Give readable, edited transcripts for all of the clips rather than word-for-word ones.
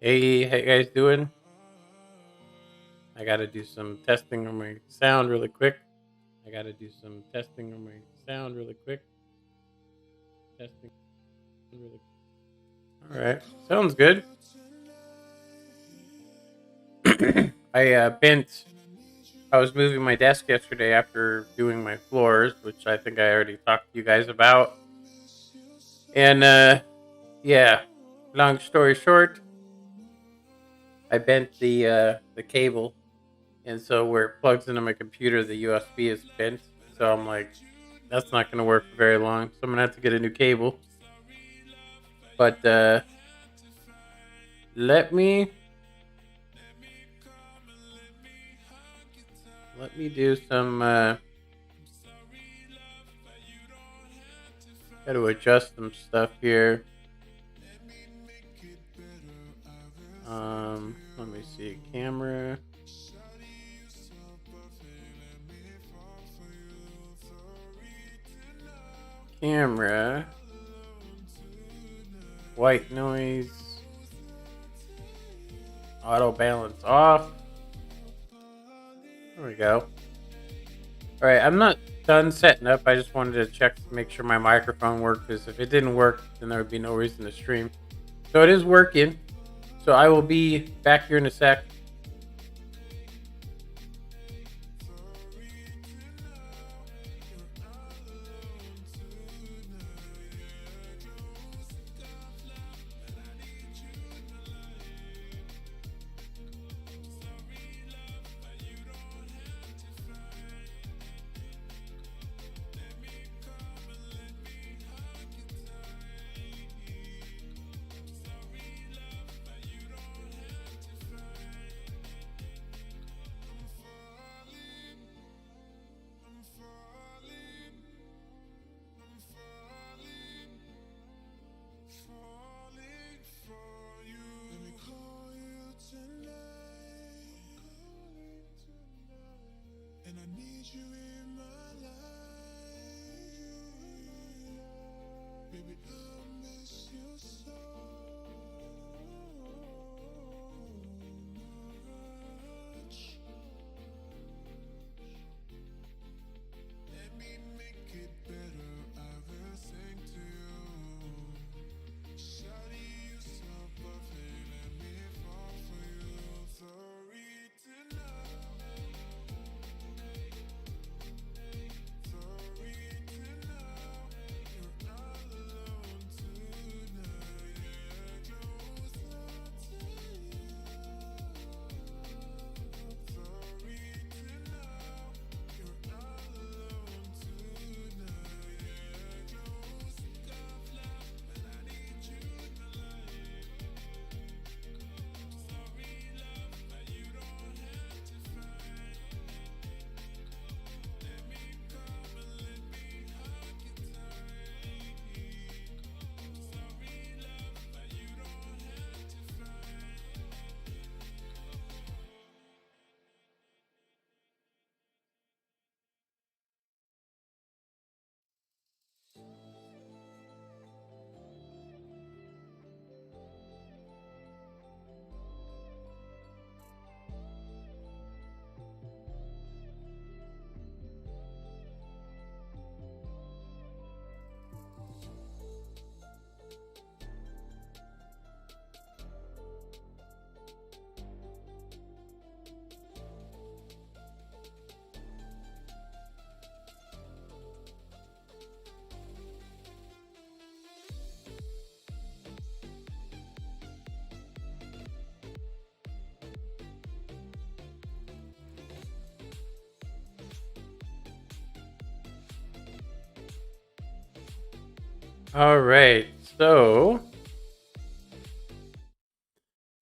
Hey, how you guys doing? I gotta do some testing on my sound really quick. I gotta do some testing on my sound really quick. Testing really. All right, sounds good. I bent. I was moving my desk yesterday after doing my floors, which I think I already talked to you guys about. And yeah, long story short, I bent the cable, and so where it plugs into my computer, the USB is bent. So I'm like, that's not going to work for very long. So I'm gonna have to get a new cable. But let me let me do some. Got to adjust some stuff here. Let me see. Camera. White noise. Auto balance off. There we go. All right, I'm not done setting up. I just wanted to check to make sure my microphone worked, because if it didn't work, then there would be no reason to stream. So it is working. So I will be back here in a sec. All right, so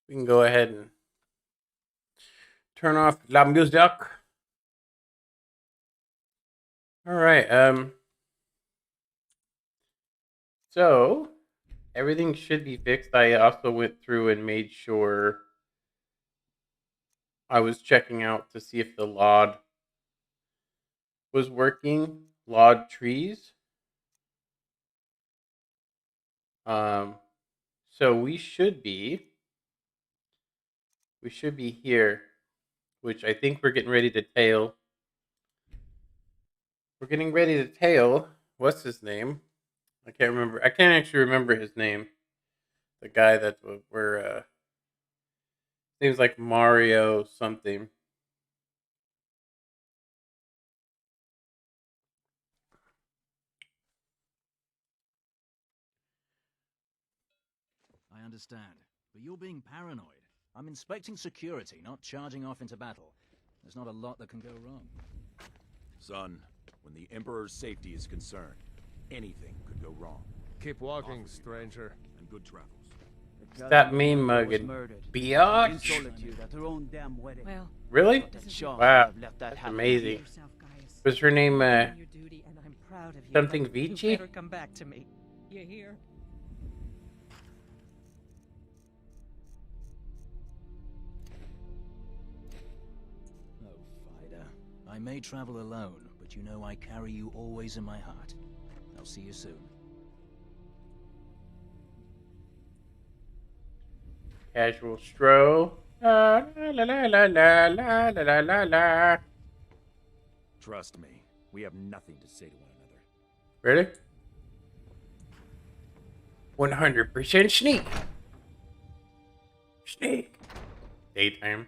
we can go ahead and turn off la music. All right. So everything should be fixed. I also went through and made sure I was checking out to see if the LOD was working. LOD trees. Um, so we should be We should be here, which I think we're getting ready to tail. We're getting ready to tail. What's his name? I can't remember. I can't actually remember his name. The guy that we're seems like Mario something. I understand, but you're being paranoid. I'm inspecting security, not charging off into battle. There's not a lot that can go wrong. Son, when the Emperor's safety is concerned, anything could go wrong. Keep walking, stranger. And good travels. That mean mugging. Biatch. Well, Really? Wow. That's amazing. Was her name something You Vici? better come back to me. You hear? Oh, Vida. I may travel alone, but you know I carry you always in my heart. I'll see you soon. Casual stroll. La la la la la la la la la la. Trust me, we have nothing to say to one another. Ready? 100% sneak. Sneak. Daytime.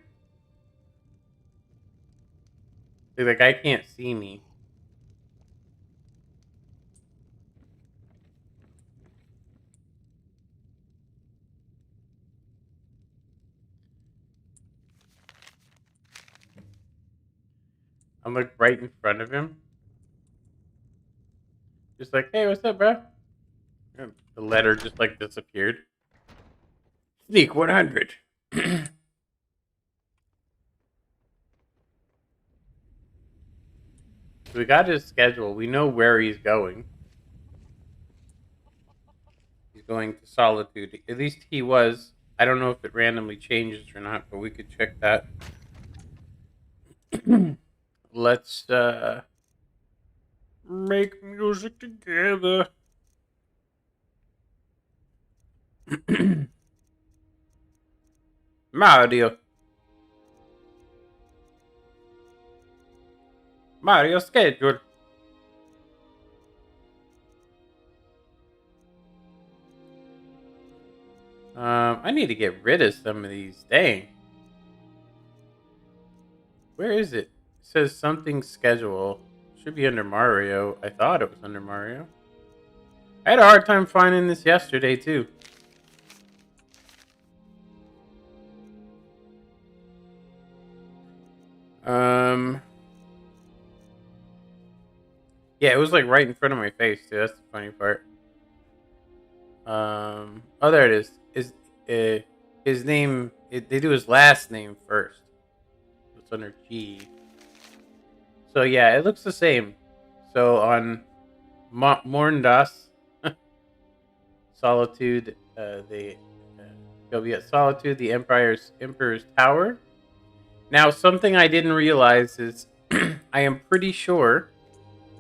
See, the guy can't see me. I'm like right in front of him. Just like, hey, what's up, bro? And the letter just like disappeared. Sneak 100. So we got his schedule. We know where he's going. He's going to Solitude. At least he was. I don't know if it randomly changes or not, but we could check that. Let's make music together. Mario. Mario schedule. I need to get rid of some of these. Dang. Where is it? It says something schedule. Should be under Mario. I thought it was under Mario. I had a hard time finding this yesterday, too. Yeah, it was like right in front of my face, too. That's the funny part. Oh, there it is. His name? They do his last name first. It's under G. So yeah, it looks the same. So on Morndas, Solitude, they'll be at Solitude, the Emperor's Tower. Now, something I didn't realize is I am pretty sure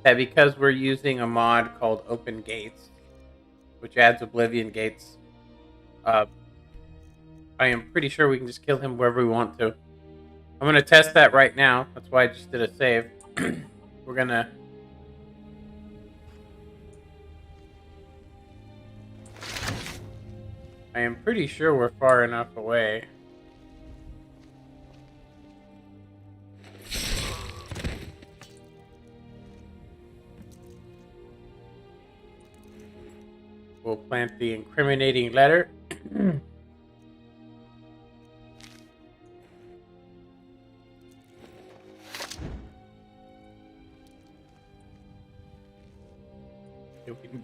that because we're using a mod called Open Gates, which adds Oblivion Gates, I am pretty sure we can just kill him wherever we want to. I'm going to test that right now. That's why I just did a save. We're going to... I am pretty sure we're far enough away. We'll plant the incriminating letter.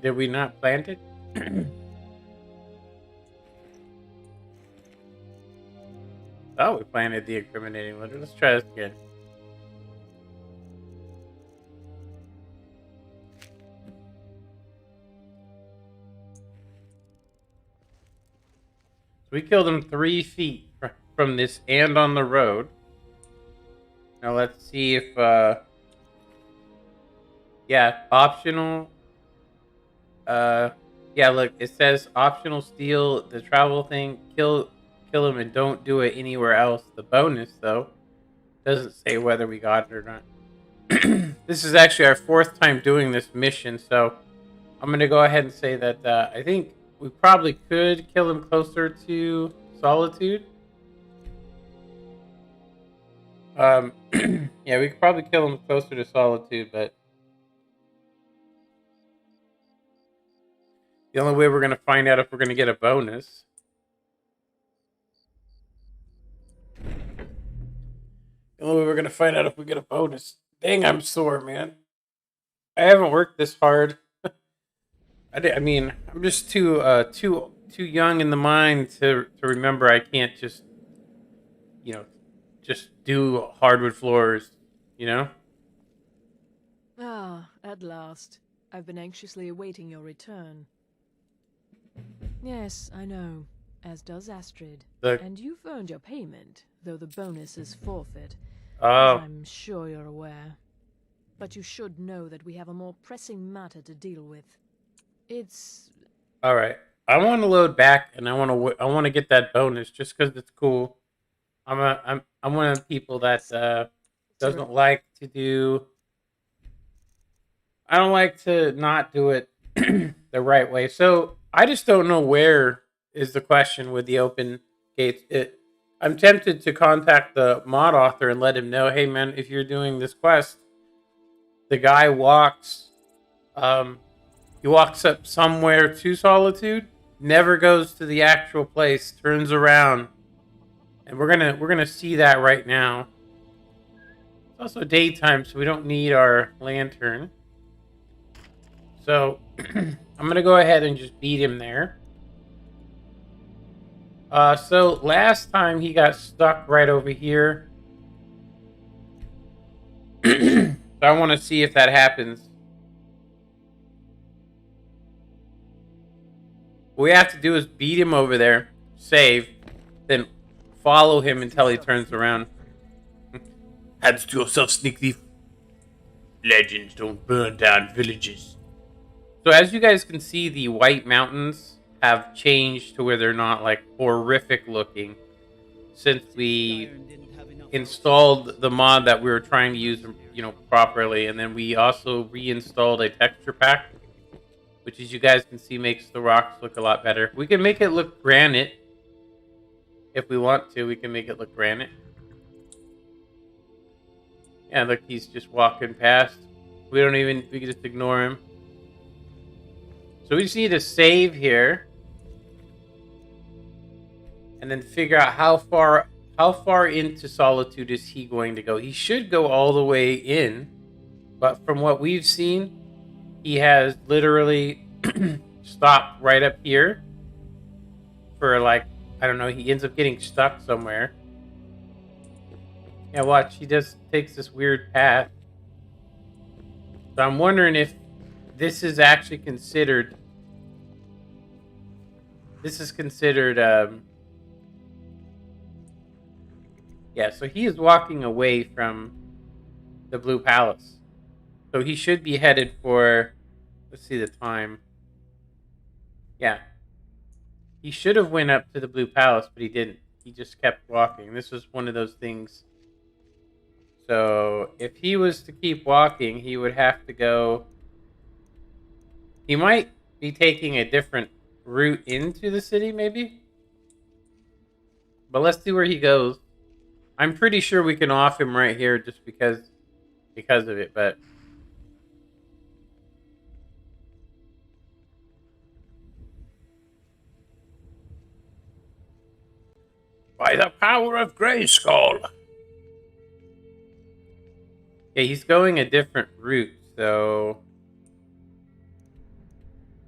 Did we not plant it? Oh, we planted the incriminating letter. Let's try this again. So we killed him 3 feet from this and on the road. Now let's see if, yeah, optional. Yeah, look, it says optional steal the travel thing. Kill kill him and don't do it anywhere else. The bonus, though, doesn't say whether we got it or not. This is actually our 4th time doing this mission, so I'm going to go ahead and say that I think we probably could kill him closer to Solitude. Yeah, we could probably kill him closer to Solitude, but the only way we're going to find out if we're going to get a bonus. The only way we're going to find out if we get a bonus. Dang, I'm sore, man. I haven't worked this hard. I mean, I'm just too young in the mind to remember I can't just, just do hardwood floors, Ah, at last. I've been anxiously awaiting your return. Yes, I know. As does Astrid. And you've earned your payment, though the bonus is forfeit. As I'm sure you're aware. But you should know that we have a more pressing matter to deal with. It's... Alright. I want to load back, and I want to get that bonus, just because it's cool. I'm one of the people that doesn't like to do... I don't like to not do it the right way. So, I just don't know where is the question with the open gates. I'm tempted to contact the mod author and let him know, hey man, if you're doing this quest, the guy walks he walks up somewhere to Solitude, never goes to the actual place, turns around. And we're gonna see that right now. It's also daytime, so we don't need our lantern. So I'm gonna go ahead and just beat him there. So last time he got stuck right over here. So I want to see if that happens. What we have to do is beat him over there, save, then follow him until he turns around. Hands to yourself, sneak thief. Legends don't burn down villages. So as you guys can see, the White Mountains have changed to where they're not like horrific looking since we installed the mod that we were trying to use, properly, and then we also reinstalled a texture pack, which, as you guys can see, makes the rocks look a lot better. We can make it look granite if we want to. We can make it look granite. Yeah, look, he's just walking past. We can just ignore him. So we just need to save here. And then figure out how far into Solitude is he going to go. He should go all the way in. But from what we've seen, he has literally stopped right up here. For like, I don't know, he ends up getting stuck somewhere. Yeah, watch, he just takes this weird path. So I'm wondering if this is actually considered... Yeah, so he is walking away from the Blue Palace. So he should be headed for... Let's see the time. Yeah. He should have went up to the Blue Palace, but he didn't. He just kept walking. This was one of those things. So if he was to keep walking, he would have to go... He might be taking a different route into the city, maybe? But let's see where he goes. I'm pretty sure we can off him right here just because of it, but... By the power of Grayskull! Yeah, he's going a different route, so...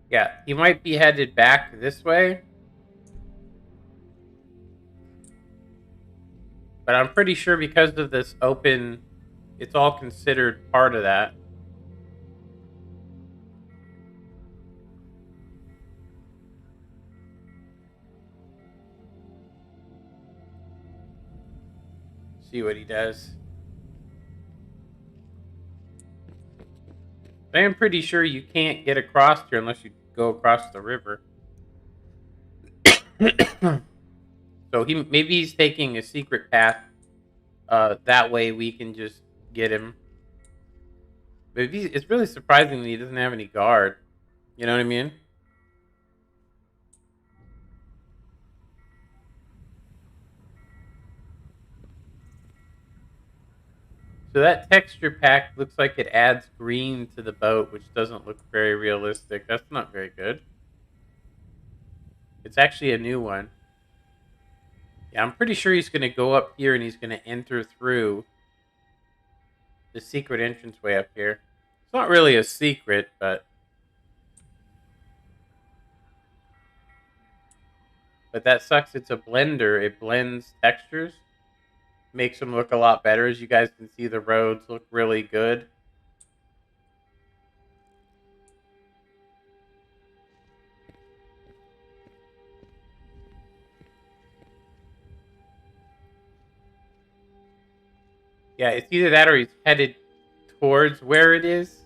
Yeah, he might be headed back this way. But I'm pretty sure because of this open, it's all considered part of that. See what he does. I am pretty sure you can't get across here unless you go across the river. So maybe he's taking a secret path. That way we can just get him. But it's really surprising that he doesn't have any guard. You know what I mean? So that texture pack looks like it adds green to the boat, which doesn't look very realistic. That's not very good. It's actually a new one. Yeah, I'm pretty sure he's going to go up here and he's going to enter through the secret entranceway up here. It's not really a secret, but that sucks. It's a blender. It blends textures. Makes them look a lot better. As you guys can see, the roads look really good. Yeah, it's either that or he's headed towards where it is,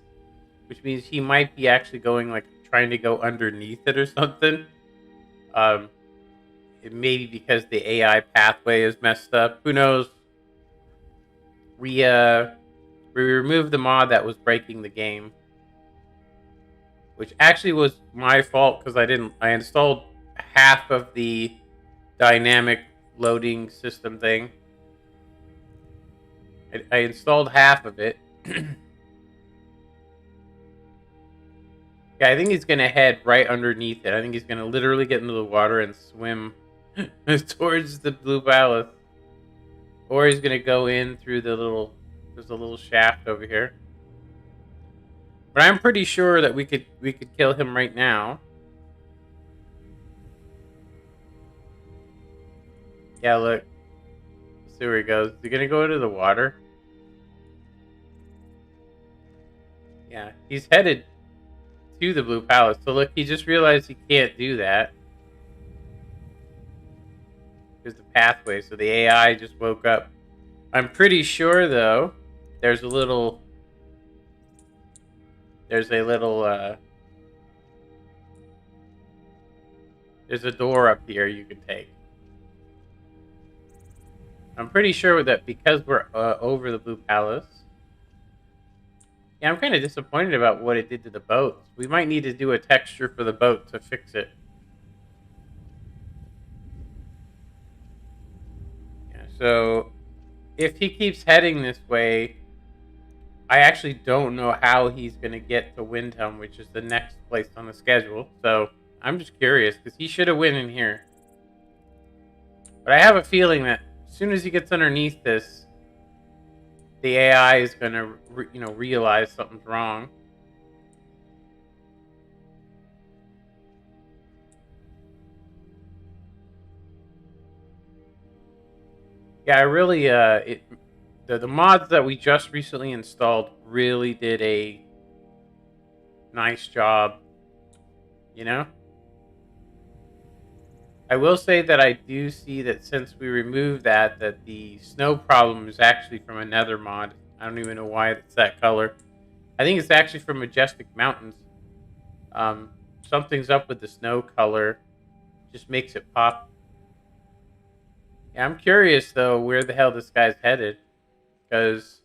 which means he might be actually going, like, trying to go underneath it or something. It may be because the AI pathway is messed up. Who knows? We removed the mod that was breaking the game, which actually was my fault because I installed half of the dynamic loading system thing. I installed half of it. Yeah, I think he's going to head right underneath it. I think he's going to literally get into the water and swim towards the Blue Palace. Or he's going to go in through there's a little shaft over here. But I'm pretty sure that we could kill him right now. Yeah, look. Let's see where he goes. Is he going to go into the water? Yeah, he's headed to the Blue Palace. So look, he just realized he can't do that. There's the pathway, so the AI just woke up. I'm pretty sure, though, there's a door up here you can take. I'm pretty sure that because we're over the Blue Palace. Yeah, I'm kind of disappointed about what it did to the boats. We might need to do a texture for the boat to fix it. Yeah, so if he keeps heading this way, I actually don't know how he's going to get to Windhelm, which is the next place on the schedule. So I'm just curious, because he should have went in here. But I have a feeling that as soon as he gets underneath this, the AI is going to, realize something's wrong. Yeah, I really, the mods that we just recently installed really did a nice job, I will say that I do see that since we removed that the snow problem is actually from another mod. I don't even know why it's that color. I think it's actually from Majestic Mountains. Something's up with the snow color. Just makes it pop. Yeah, I'm curious, though, where the hell this guy's headed. Because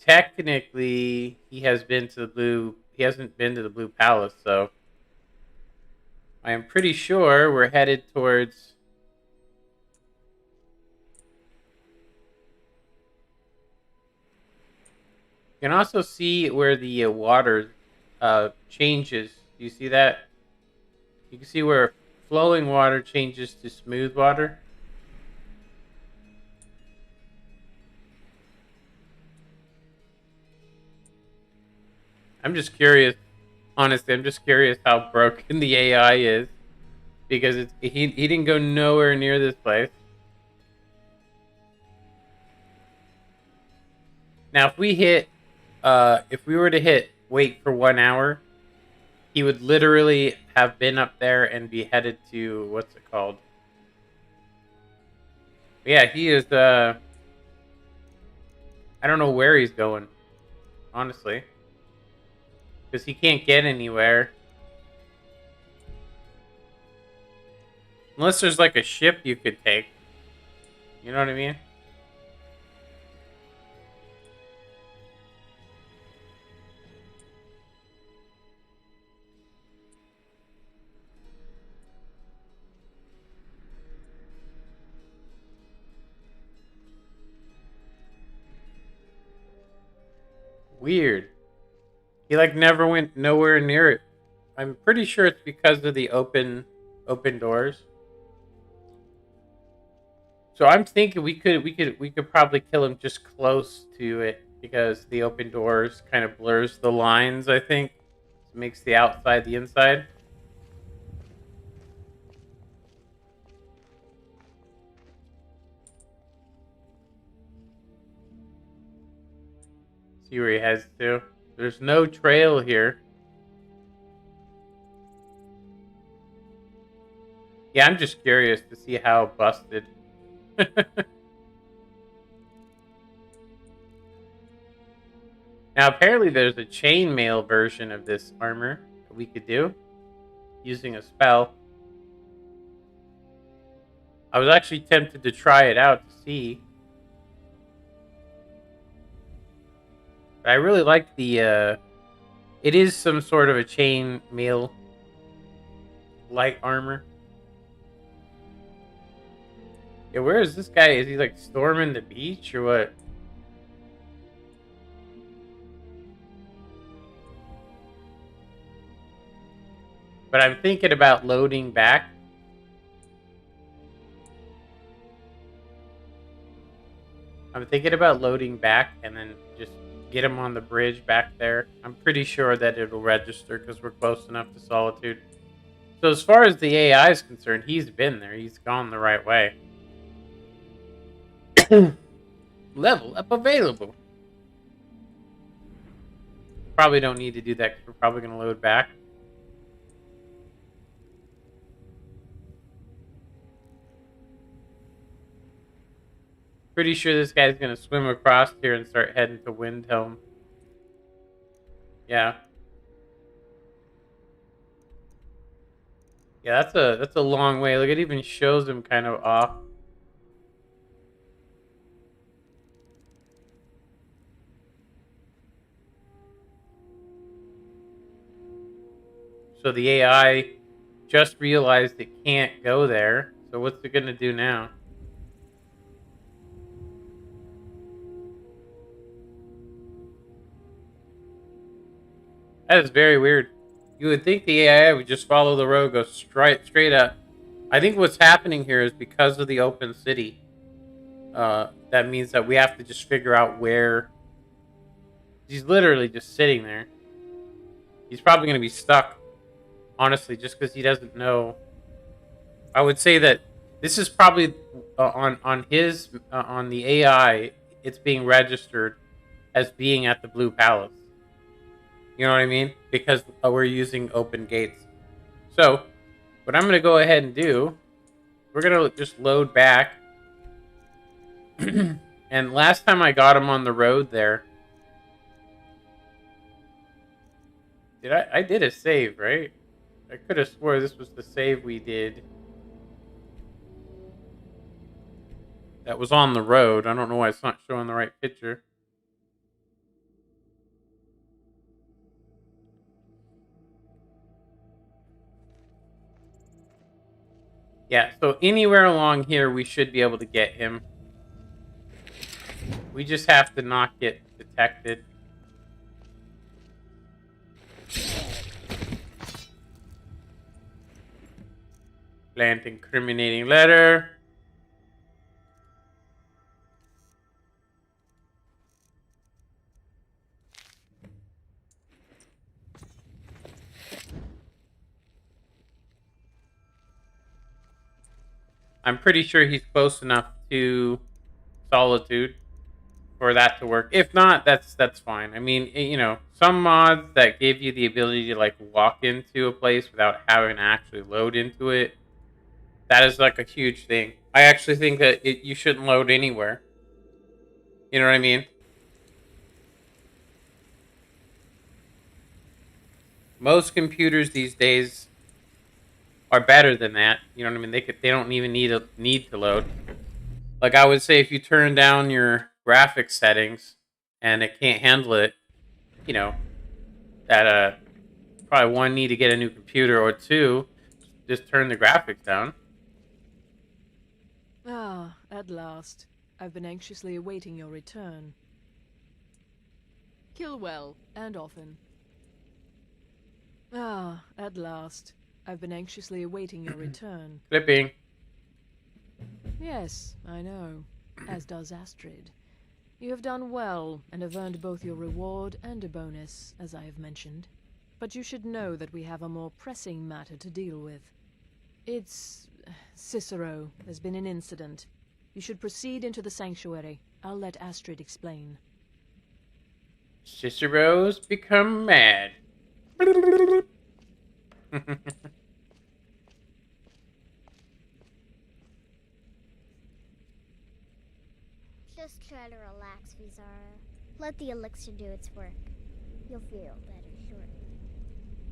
technically, he hasn't been to the Blue Palace, so I am pretty sure we're headed towards... You can also see where the water changes. Do you see that? You can see where flowing water changes to smooth water. I'm just curious. Honestly, I'm just curious how broken the AI is. Because he didn't go nowhere near this place. Now, if we were to hit wait for 1 hour, he would literally have been up there and be headed to, what's it called? Yeah, he is, I don't know where he's going, honestly. Because he can't get anywhere. Unless there's like a ship you could take. You know what I mean? Weird. He like never went nowhere near it. I'm pretty sure it's because of the open doors. So I'm thinking we could probably kill him just close to it because the open doors kind of blurs the lines, I think. It makes the outside the inside. See where he heads to. There's no trail here. Yeah, I'm just curious to see how busted. Now, apparently there's a chainmail version of this armor that we could do using a spell. I was actually tempted to try it out to see. But I really like the, it is some sort of a chainmail light armor. Yeah, where is this guy? Is he like storming the beach or what? But I'm thinking about loading back. I'm thinking about loading back and then just get him on the bridge back there. I'm pretty sure that it'll register because we're close enough to Solitude. So as far as the AI is concerned, he's been there. He's gone the right way. Level up available. Probably don't need to do that because we're probably going to load back. Pretty sure this guy's going to swim across here and start heading to Windhelm. Yeah. Yeah, that's a long way. Look, it even shows him kind of off. So the AI just realized it can't go there. So what's it going to do now? That is very weird. You would think the AI would just follow the road, go straight up. I think what's happening here is because of the open city. That means that we have to just figure out where. He's literally just sitting there. He's probably going to be stuck. Honestly, just because he doesn't know. I would say that this is probably on the AI. It's being registered as being at the Blue Palace. You know what I mean? Because we're using open gates. So, what I'm going to go ahead and do, we're going to just load back. And last time I got him on the road there, I did a save, right? I could have swore this was the save we did. That was on the road. I don't know why it's not showing the right picture. Yeah, so anywhere along here we should be able to get him. We just have to not get detected. Plant incriminating letter. I'm pretty sure he's close enough to Solitude for that to work. If not, that's fine. I mean, you know, some mods that give you the ability to like walk into a place without having to actually load into it, that is like a huge thing. I actually think that you shouldn't load anywhere. You know what I mean? Most computers these days are better than that. You know what I mean? They don't even need to load. Like I would say, if you turn down your graphics settings and it can't handle it, you know, that probably one, need to get a new computer, or two, just turn the graphics down. Ah, at last. I've been anxiously awaiting your return. Kill well, and often. Ah, at last. I've been anxiously awaiting your return. Clipping. Yes, I know. As does Astrid. You have done well, and have earned both your reward and a bonus, as I have mentioned. But you should know that we have a more pressing matter to deal with. It's... Cicero. There's been an incident. You should proceed into the sanctuary. I'll let Astrid explain. Cicero's become mad. Just try to relax, Vizara. Let the elixir do its work. You'll feel better shortly.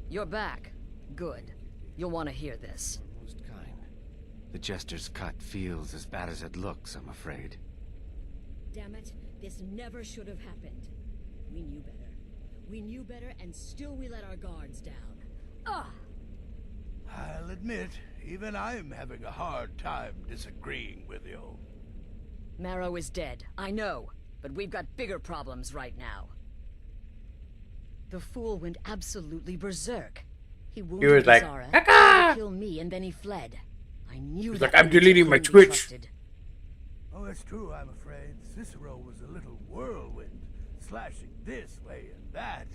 You're back. Good. You'll want to hear this. Most kind. The Jester's cut feels as bad as it looks, I'm afraid. Damn it, this never should have happened. We knew better. We knew better, and still we let our guards down. Ah! I'll admit, even I'm having a hard time disagreeing with you. Marrow is dead, I know, but we've got bigger problems right now. The fool went absolutely berserk. He wounded was like, Zara, "Caca!" tried to kill me, and then he fled. I knew He's that like, "I'm lunatic deleting my couldn't be Twitch." trusted. Oh, it's true, I'm afraid. Cicero was a little whirlwind, slashing this way and that.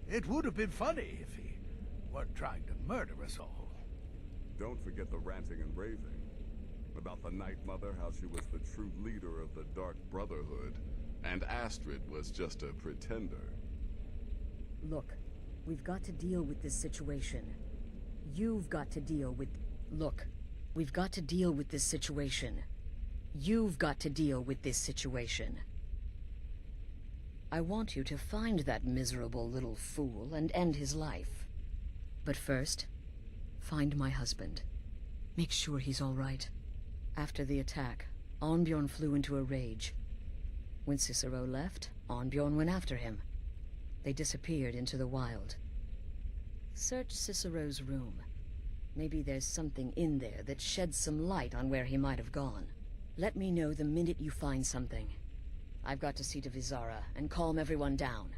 It would have been funny if he weren't trying to murder us all. Don't forget the ranting and raving. About the Night Mother, how she was the true leader of the Dark Brotherhood, and Astrid was just a pretender. Look, we've got to deal with this situation. You've got to deal with... Look, we've got to deal with this situation. You've got to deal with this situation. I want you to find that miserable little fool and end his life. But first, find my husband. Make sure he's all right. After the attack, Arnbjorn flew into a rage. When Cicero left, Arnbjorn went after him. They disappeared into the wild. Search Cicero's room. Maybe there's something in there that sheds some light on where he might have gone. Let me know the minute you find something. I've got to see to Vizara and calm everyone down.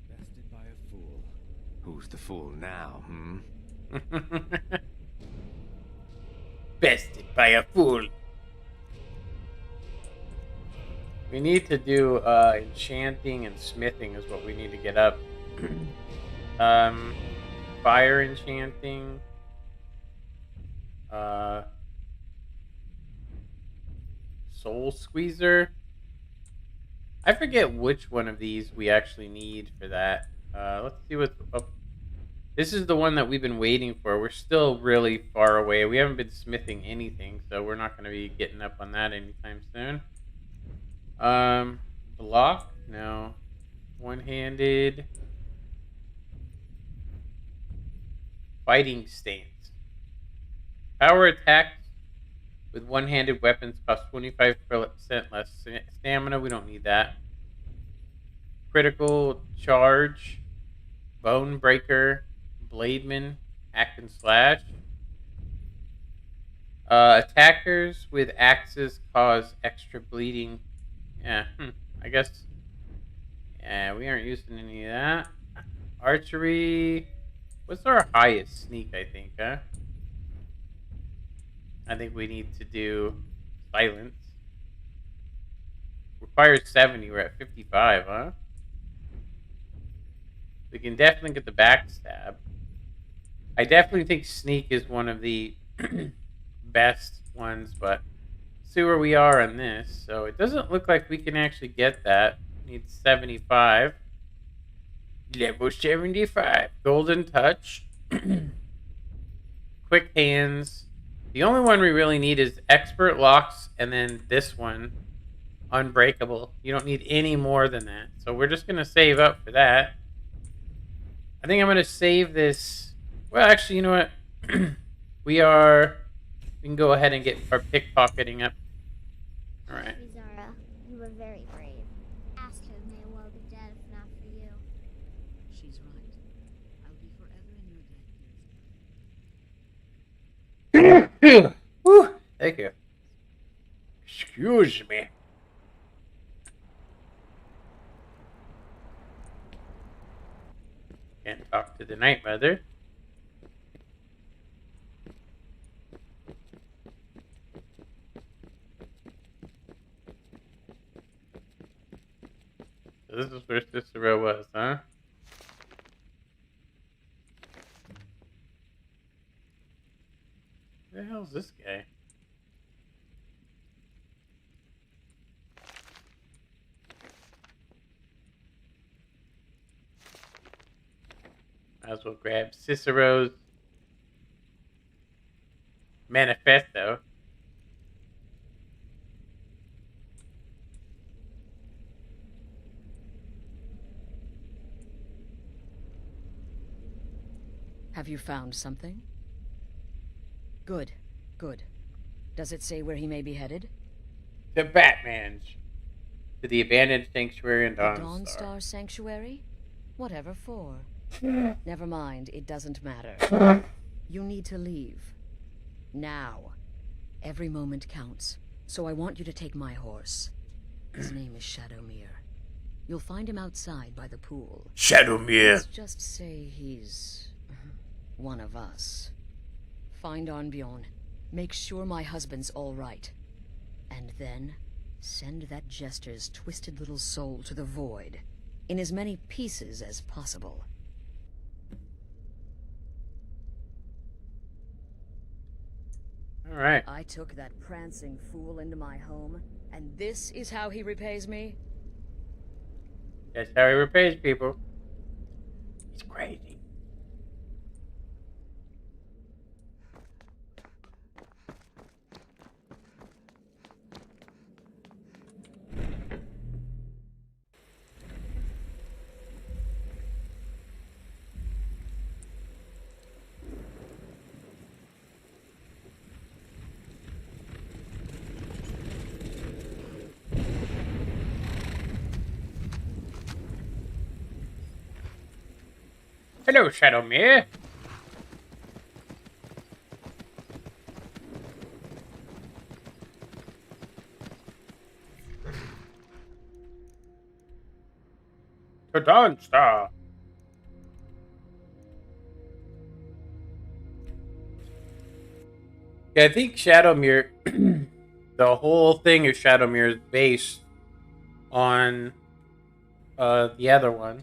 Bested by a fool. Who's the fool now, Bested by a fool. We need to do enchanting and smithing is what we need to get up. Fire enchanting. Soul squeezer. I forget which one of these we actually need for that. Let's see what's up. This is the one that we've been waiting for. We're still really far away. We haven't been smithing anything, so we're not going to be getting up on that anytime soon. Block? No. One-handed. Fighting stance. Power attacks with one-handed weapons cost 25% less stamina. We don't need that. Critical charge. Bone breaker. Blademan. Hack and slash. Attackers with axes cause extra bleeding. Yeah, I guess. Yeah, we aren't using any of that. Archery. What's our highest sneak, I think, huh? I think we need to do silence. Requires 70. We're at 55, huh? We can definitely get the backstab. I definitely think sneak is one of the best ones, but see where we are on this. So it doesn't look like we can actually get that. Need 75. Level 75. Golden touch. Quick hands. The only one we really need is expert locks, and then this one, unbreakable. You don't need any more than that. So we're just going to save up for that. I think I'm going to save this. Well, actually, you know what? We can go ahead and get our pickpocketing up. Alright. Zara, you were very brave. Astrid may well be dead if not for you. She's right. I'll be forever in your debt, Gilsbert. Whew, thank you. Excuse me. Can't talk to the Night Mother. So this is where Cicero was, huh? Who the hell's this guy? Might as well grab Cicero's manifesto. Have you found something? Good, good. Does it say where he may be headed? To Batman's. To the abandoned sanctuary in The Dawnstar. Dawnstar Sanctuary? Whatever for. Never mind, it doesn't matter. You need to leave. Now. Every moment counts, so I want you to take my horse. His name is Shadowmere. You'll find him outside by the pool. Shadowmere. Let's just say he's one of us. Find Arnbjorn. Make sure my husband's all right. And then send that jester's twisted little soul to the void, in as many pieces as possible. All right. I took that prancing fool into my home, and this is how he repays me? That's how he repays people. He's crazy. Hello, Shadowmere. To Dawnstar. Yeah, I think Shadowmere, the whole thing of Shadowmere is based on the other one.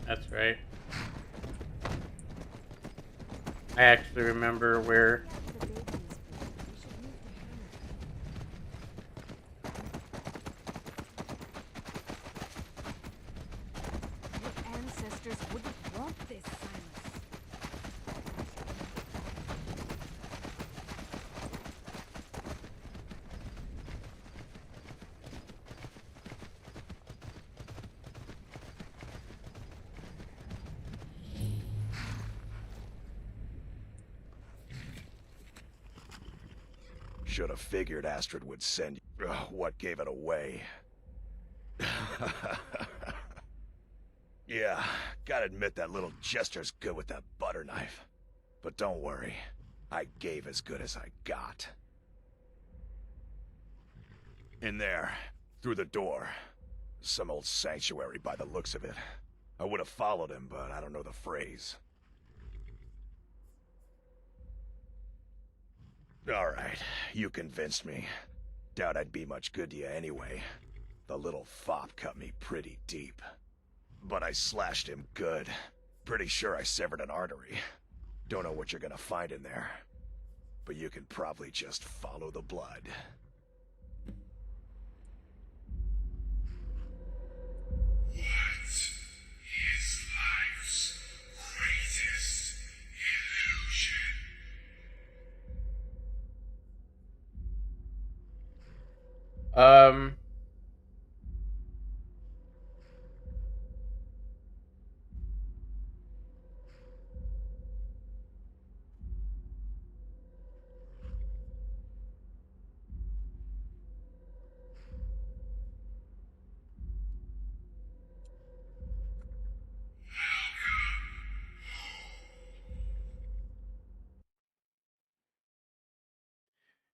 That's right. I actually remember where... Your ancestors wouldn't want this, Silas. Should have figured Astrid would send you. What gave it away? Yeah, gotta admit that little jester's good with that butter knife. But don't worry, I gave as good as I got. In there, through the door. Some old sanctuary by the looks of it. I would have followed him, but I don't know the phrase. Alright, you convinced me. Doubt I'd be much good to you anyway. The little fop cut me pretty deep. But I slashed him good. Pretty sure I severed an artery. Don't know what you're gonna find in there. But you can probably just follow the blood. What is life's greatest illusion?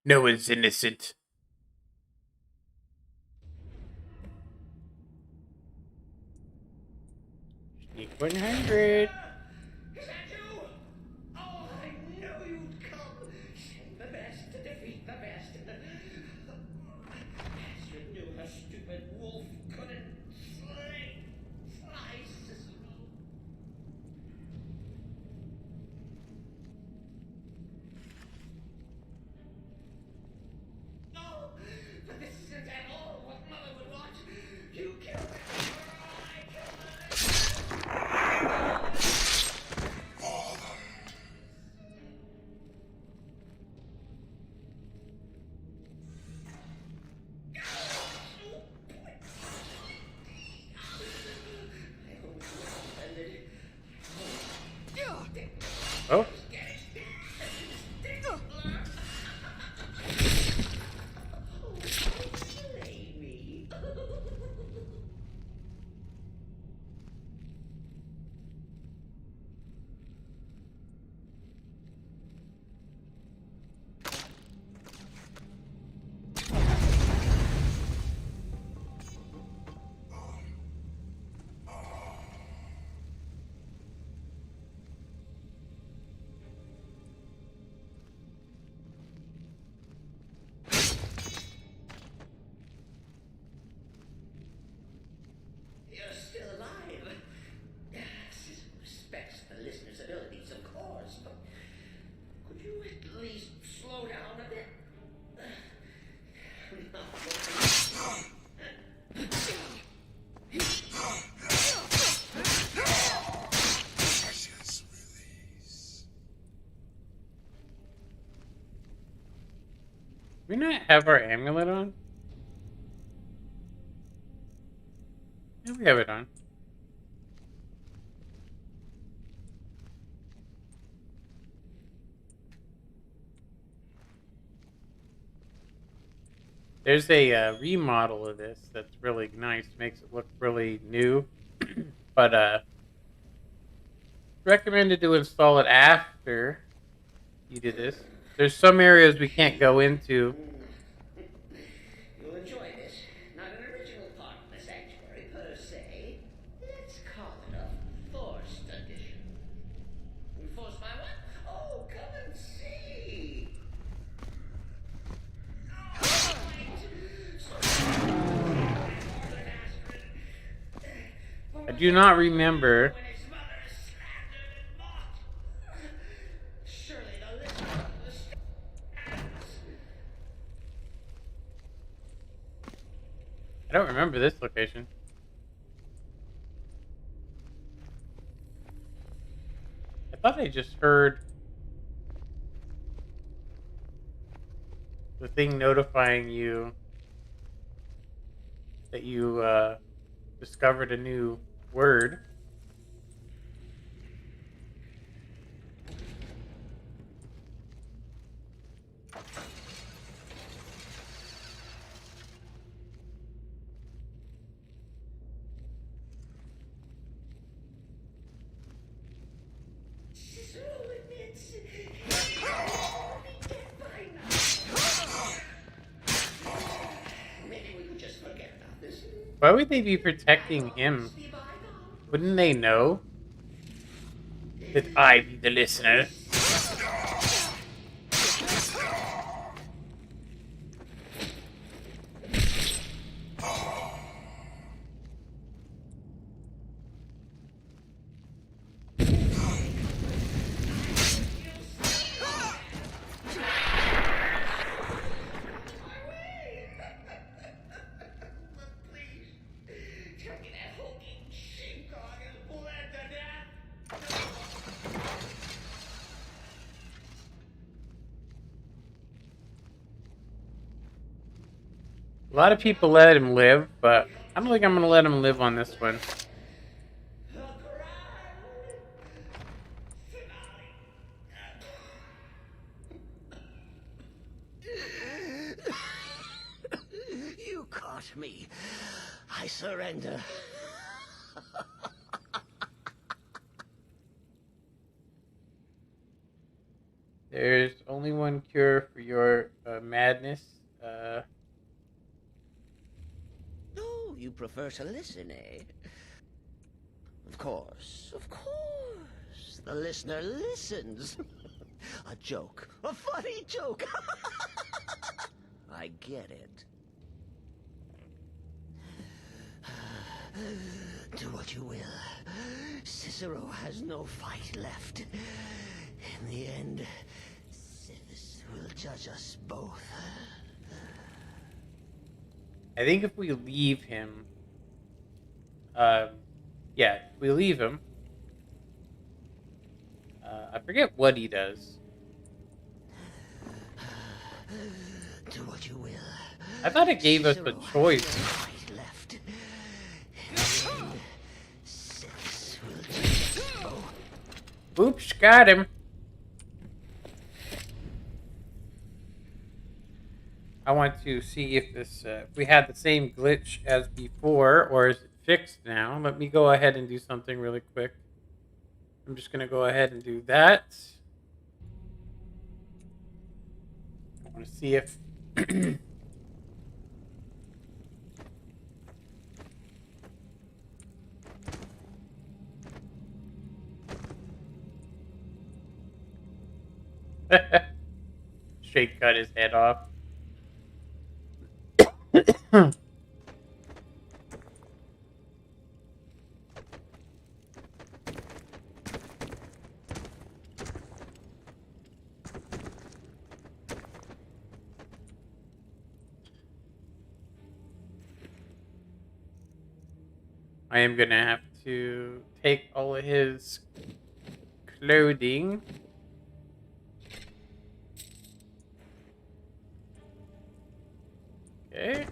No one's innocent. Sneak 100. Is that you? Oh, I knew you'd come. Send the best to defeat the best. Astrid knew her stupid wolf couldn't fly Cicero. No, but this isn't at all what Mother would want. You killed her. I killed her. Oh. You're still alive. Cicero respects the listener's abilities, of course, but could you at least slow down a bit? Do we not have our amulet on? Yeah, we have it on. There's a remodel of this that's really nice. Makes it look really new. But recommended to install it after you do this. There's some areas we can't go into. You'll enjoy this. Not an original part of the sanctuary per se. Let's call it a forced addition. Forced by what? Oh, come and see. I do not remember. I don't remember this location. I thought I just heard the thing notifying you that you discovered a new word. Why would they be protecting him? Wouldn't they know that I be the listener? A lot of people let him live, but I don't think I'm gonna let him live on this one. You caught me. I surrender. There's only one cure for your madness. Oh, you prefer to listen, eh? Of course, of course. The listener listens. A joke. A funny joke. I get it. Do what you will. Cicero has no fight left. In the end, Sithis will judge us both. I think if we leave him, yeah, if we leave him, I forget what he does. Do what you will. I thought it gave us a choice. Oops, got him. I want to see if this, if we had the same glitch as before, or is it fixed now? Let me go ahead and do something really quick. I'm just going to go ahead and do that. I want to see if... Straight cut his head off. I am gonna have to take all of his clothing. Okay.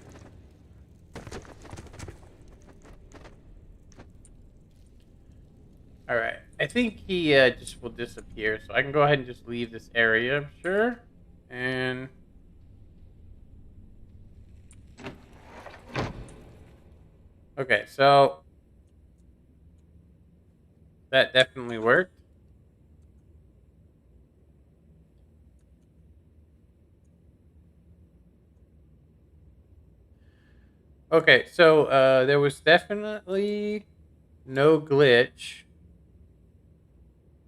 Alright. I think he just will disappear. So I can go ahead and just leave this area, I'm sure. And... okay, so... that definitely worked. Okay, so there was definitely no glitch.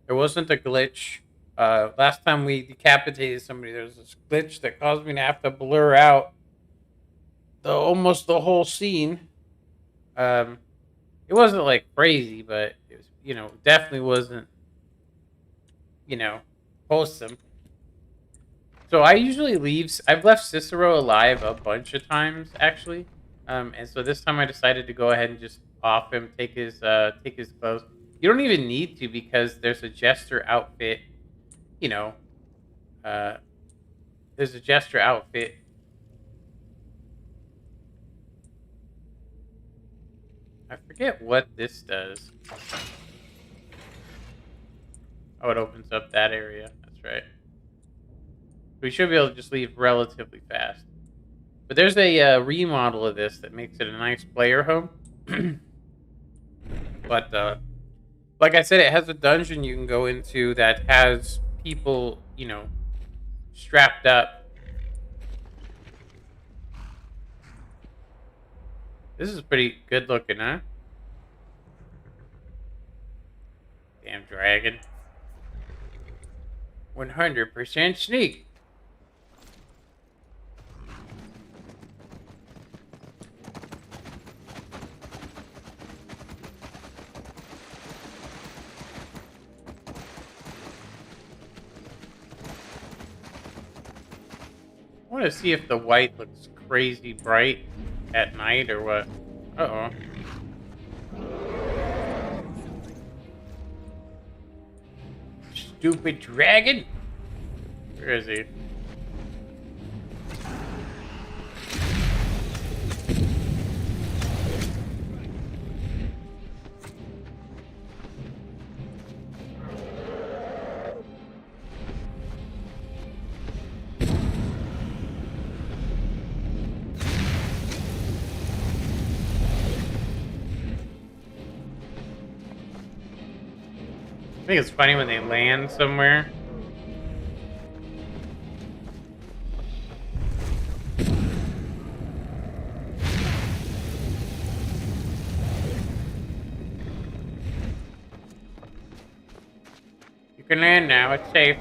There wasn't a glitch. Last time we decapitated somebody, there was this glitch that caused me to have to blur out almost the whole scene. It wasn't like crazy, but it was, you know, definitely wasn't, you know, wholesome. So I usually leave. I've left Cicero alive a bunch of times, actually. And so this time I decided to go ahead and just off him, take his clothes. You don't even need to, because there's a jester outfit. You know, there's a jester outfit. I forget what this does. Oh, it opens up that area. That's right. We should be able to just leave relatively fast. But there's a remodel of this that makes it a nice player home. But, like I said, it has a dungeon you can go into that has people, you know, strapped up. This is pretty good looking, huh? Damn dragon. 100% sneak. I want to see if the white looks crazy bright at night or what. Uh-oh. Stupid dragon! Where is he? I think it's funny when they land somewhere You can land now. It's safe.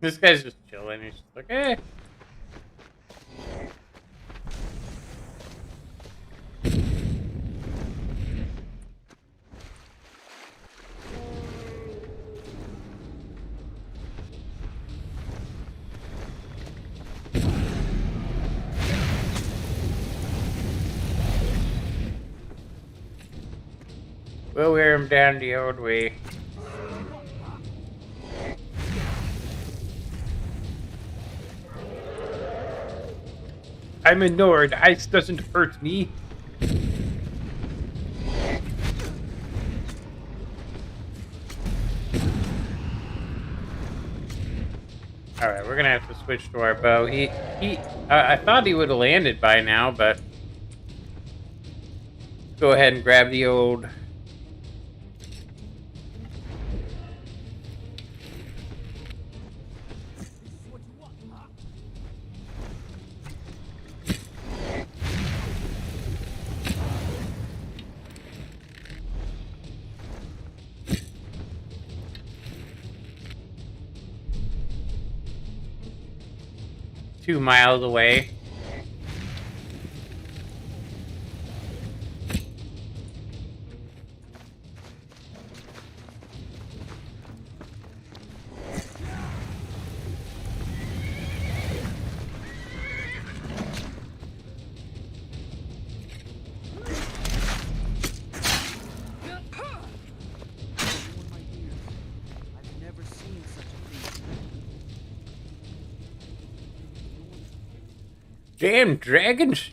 This guy's just chilling. He's just like, eh. We'll wear him down the old way. I'm a Nord. Ice doesn't hurt me. Alright, we're gonna have to switch to our bow. I thought he would have landed by now, but go ahead and grab the old. 2 miles away. Damn dragons!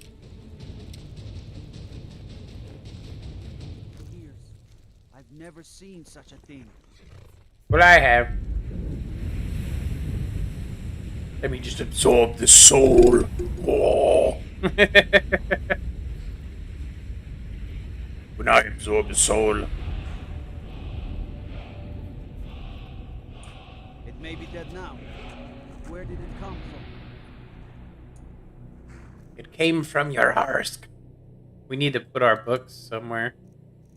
I've never seen such a thing. What I have. Let me just absorb the soul. Oh. When I absorb the soul. It may be dead now. Where did it come from? It came from your husk. We need to put our books somewhere.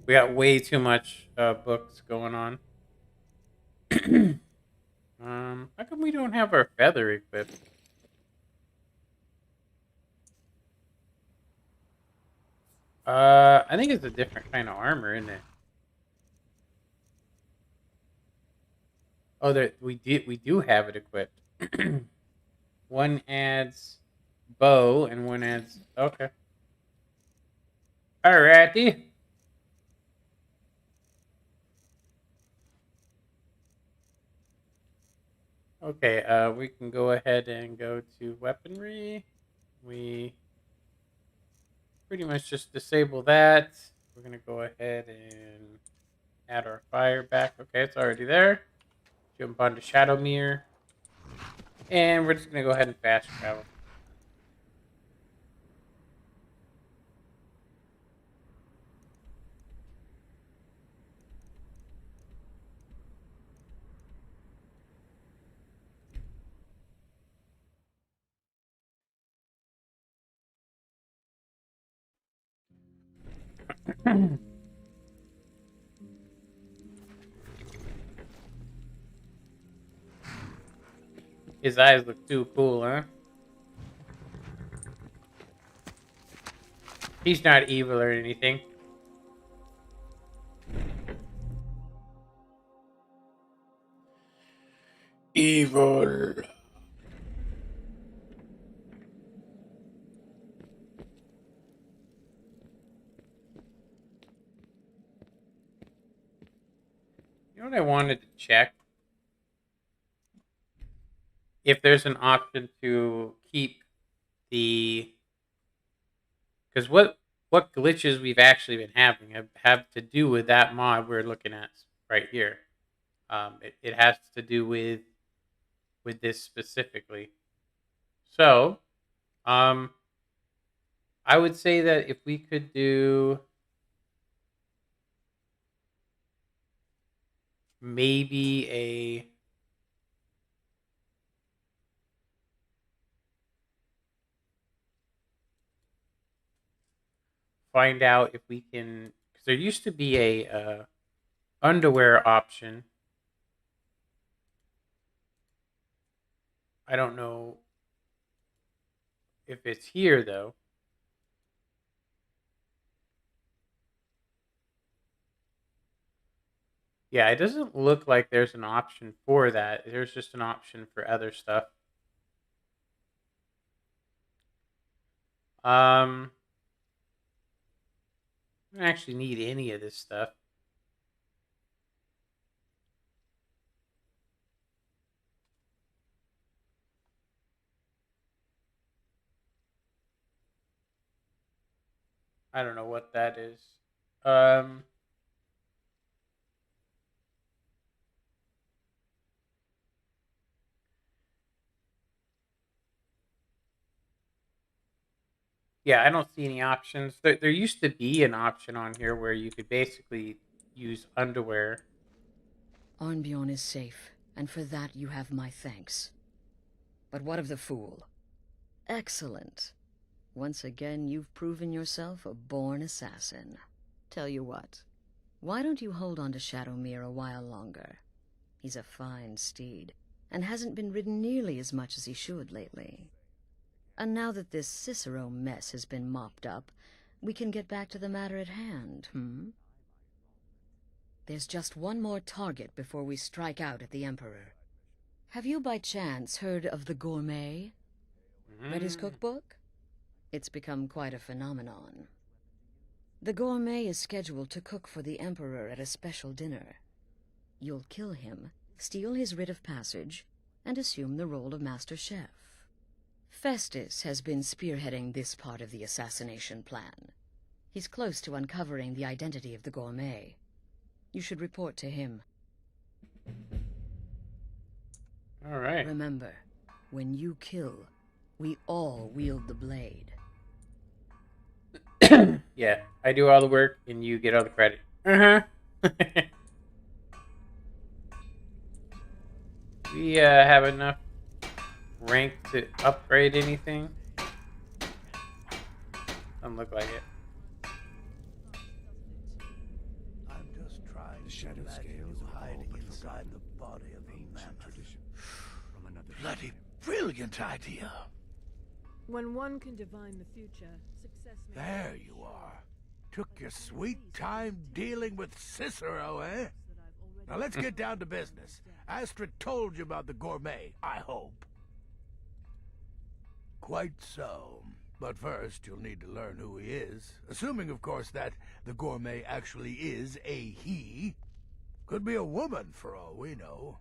We got way too much books going on. How come we don't have our feather equipped? I think it's a different kind of armor, isn't it? Oh, there we do have it equipped. One adds bow and one adds okay. Alrighty. Okay, we can go ahead and go to weaponry. We pretty much just disable that. We're gonna go ahead and add our fire back. Okay, it's already there. Jump onto Shadow Mirror. And we're just gonna go ahead and fast travel. His eyes look too cool, huh? He's not evil or anything. Evil. You know what I wanted to check? If there's an option to keep the... Because what glitches we've actually been having have to do with that mod we're looking at right here. It has to do with this specifically. So, I would say that if we could do maybe a find out if we can, because there used to be a underwear option. I don't know if it's here though. Yeah, it doesn't look like there's an option for that. There's just an option for other stuff. I don't actually need any of this stuff. I don't know what that is. Yeah, I don't see any options. There used to be an option on here where you could basically use underwear. Arnbjorn is safe, and for that you have my thanks. But what of the fool? Excellent. Once again, you've proven yourself a born assassin. Tell you what, why don't you hold on to Shadowmere a while longer? He's a fine steed, and hasn't been ridden nearly as much as he should lately. And now that this Cicero mess has been mopped up, we can get back to the matter at hand, There's just one more target before we strike out at the Emperor. Have you by chance heard of the Gourmet? Read his cookbook? It's become quite a phenomenon. The Gourmet is scheduled to cook for the Emperor at a special dinner. You'll kill him, steal his writ of passage, and assume the role of Master Chef. Festus has been spearheading this part of the assassination plan. He's close to uncovering the identity of the Gourmet. You should report to him. All right. Remember, when you kill, we all wield the blade. Yeah, I do all the work and you get all the credit. We have enough rank to upgrade anything? Doesn't look like it. I'm just trying to shadow scales hiding inside the body of a mammoth. Bloody brilliant idea. When one can divine the future, success may... There you are. Took your sweet time dealing with Cicero, eh? Now let's get down to business. Astrid told you about the Gourmet, I hope. Quite so. But first, you'll need to learn who he is. Assuming, of course, that the Gourmet actually is a he. Could be a woman, for all we know.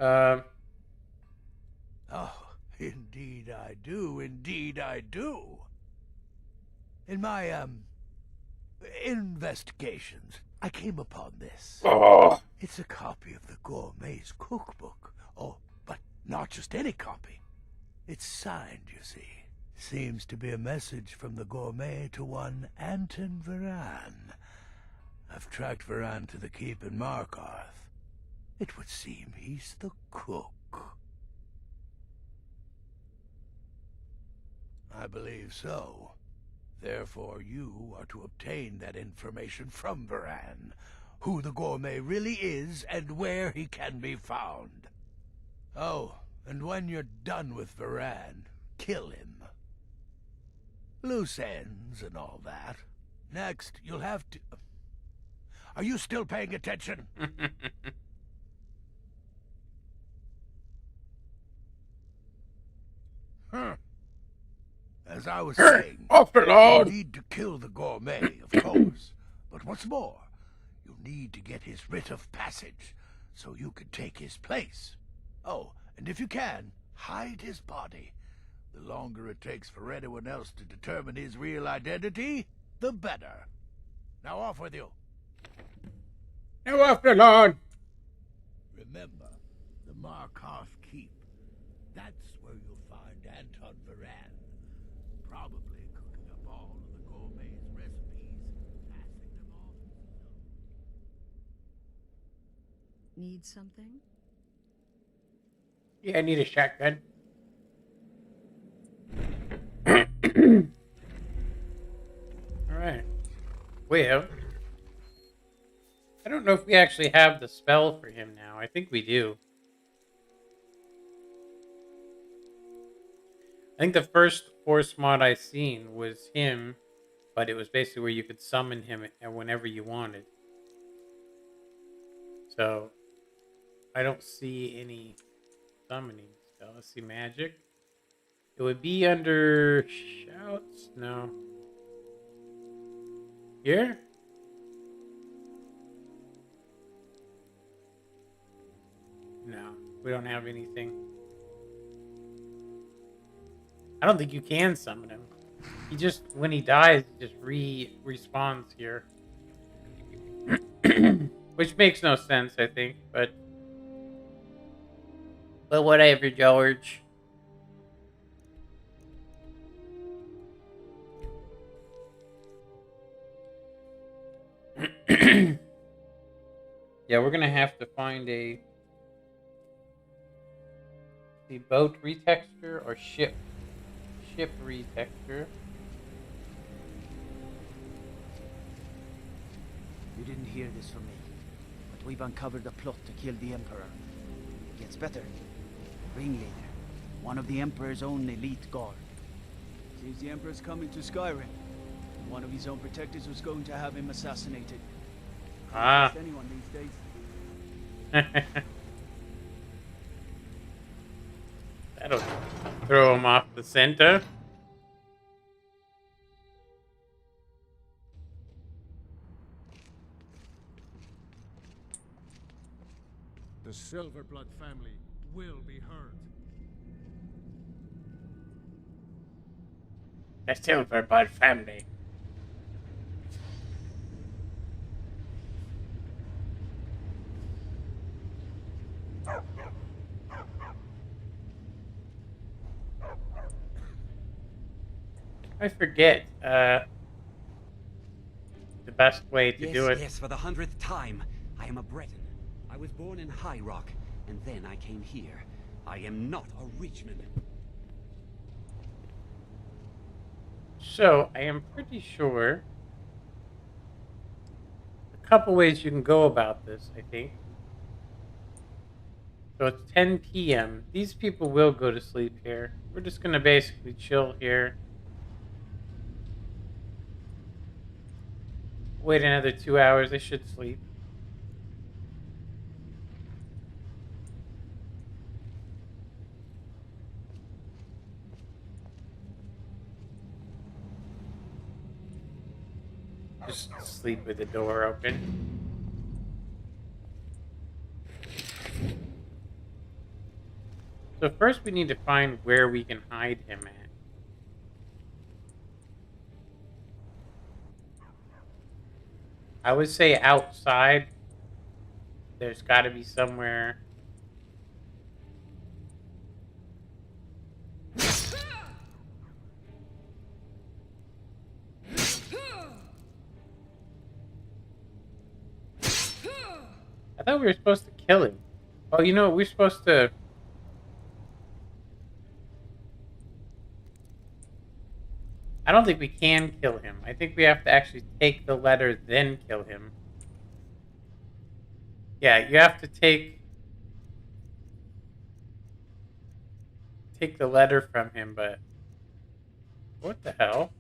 Oh, indeed I do. Indeed I do. In my, investigations, I came upon this. Oh. It's a copy of the Gourmet's cookbook. Oh, but not just any copy. It's signed, you see. Seems to be a message from the Gourmet to one Anton Varan. I've tracked Varan to the keep in Markarth. It would seem he's the cook. I believe so. Therefore, you are to obtain that information from Varan. Who the Gourmet really is, and where he can be found. Oh, and when you're done with Varan, kill him. Loose ends and all that. Next, you'll have to... Are you still paying attention? As I was saying, you need to kill the Gourmet, of course. But what's more, you need to get his writ of passage, so you can take his place. Oh, and if you can, hide his body. The longer it takes for anyone else to determine his real identity, the better. Now off with you. Now off the lawn. Remember, The Markarth Keep. That's where you'll find Anton Varan. Probably cooking up all of the gourmet's recipes, passing them off. Need something? Yeah, I need a shotgun. Alright. Well, I don't know if we actually have the spell for him now. I think we do. I think the first force mod I seen was him, but it was basically where you could summon him whenever you wanted. So, I don't see any summoning spell. Let's see, magic. It would be under shouts? No. Here? No, we don't have anything. I don't think you can summon him. He just, when he dies, he just respawns here. Which makes no sense, I think, but whatever, George. Yeah, we're gonna have to find the boat retexture or ship retexture. You didn't hear this from me, but we've uncovered a plot to kill the Emperor. It gets better. Ringleader, one of the Emperor's own elite guard. Seems the Emperor's coming to Skyrim. One of his own protectors was going to have him assassinated. Ah. Anyone these days. That'll throw him off the center. The Silverblood family will be heard. The Silverblood family. I forget the best way to do it. Yes, for the 100th time. I am a Breton. I was born in High Rock, and then I came here. I am not a Richman. So, I am pretty sure a couple ways you can go about this, I think. So it's 10 p.m. These people will go to sleep here. We're just going to basically chill here. Wait another 2 hours. They should sleep. Just sleep with the door open. So first we need to find where we can hide him at. I would say outside. There's got to be somewhere. I thought we were supposed to kill him. Oh, you know what? We're supposed to... I don't think we can kill him. I think we have to actually take the letter, then kill him. Yeah, you have to take the letter from him, but... What the hell?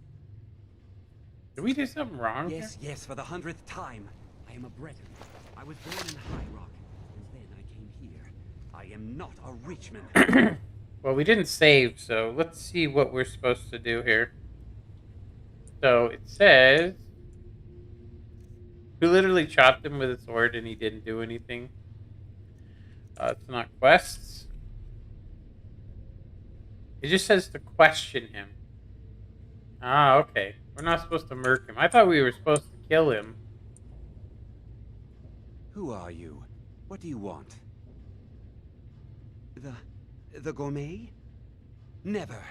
Did we do something wrong? Yes, yes, for the 100th time. I am a Breton. I was born in High Rock, and then I came here. I am not a Richman. Well, we didn't save, so let's see what we're supposed to do here. So it says... We literally chopped him with a sword and he didn't do anything. It's not quests. It just says to question him. Ah, okay. We're not supposed to murk him. I thought we were supposed to kill him. Who are you? What do you want? The gourmet? Never.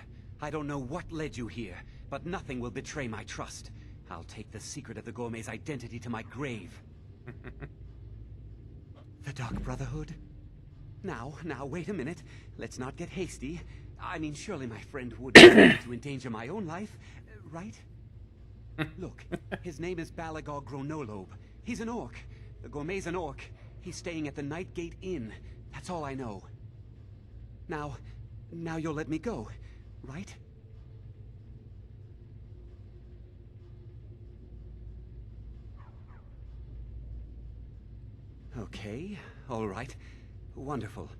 I don't know what led you here, but nothing will betray my trust. I'll take the secret of the gourmet's identity to my grave. The Dark Brotherhood? Now, wait a minute. Let's not get hasty. I mean, surely my friend wouldn't want to endanger my own life, right? Look, his name is Balagog Gronolobe. He's an orc. The gourmet's an orc. He's staying at the Nightgate Inn. That's all I know. Now you'll let me go, right? Okay, all right. Wonderful.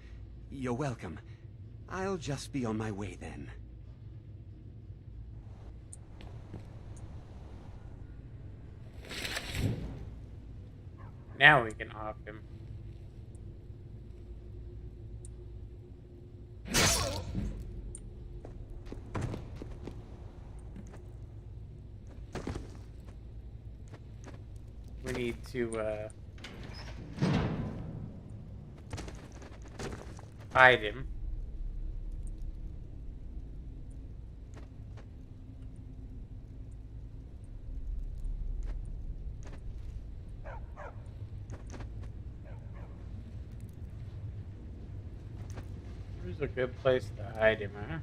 You're welcome. I'll just be on my way then. Now we can off him. We need to hide him. Where's a good place to hide him, huh?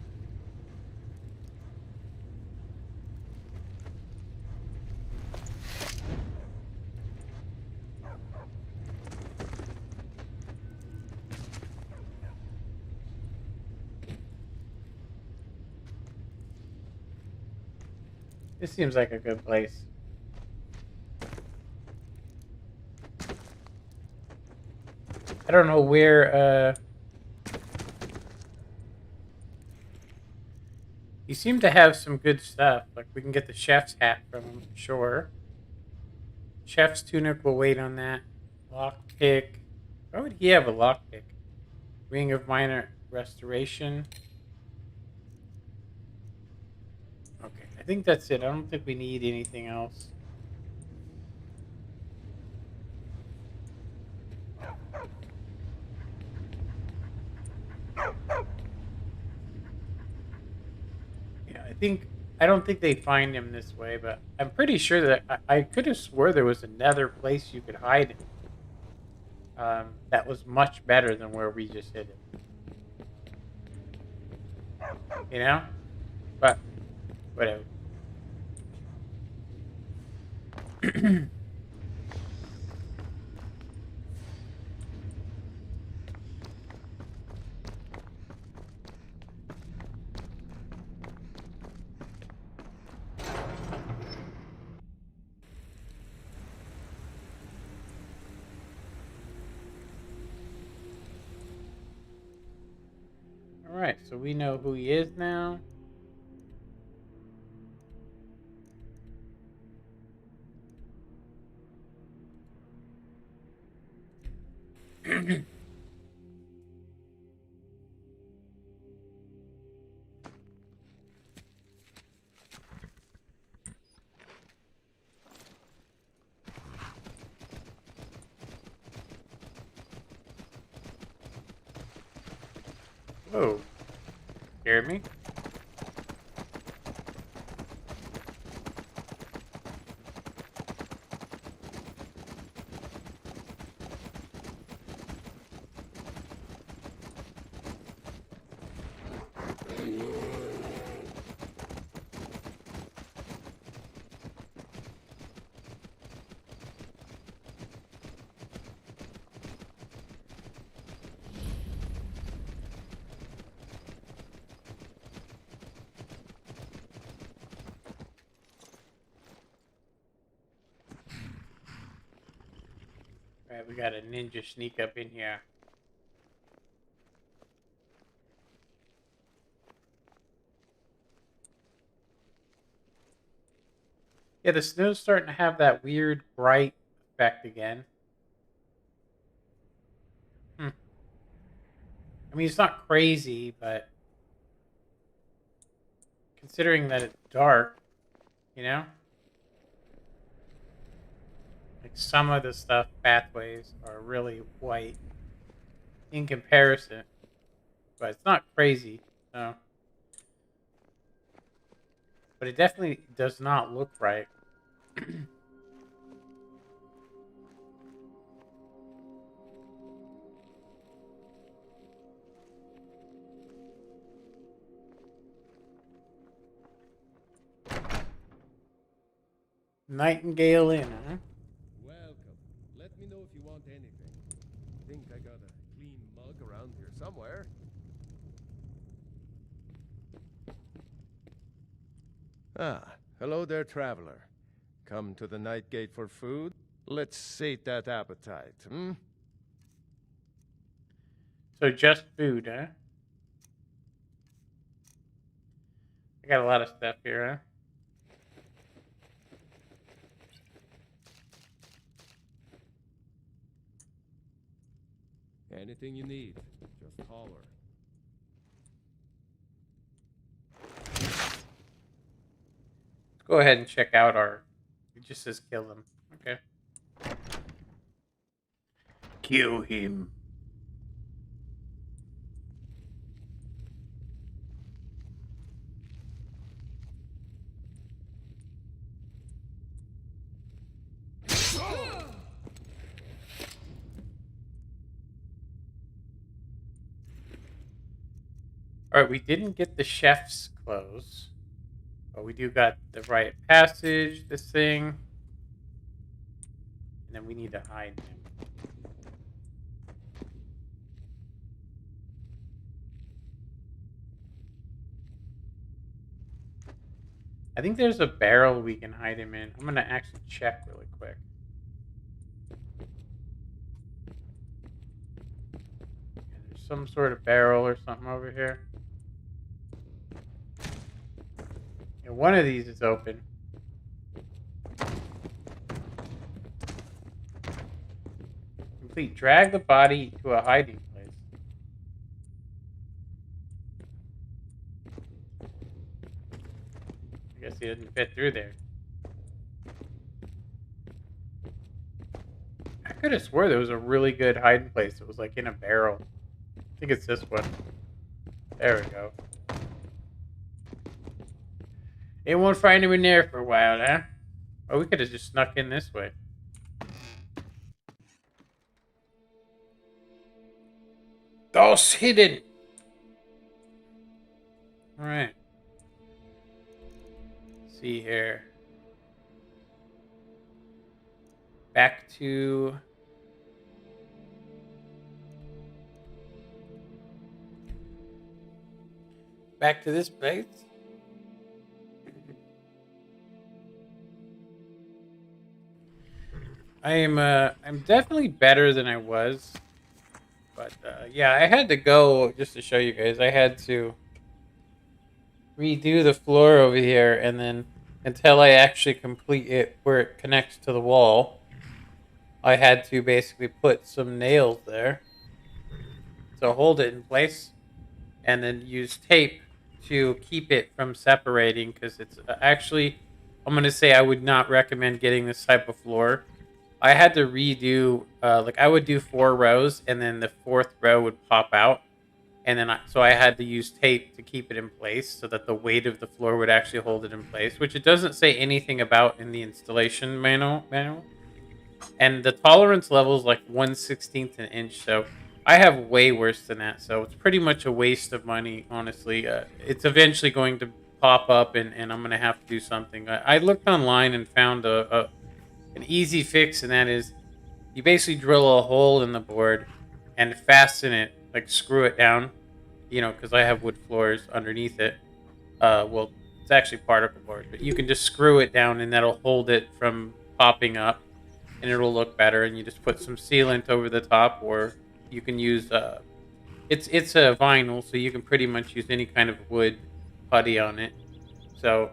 This seems like a good place. I don't know where, you seem to have some good stuff. Like, we can get the chef's hat from him, sure. Chef's tunic, we'll wait on that. Lockpick. Why would he have a lockpick? Ring of Minor Restoration. Okay, I think that's it. I don't think we need anything else. I don't think they find him this way, but I'm pretty sure that I could have swore there was another place you could hide him. That was much better than where we just hid him. You know? But, whatever. Alright, so we know who he is now. Whoa. Scared me. Alright, we got a ninja sneak up in here. Yeah, the snow's starting to have that weird bright effect again. I mean, it's not crazy, but considering that it's dark, you know? Like, some of the stuff, pathways, are really white in comparison. but it's not crazy. So. But it definitely does not look right. Nightingale Inn, huh? Welcome. Let me know if you want anything. Think I got a clean mug around here somewhere. Ah, hello there, traveler. Come to the Night Gate for food? Let's sate that appetite, hmm? So just food, huh? I got a lot of stuff here, huh? Anything you need, just holler. Let's go ahead and check out our... It just says kill them. Okay. Kill him. Alright, we didn't get the chef's clothes. But we do got the right passage, this thing. And then we need to hide him. I think there's a barrel we can hide him in. I'm going to actually check really quick. Yeah, there's some sort of barrel or something over here. Yeah, one of these is open. Complete. Drag the body to a hiding place. I guess he didn't fit through there. I could have swore there was a really good hiding place. It was like in a barrel. I think it's this one. There we go. It won't find him in there for a while, huh? Oh, we could have just snuck in this way. Those hidden. All right. Let's see here. Back to this place. I'm definitely better than I was. But yeah, I had to go just to show you guys. I had to redo the floor over here, and then until I actually complete it where it connects to the wall, I had to basically put some nails there to hold it in place, and then use tape to keep it from separating, because it's actually, I'm going to say I would not recommend getting this type of floor. I had to redo, like I would do 4 rows, and then the 4th row would pop out. And then so I had to use tape to keep it in place so that the weight of the floor would actually hold it in place, which it doesn't say anything about in the installation manual. And the tolerance level is like 1/16 an inch, so I have way worse than that. So it's pretty much a waste of money, honestly. It's eventually going to pop up, and I'm going to have to do something. I looked online and found an easy fix, and that is you basically drill a hole in the board and fasten it, like screw it down, you know, because I have wood floors underneath it. Well, it's actually particle board, but you can just screw it down, and that'll hold it from popping up, and it'll look better. And you just put some sealant over the top, or you can use it's a vinyl, so you can pretty much use any kind of wood putty on it. So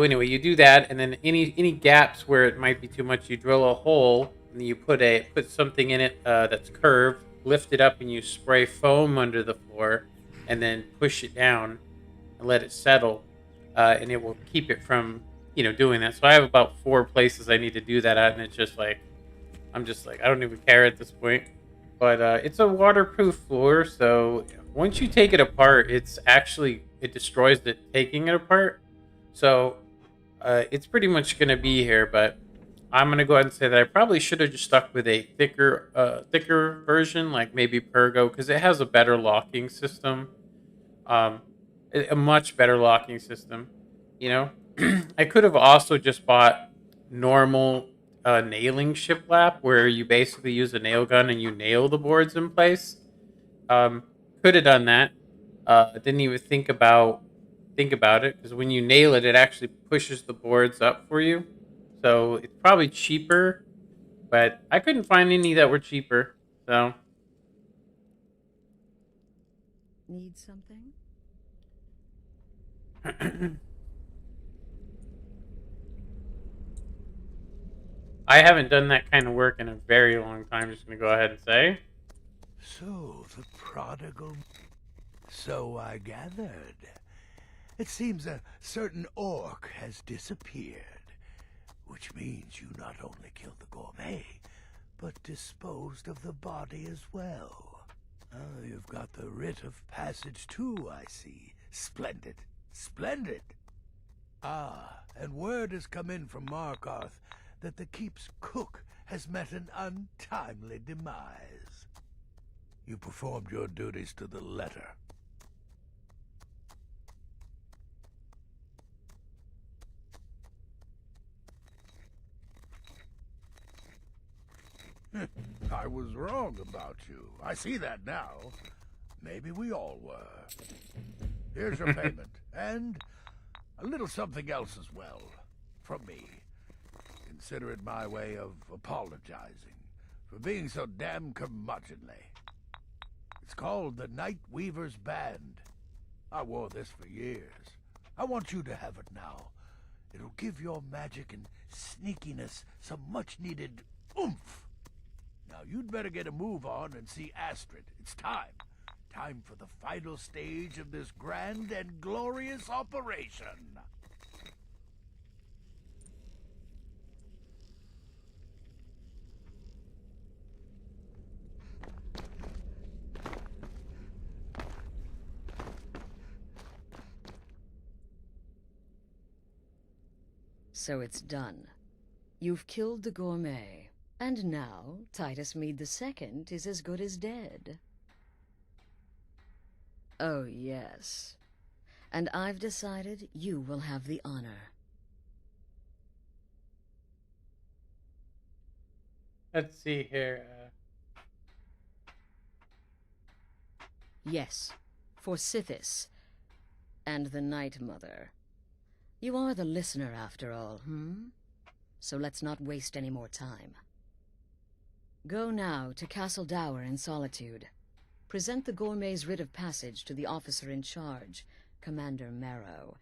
anyway, you do that, and then any gaps where it might be too much, you drill a hole, and you put something in it that's curved, lift it up, and you spray foam under the floor, and then push it down and let it settle, and it will keep it from doing that. So I have about 4 places I need to do that at, and it's just like I'm just like I don't even care at this point. But it's a waterproof floor, so once you take it apart, it destroys it taking it apart. So it's pretty much going to be here, but I'm going to go ahead and say that I probably should have just stuck with a thicker version, like maybe Pergo, because it has a better locking system. A much better locking system, you know. I could have also just bought normal nailing shiplap, where you basically use a nail gun and you nail the boards in place. Could have done that. Didn't even think about it, because when you nail it, it actually pushes the boards up for you. So it's probably cheaper, but I couldn't find any that were cheaper. So need something? I haven't done that kind of work in a very long time, just going to go ahead and say. So, the prodigal... So I gathered. It seems a certain orc has disappeared, which means you not only killed the gourmet, but disposed of the body as well. Oh, you've got the writ of passage too, I see. Splendid. Splendid. Ah, and word has come in from Markarth that the keep's cook has met an untimely demise. You performed your duties to the letter. I was wrong about you. I see that now. Maybe we all were. Here's your payment, and a little something else as well, from me. Consider it my way of apologizing for being so damn curmudgeonly. It's called the Night Weaver's Band. I wore this for years. I want you to have it now. It'll give your magic and sneakiness some much-needed oomph. Now you'd better get a move on and see Astrid. It's time. Time for the final stage of this grand and glorious operation. So it's done. You've killed the gourmet. And now, Titus Mead II is as good as dead. Oh, yes. And I've decided you will have the honor. Let's see here. Yes, for Sithis. And the Night Mother. You are the listener, after all, So let's not waste any more time. Go now to Castle Dower in Solitude. Present the gourmet's writ of passage to the officer in charge, Commander Marrow.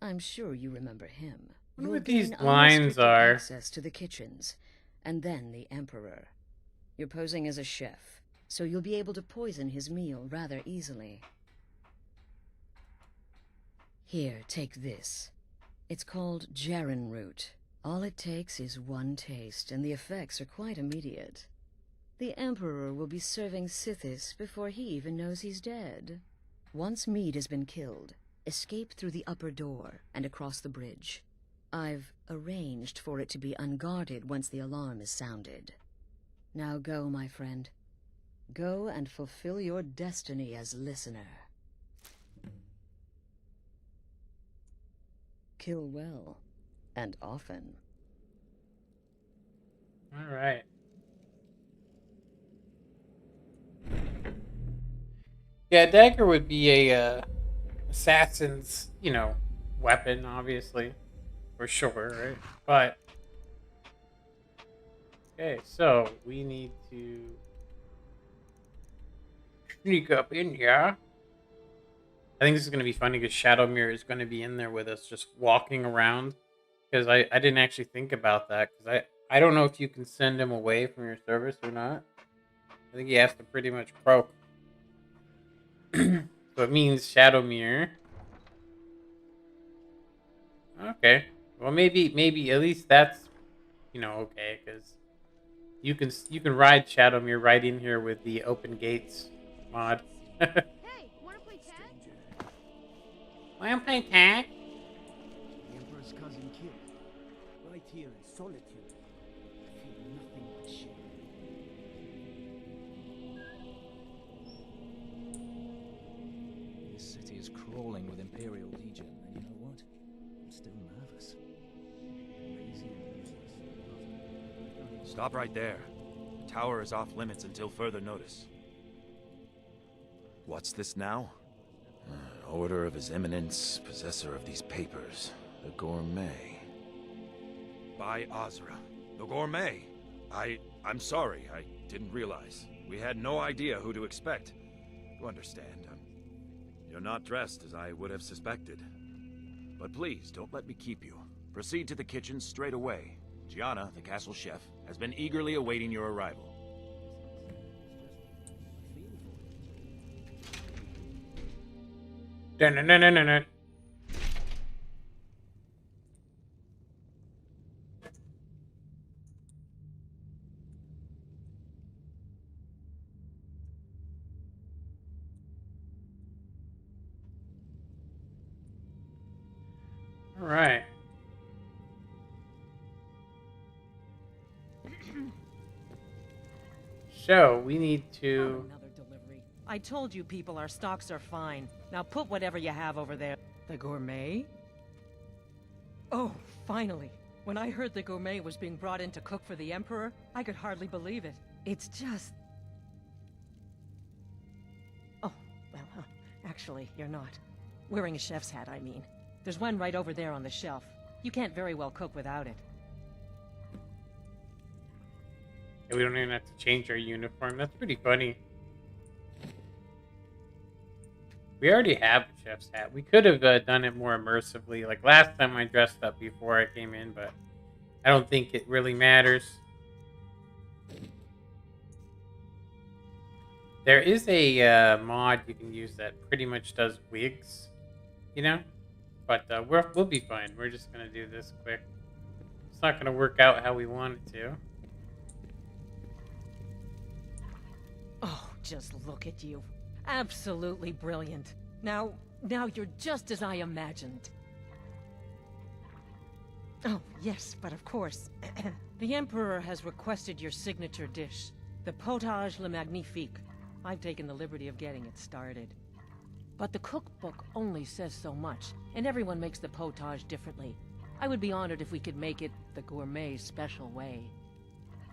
I'm sure you remember him. I wonder what these lines are. Access to the kitchens, and then the Emperor. You're posing as a chef, so you'll be able to poison his meal rather easily. Here, take this. It's called Jaren root. All it takes is one taste, and the effects are quite immediate. The Emperor will be serving Sithis before he even knows he's dead. Once Mead has been killed, escape through the upper door and across the bridge. I've arranged for it to be unguarded once the alarm is sounded. Now go, my friend. Go and fulfill your destiny as listener. Kill well, and often. All right. Yeah, dagger would be a assassin's, weapon, obviously, for sure, right? But okay, so we need to sneak up in here. I think this is going to be funny because Shadowmere is going to be in there with us, just walking around. Because I didn't actually think about that. Because I don't know if you can send him away from your service or not. I think he has to pretty much croak. So it means Shadowmere. Okay. Well, maybe at least that's, okay. Because you can ride Shadowmere right in here with the open gates mod. Hey, Wanna play tag? The Emperor's cousin killed. Right here in solitude. I feel nothing but shame. This city is crawling with Imperial Legion, and you know what? I'm still nervous. Lazy and useless. Stop right there. The tower is off limits until further notice. What's this now? Order of His Eminence, possessor of these papers, the Gourmet. By Azra, the Gourmet. I'm sorry, I didn't realize. We had no idea who to expect. You understand, you're not dressed as I would have suspected. But please, don't let me keep you. Proceed to the kitchen straight away. Gianna, the castle chef, has been eagerly awaiting your arrival. Dun-dun-dun-dun-dun. All right. So we need to. Another delivery. I told you people, our stocks are fine. Now put whatever you have over there. The Gourmet? Oh, finally. When I heard the Gourmet was being brought in to cook for the Emperor, I could hardly believe it. It's just... Oh, well, actually, you're not. Wearing a chef's hat, I mean. There's one right over there on the shelf. You can't very well cook without it. Yeah, we don't even have to change our uniform. That's pretty funny. We already have a chef's hat. We could have done it more immersively. Like last time I dressed up before I came in, but I don't think it really matters. There is a mod you can use that pretty much does wigs, you know? But we'll be fine. We're just going to do this quick. It's not going to work out how we want it to. Oh, just look at you. Absolutely brilliant. Now you're just as I imagined. Oh, yes, but of course. The Emperor has requested your signature dish, the Potage le Magnifique. I've taken the liberty of getting it started. But the cookbook only says so much, and everyone makes the potage differently. I would be honored if we could make it the Gourmet's special way.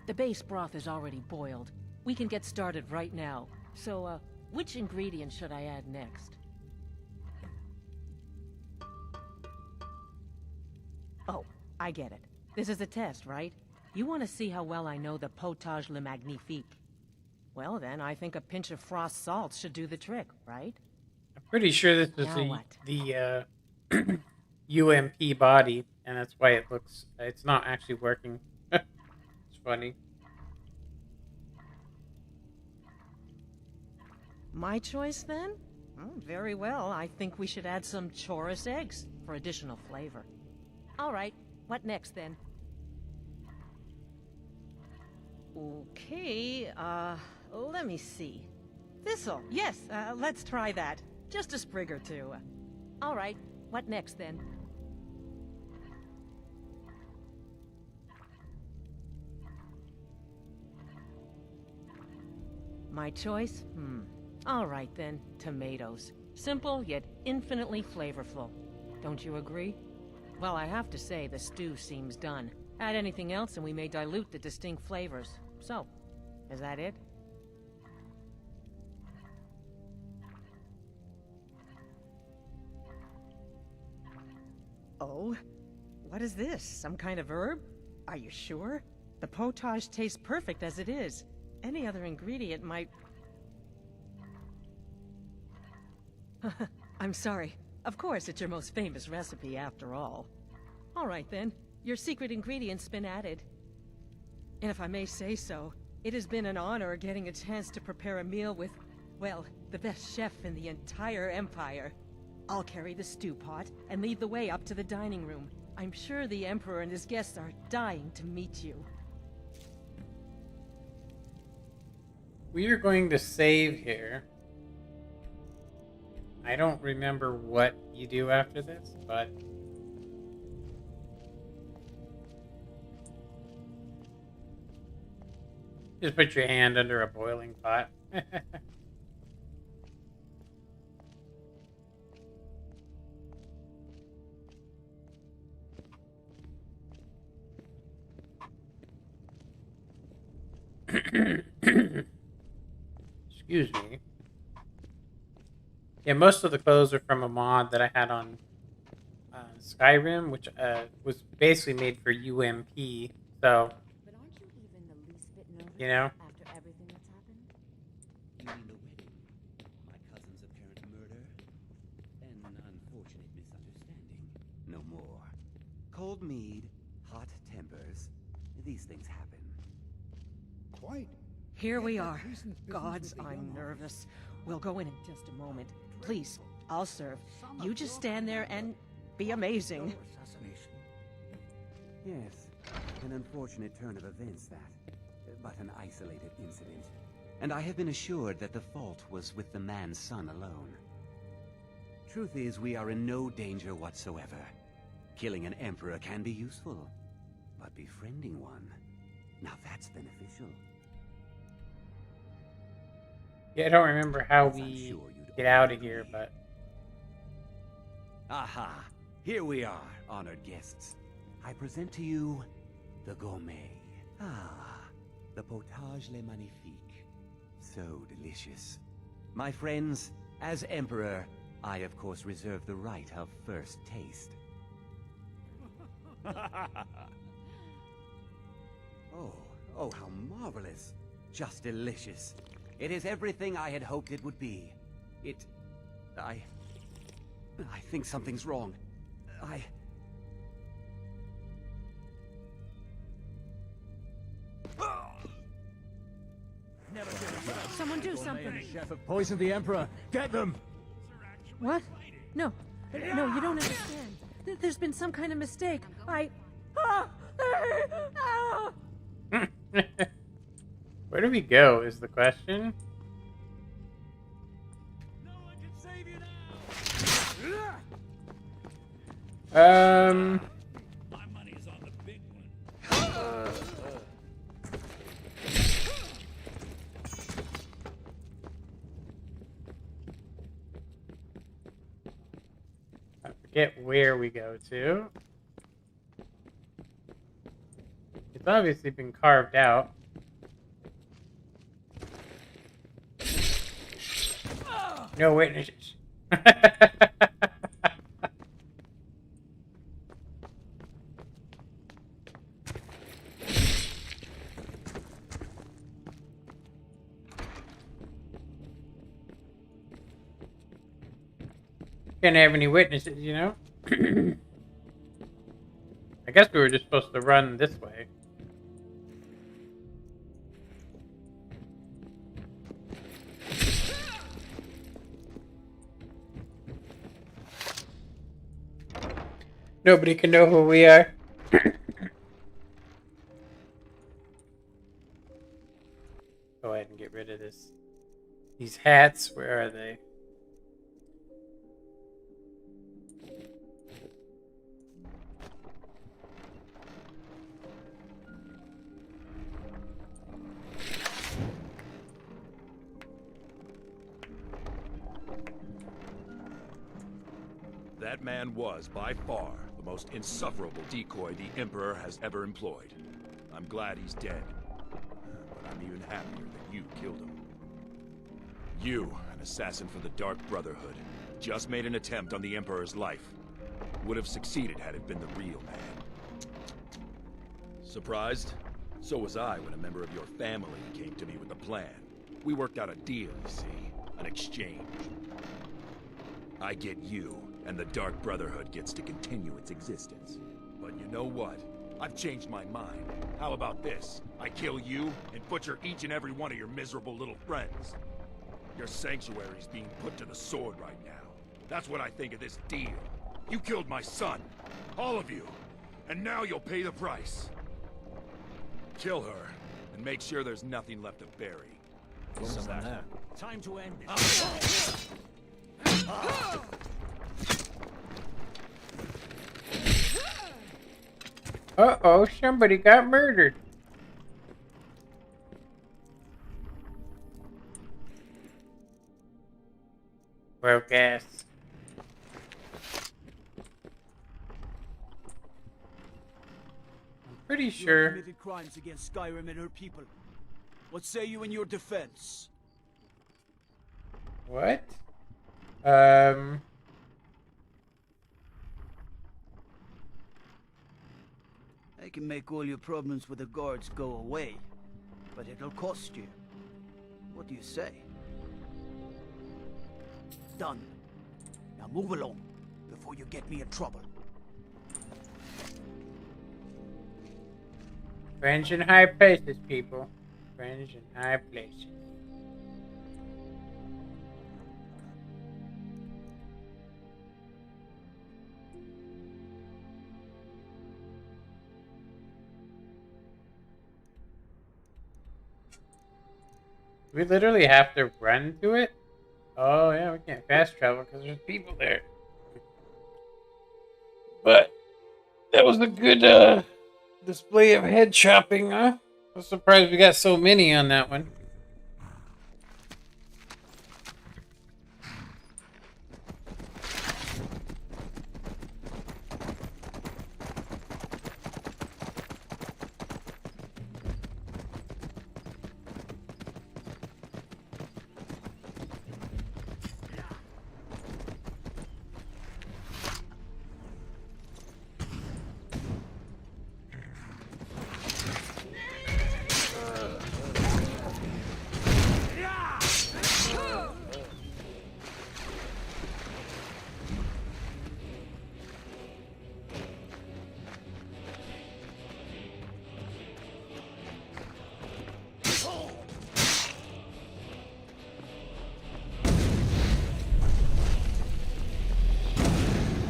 The base broth is already boiled. We can get started right now. So, which ingredient should I add next? Oh, I get it. This is a test, right? You want to see how well I know the Potage le Magnifique. Well then, I think a pinch of frost salt should do the trick, right? I'm pretty sure this is the UMP body, and that's why it looks... It's not actually working. It's funny. My choice, then? Very well. I think we should add some chorus eggs for additional flavor. All right. What next, then? Okay, let me see. Thistle. Yes, let's try that. Just a sprig or two. All right. What next, then? My choice? All right, then. Tomatoes. Simple, yet infinitely flavorful. Don't you agree? Well, I have to say, the stew seems done. Add anything else and we may dilute the distinct flavors. So, is that it? Oh? What is this? Some kind of herb? Are you sure? The potage tastes perfect as it is. Any other ingredient might... I'm sorry. Of course, it's your most famous recipe after all. All right then, your secret ingredient's been added. And if I may say so, it has been an honor getting a chance to prepare a meal with, well, the best chef in the entire Empire. I'll carry the stew pot and lead the way up to the dining room. I'm sure the Emperor and his guests are dying to meet you. We are going to save here. I don't remember what you do after this, but... Just put your hand under a boiling pot. Excuse me. Yeah, most of the clothes are from a mod that I had on Skyrim, which was basically made for UMP. So, But aren't you even the least bit nervous you know, after everything that's happened? You mean the wedding? My cousin's apparent murder? An unfortunate misunderstanding. No more. Cold mead, hot tempers. These things happen. Quite. Here we are. Gods, I'm nervous. We'll go in just a moment. Please, I'll serve. You just stand there and be amazing. Yes, an unfortunate turn of events that, but an isolated incident. And I have been assured that the fault was with the man's son alone. Truth is, we are in no danger whatsoever. Killing an emperor can be useful, but befriending one, now that's beneficial. Yeah, I don't remember how we get out of here, but... Aha! Here we are, honored guests. I present to you the gourmet. Ah, the potage le magnifique. So delicious. My friends, as Emperor, I of course reserve the right of first taste. Oh, how marvelous. Just delicious. It is everything I had hoped it would be. I think something's wrong. Someone do something. Chef have poisoned the Emperor. Get them! What? No, you don't understand. There's been some kind of mistake. Where do we go is the question. No one can save you now. My money is on the big one. I forget where we go to. It's obviously been carved out. No witnesses. Can't have any witnesses, you know? I guess we were just supposed to run this way. Nobody can know who we are. Go ahead and get rid of this. These hats, where are they? That man was, by far, the most insufferable decoy the Emperor has ever employed. I'm glad he's dead. But I'm even happier that you killed him. You, an assassin for the Dark Brotherhood, just made an attempt on the Emperor's life. Would have succeeded had it been the real man. Surprised? So was I when a member of your family came to me with a plan. We worked out a deal, you see. An exchange. I get you, and the Dark Brotherhood gets to continue its existence. But you know what? I've changed my mind. How about this? I kill you, and butcher each and every one of your miserable little friends. Your sanctuary's being put to the sword right now. That's what I think of this deal. You killed my son. All of you. And now you'll pay the price. Kill her, and make sure there's nothing left to bury. Someone there. Time to end this. Uh-oh, somebody got murdered. Broke ass. I'm pretty sure. You committed crimes against Skyrim and her people. What say you in your defense? What? I can make all your problems with the guards go away, but it'll cost you. What do you say? Done. Now move along, before you get me in trouble. Friends in high places, people. Friends in high places. We literally have to run to it? Oh yeah, we can't fast travel because there's people there. But that was a good display of head chopping, huh? I was surprised we got so many on that one.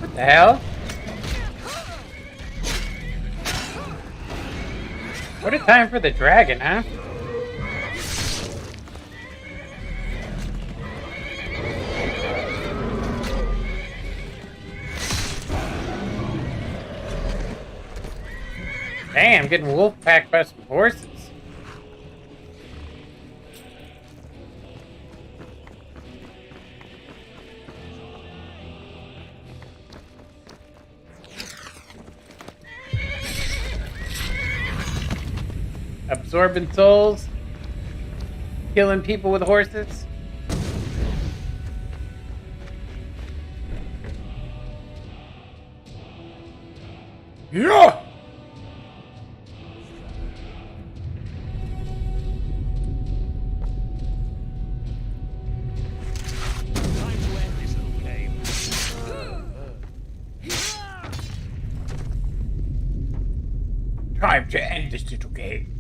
What the hell? What a time for the dragon, huh? Damn, getting wolf packed by some horses. Absorbing souls, killing people with horses. Yeah! Time to end this little game.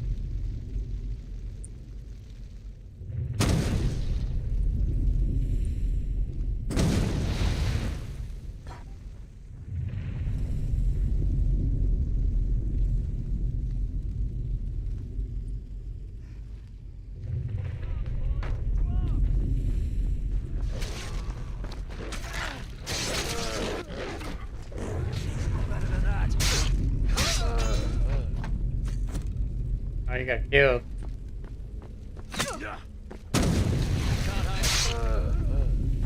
Oh, you got killed.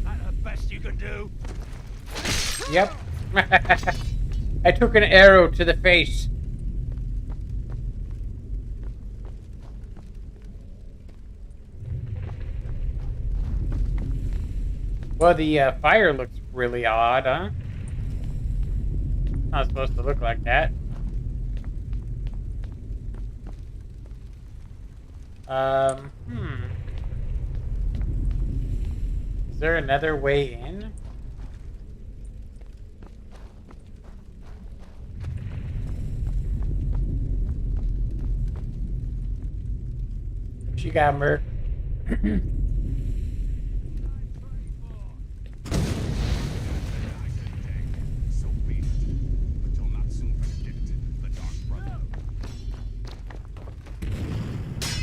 That the best you can do? Yep. I took an arrow to the face. Well, the fire looks really odd, huh? Not supposed to look like that. Is there another way in? She got murked. So be it. But you'll not soon forget the Dark Brotherhood.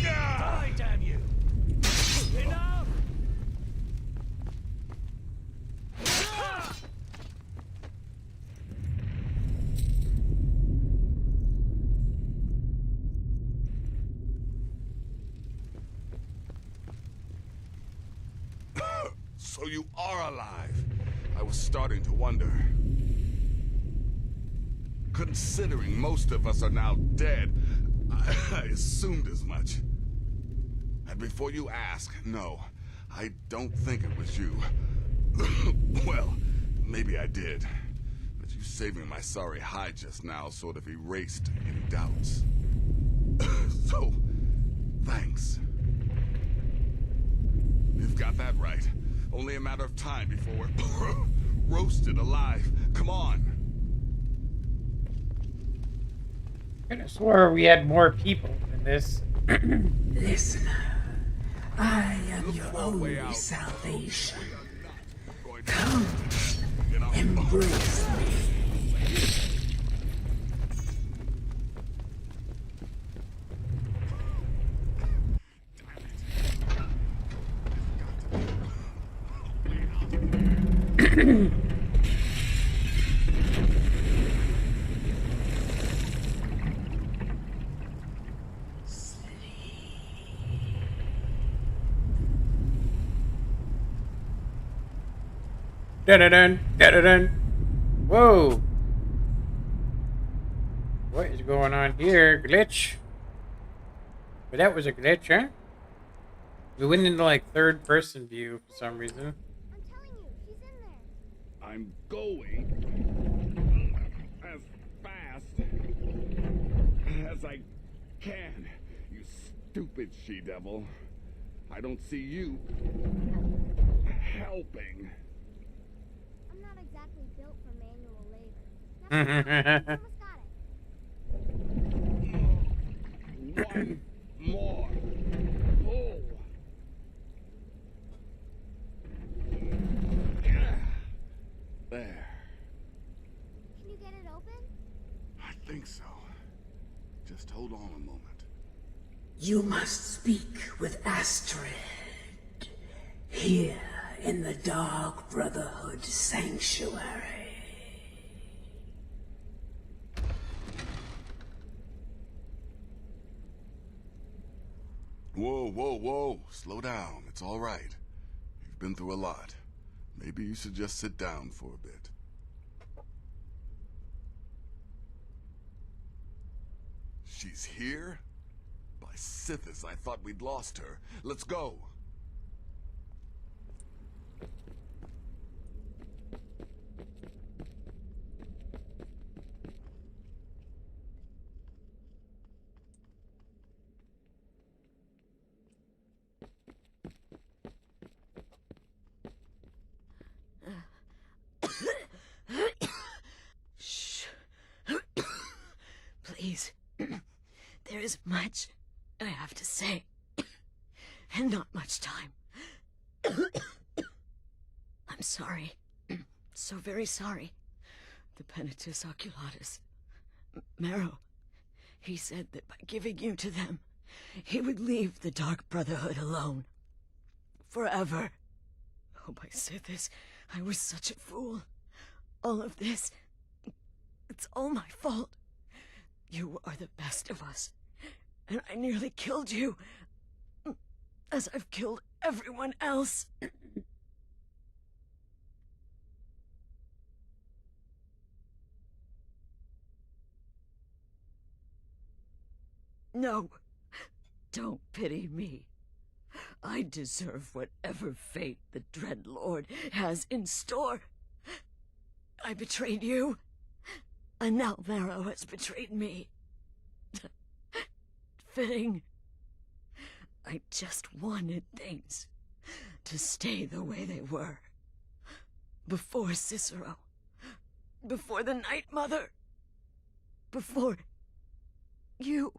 Die, damn you! Enough! So you are alive. I was starting to wonder. Considering most of us are now dead, I assumed as much. And before you ask, no, I don't think it was you. Well, maybe I did. But you saving my sorry hide just now sort of erased any doubts. So, thanks. You've got that right. Only a matter of time before we're roasted alive. Come on. I could have swore we had more people than this. Listener, I am your only salvation. Come, embrace me. Dun-dun-dun, dun-dun-dun. Whoa. What is going on here? Glitch? But that was a glitch, huh? We went into like third person view for some reason. I'm telling you, she's in there. I'm going as fast as I can, you stupid she-devil. I don't see you helping. I'm not exactly built for manual labor. Now, almost got it. One more pull. There. Can you get it open? I think so. Just hold on a moment. You must speak with Astrid. Here in the Dark Brotherhood Sanctuary. Whoa, whoa, whoa. Slow down. It's all right. You've been through a lot. Maybe you should just sit down for a bit. She's here? By Sithis, I thought we'd lost her. Let's go. Shh. Please. There is much I have to say, and not much time. I'm sorry. So very sorry. The Penitus Oculatus. Marrow. He said that by giving you to them, he would leave the Dark Brotherhood alone. Forever. Oh, by Sithis, I was such a fool. All of this, it's all my fault. You are the best of us, and I nearly killed you, as I've killed everyone else. No, don't pity me. I deserve whatever fate the Dread Lord has in store. I betrayed you, and now Marrow has betrayed me. Fitting. I just wanted things to stay the way they were. Before Cicero. Before the Night Mother. Before you.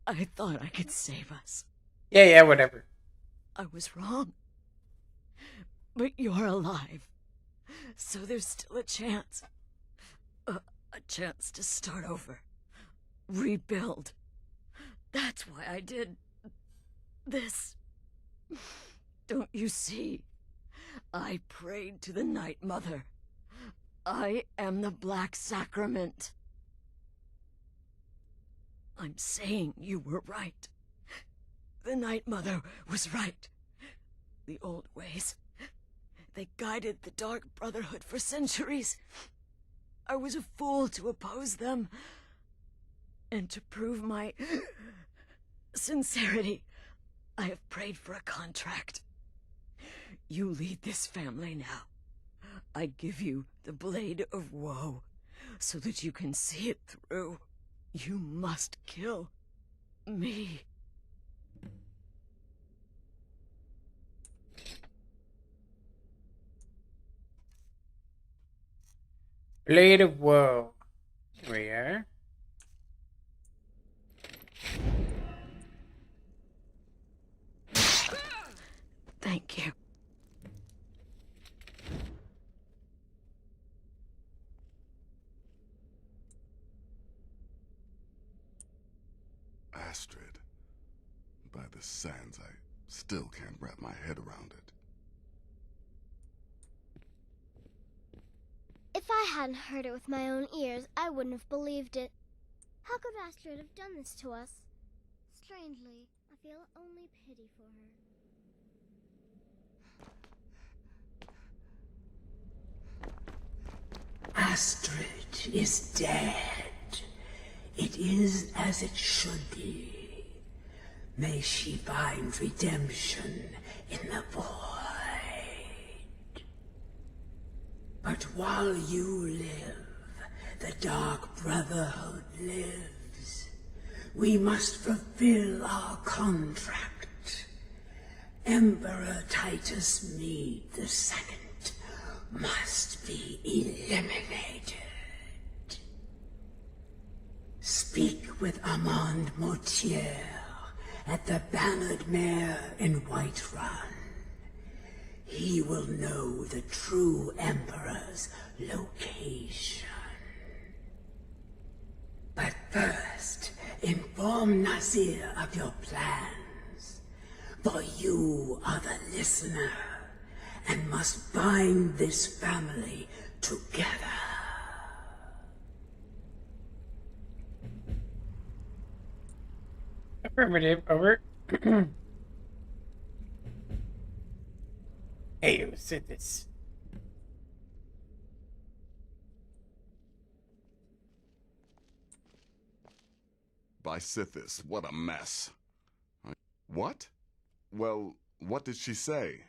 I thought I could save us. Yeah, whatever. I was wrong. But you're alive. So there's still a chance. A chance to start over. Rebuild. That's why I did this. Don't you see? I prayed to the Night Mother. I am the Black Sacrament. I'm saying you were right. The Night Mother was right. the old ways. They guided the Dark Brotherhood for centuries. I was a fool to oppose them. And to prove my sincerity, I have prayed for a contract. You lead this family now. I give you the Blade of Woe, so that you can see it through. You must kill me. Blade of Woe. Here we are. Thank you. Astrid. By the sands, I still can't wrap my head around it. If I hadn't heard it with my own ears, I wouldn't have believed it. How could Astrid have done this to us? Strangely, I feel only pity for her. Astrid is dead. It is as it should be. May she find redemption in the void. But while you live, the Dark Brotherhood lives. We must fulfill our contract. Emperor Titus Mede II must be eliminated. Speak with Armand Mortier at the Bannered Mare in Whiterun. He will know the true Emperor's location. But first, inform Nazir of your plans, for you are the listener and must bind this family together. Affirmative, over. Hey, who said this? By Sithis, what a mess. What? Well, what did she say?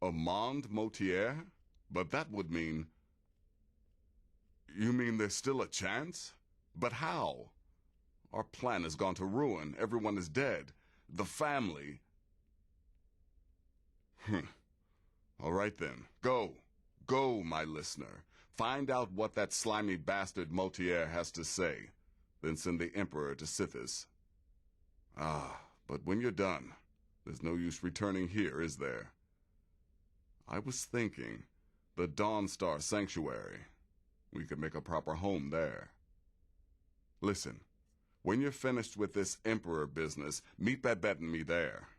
Armand Mortier? But that would mean... You mean there's still a chance? But how? Our plan has gone to ruin. Everyone is dead. The family... All right then. Go. Go, my listener. Find out what that slimy bastard Mortier has to say. Then send the Emperor to Sithis. Ah, but when you're done, there's no use returning here, is there? I was thinking, the Dawnstar Sanctuary. We could make a proper home there. Listen, when you're finished with this Emperor business, meet Babette and me there.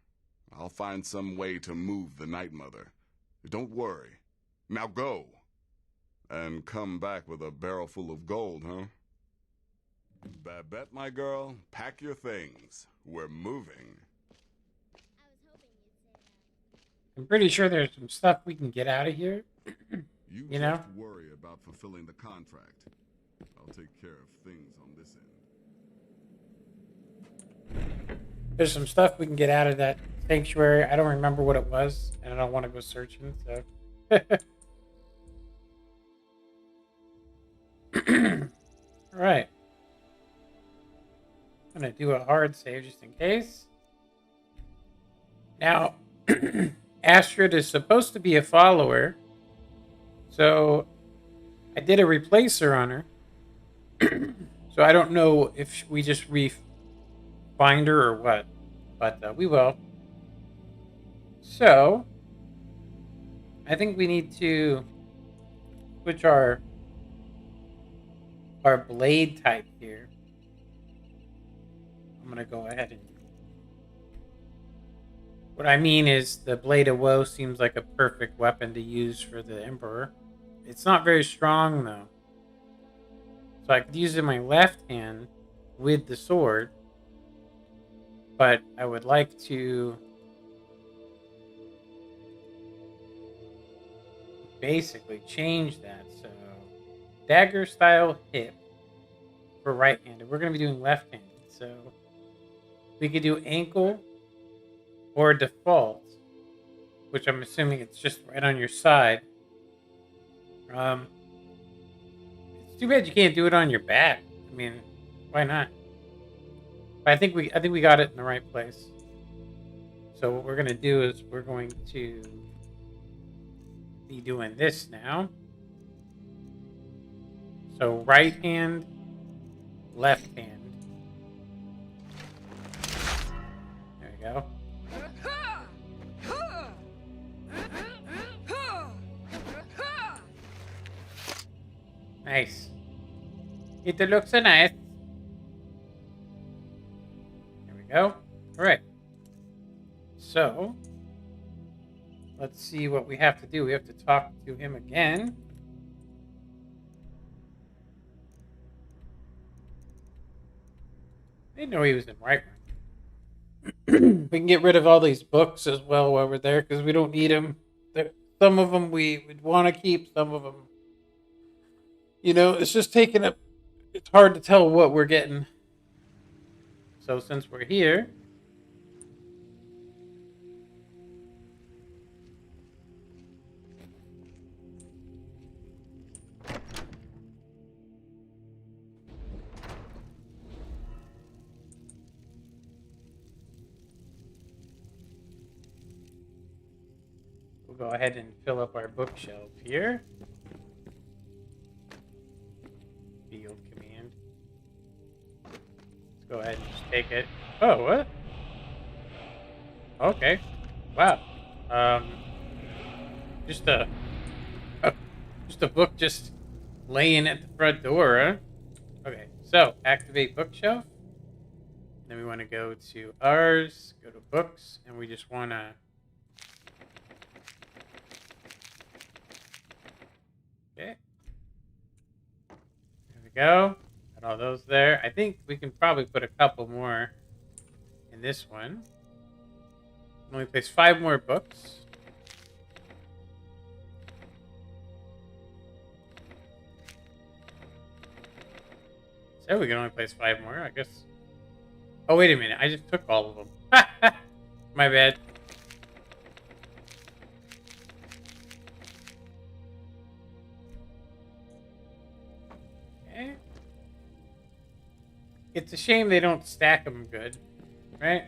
I'll find some way to move the Night Mother. Don't worry. Now go. And come back with a barrel full of gold, huh? Babette, my girl, pack your things. We're moving. I'm pretty sure there's some stuff we can get out of here. You know? Just worry about fulfilling the contract. I'll take care of things on this end. There's some stuff we can get out of that sanctuary. I don't remember what it was, and I don't want to go searching, so. Alright. I'm going to do a hard save just in case. Now, Astrid is supposed to be a follower, so I did a replacer on her. So I don't know if we just find her or what, but we will. So I think we need to switch our blade type here. I'm gonna go ahead and what I mean is the Blade of Woe seems like a perfect weapon to use for the Emperor. It's not very strong though, so I could use it in my left hand with the sword. But I would like to basically change that. So dagger style hip for right-handed. We're going to be doing left-handed. So we could do ankle or default, which I'm assuming it's just right on your side. It's too bad you can't do it on your back. I mean, why not? But I think we got it in the right place. So what we're gonna do is we're going to be doing this now. So right hand, left hand. There we go. Nice. It looks so nice. There we go. All right. So let's see what we have to do. We have to talk to him again. I didn't know he was in Whiterun. We can get rid of all these books as well while we're there because we don't need them. Some of them we would want to keep. Some of them, you know, it's just taking up. It's hard to tell what we're getting. So since we're here, we'll go ahead and fill up our bookshelf here. Field command. Let's go ahead and just take it. Oh, what? Okay. Wow. Just a book just laying at the front door, huh? Okay, so activate bookshelf. Then we want to go to ours, go to books, and we just want to. Okay. There we go. Got all those there. I think we can probably put a couple more in this one. Only place 5 more books. So we can only place 5 more, I guess. Oh, wait a minute. I just took all of them. My bad. Okay. It's a shame they don't stack them good, right?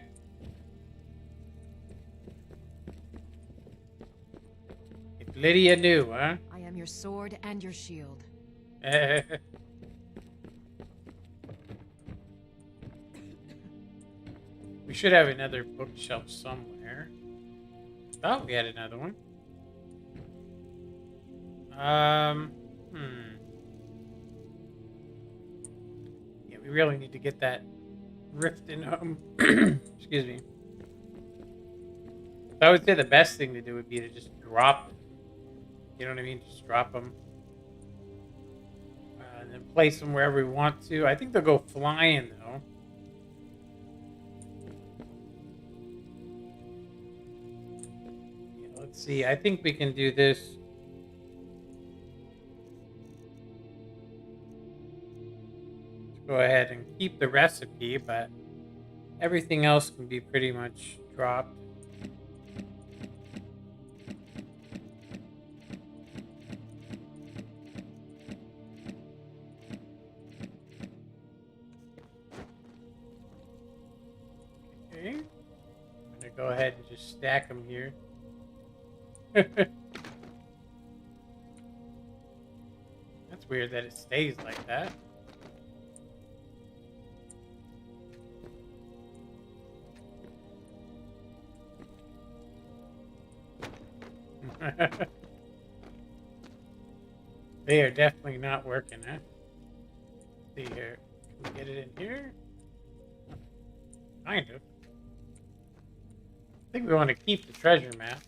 If Lydia knew, huh? I am your sword and your shield. We should have another bookshelf somewhere. Thought we had another one. Yeah, we really need to get that rift in excuse me. So I would say the best thing to do would be to just drop them. You know what I mean? Just drop them. And then place them wherever we want to. I think they'll go flying, though. Yeah, let's see. I think we can do this. Let's go ahead and keep the recipe, but everything else can be pretty much dropped. Okay. I'm gonna go ahead and just stack them here. That's weird that it stays like that. They are definitely not working, huh? Let's see here. Can we get it in here? Kind of. I think we want to keep the treasure map.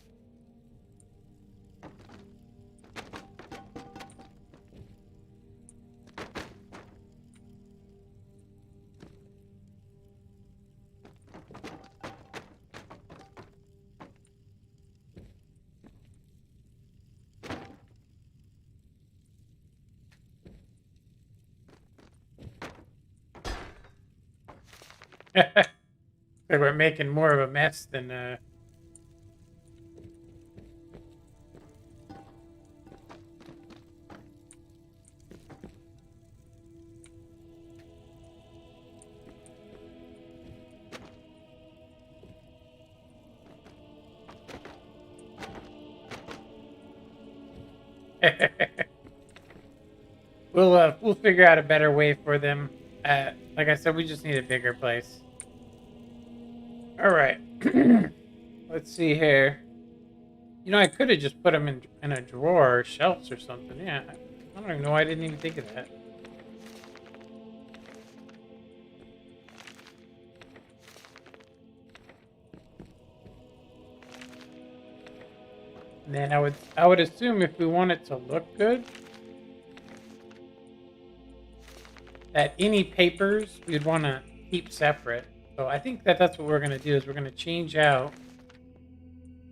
Like we're making more of a mess than we'll figure out a better way for them. Like I said, we just need a bigger place. All right. Let's see here. You know, I could have just put them in a drawer or shelves or something. Yeah, I don't even know why I didn't even think of that. And then I would assume if we want it to look good, that any papers we'd want to keep separate. So I think that's what we're going to do is we're going to change out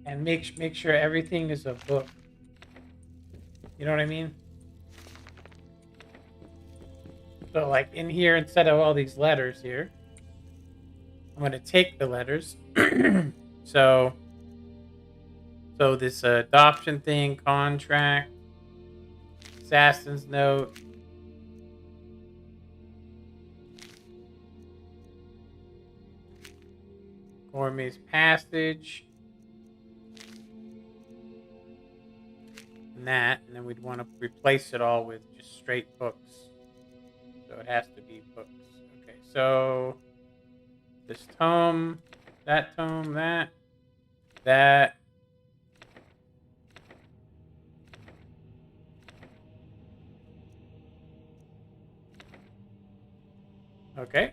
and make sure everything is a book. You know what I mean? So like in here, instead of all these letters here, I'm going to take the letters. So this adoption thing, contract, assassin's note, Gourmet's passage, and that, and then we'd want to replace it all with just straight books. So it has to be books. Okay, so this tome, that, that. Okay.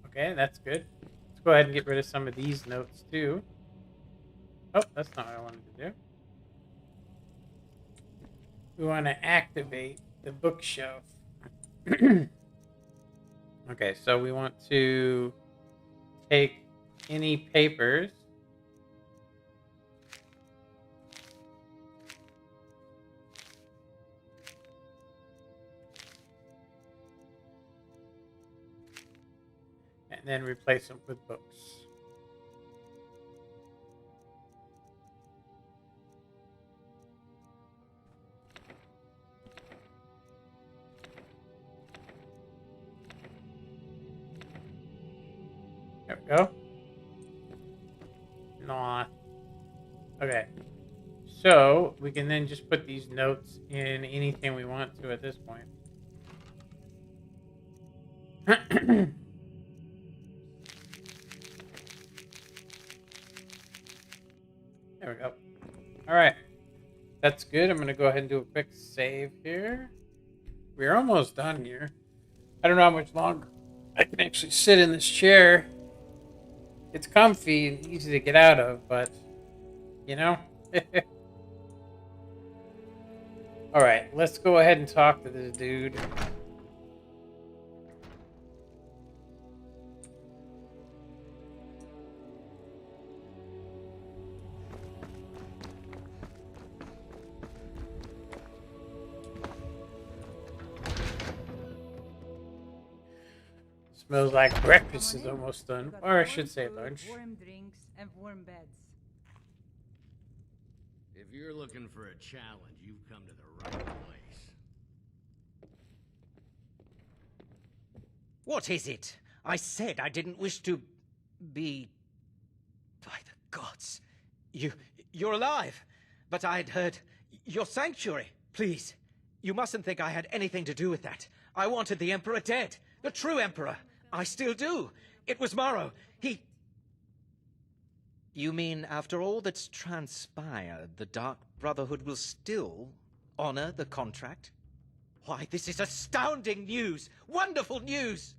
Okay, that's good. Let's go ahead and get rid of some of these notes too. Oh, that's not what I wanted to do. We want to activate the bookshelf. Okay, so we want to take any papers. And then replace them with books. There we go. Nah. Okay. So we can then just put these notes in anything we want to at this point. There we go. All right. That's good. I'm going to go ahead and do a quick save here. We're almost done here. I don't know how much longer I can actually sit in this chair. It's comfy and easy to get out of, but, you know. All right. Let's go ahead and talk to this dude. Smells like breakfast is almost done. Or I should say lunch. Warm drinks and warm beds. If you're looking for a challenge, you've come to the right place. What is it? I said I didn't wish to be... By the gods. You're alive. But I'd heard... Your sanctuary. Please. You mustn't think I had anything to do with that. I wanted the Emperor dead. The true Emperor. I still do. It was Morrow. He... You mean after all that's transpired, the Dark Brotherhood will still honor the contract? Why, this is astounding news! Wonderful news!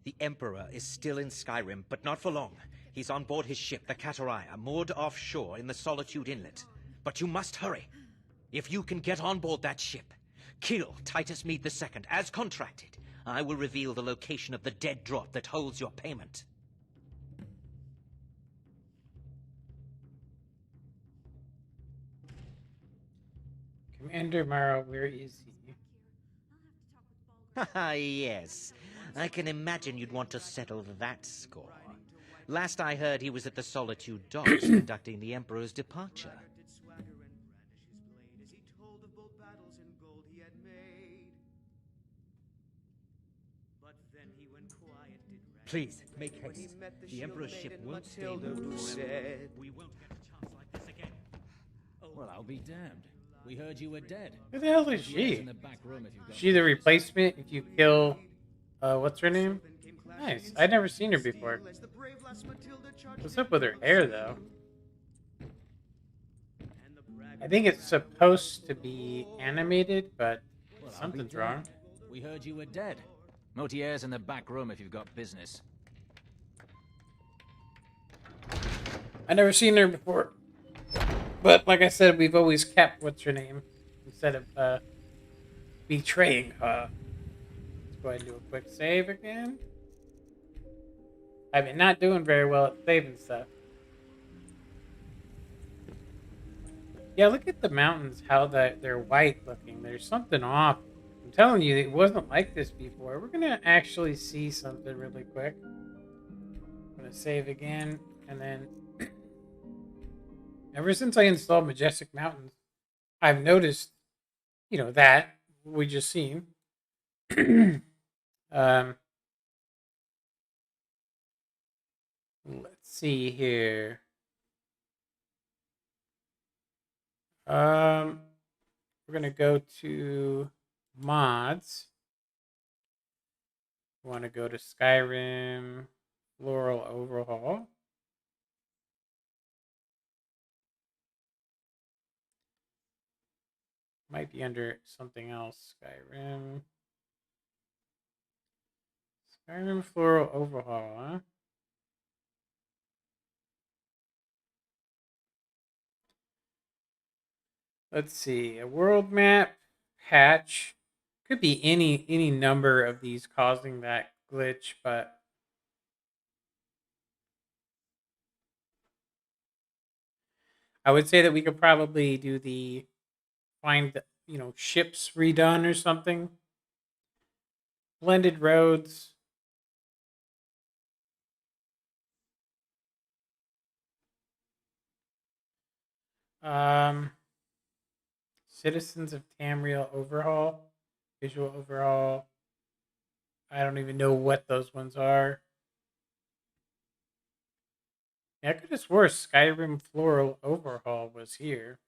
The Emperor is still in Skyrim, but not for long. He's on board his ship, the Kataraya, moored offshore in the Solitude Inlet. But you must hurry. If you can get on board that ship, kill Titus Mead II, as contracted, I will reveal the location of the dead drop that holds your payment. Commander Morrow, where is he? Haha, yes. I can imagine you'd want to settle that score. Last I heard, he was at the Solitude Docks conducting the Emperor's departure. Please, make haste. The Emperor's ship won't stay moored forever. We won't get a chance like this again. Well, I'll be damned. We heard you were dead. Who the hell is Motiva's she? in the back room if you've got Is she the business. replacement if you kill, what's her name? Nice. I'd never seen her before. What's up with her hair, though? I think it's supposed to be animated, but Well, I'll be something's wrong. damned. We heard you were dead. Motier's in the back room if you've got business. I never seen her before. But like I said, we've always kept what's her name instead of betraying her. Let's go ahead and do a quick save again. I've been not doing very well at saving stuff. Yeah, look at the mountains, how they're white looking. There's something off. I'm telling you, it wasn't like this before. We're going to actually see something really quick. I'm going to save again, and then... Ever since I installed Majestic Mountains, I've noticed, you know, that we just seen. Let's see here. We're gonna go to mods. We want to go to Skyrim Floral Overhaul. Might be under something else. Skyrim Floral Overhaul, huh? Let's see. A world map patch. Could be any number of these causing that glitch, but I would say that we could probably do the find, you know, ships redone or something. Blended roads. Citizens of Tamriel overhaul. Visual overhaul. I don't even know what those ones are. Yeah, I could have swore Skyrim Floral Overhaul was here.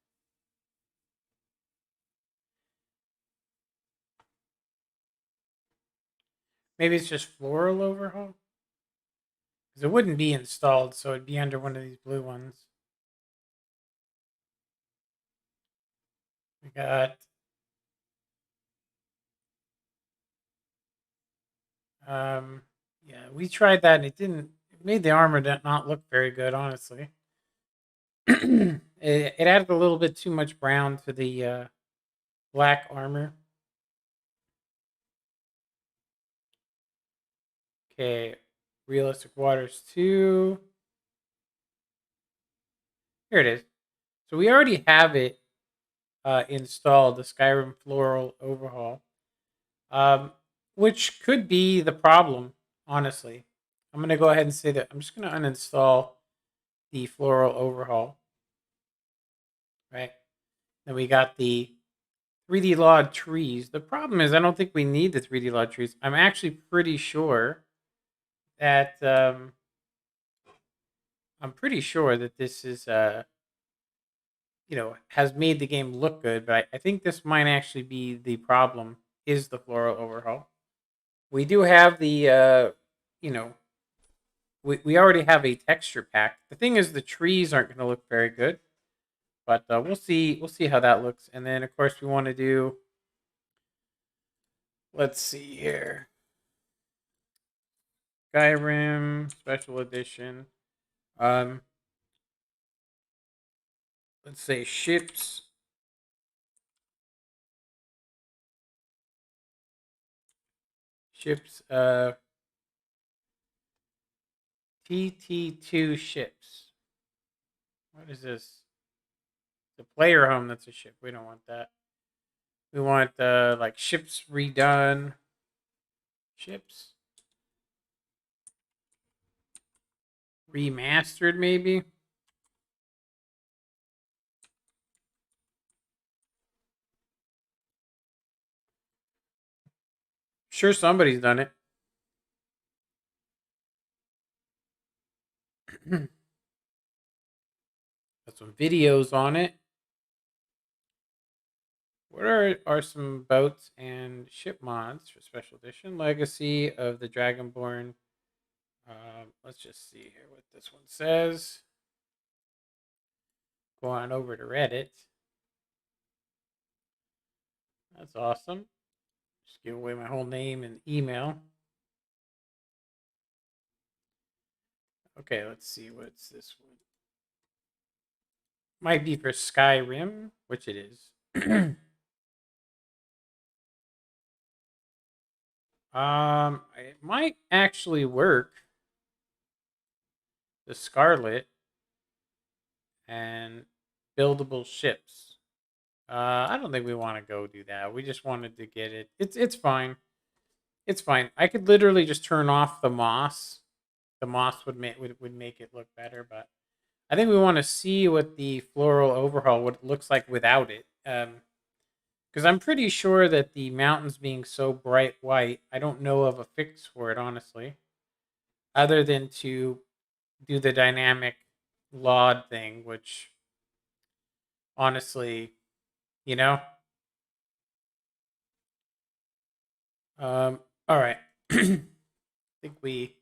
Maybe it's just Floral Overhaul? Because it wouldn't be installed, so it'd be under one of these blue ones. We got... yeah, we tried that and it didn't... It made the armor not look very good, honestly. It added a little bit too much brown to the black armor. Okay, Realistic Waters 2. Here it is. So we already have it installed, the Skyrim Floral Overhaul, which could be the problem, honestly. I'm going to go ahead and say that I'm just going to uninstall the Floral Overhaul. Right? Then we got the 3D Log trees. The problem is I don't think we need the 3D Log trees. I'm actually pretty sure that this is you know, has made the game look good, but I think this might actually be the problem, is the Floral Overhaul. We do have the you know, we already have a texture pack. The thing is the trees aren't going to look very good, but we'll see how that looks. And then of course we want to do, let's see here, Skyrim Special Edition. Let's say ships. TT2 ships. What is this? The player home, that's a ship. We don't want that. We want like ships redone. Ships. remastered, maybe. Sure, somebody's done it. Got some videos on it. What are some boats and ship mods for special edition? Legacy of the Dragonborn. Let's just see here what this one says. Go on over to Reddit. That's awesome. Just give away my whole name and email. Okay, let's see. What's this one? Might be for Skyrim, which it is. It might actually work. The Scarlet and buildable ships. I don't think we want to go do that. We just wanted to get it. It's fine. It's fine. I could literally just turn off the moss. The moss would make it look better, but I think we want to see what the floral overhaul what it looks like without it. Because I'm pretty sure that the mountains being so bright white, I don't know of a fix for it, honestly, other than to do the dynamic LOD thing, which honestly, you know. All right. I think we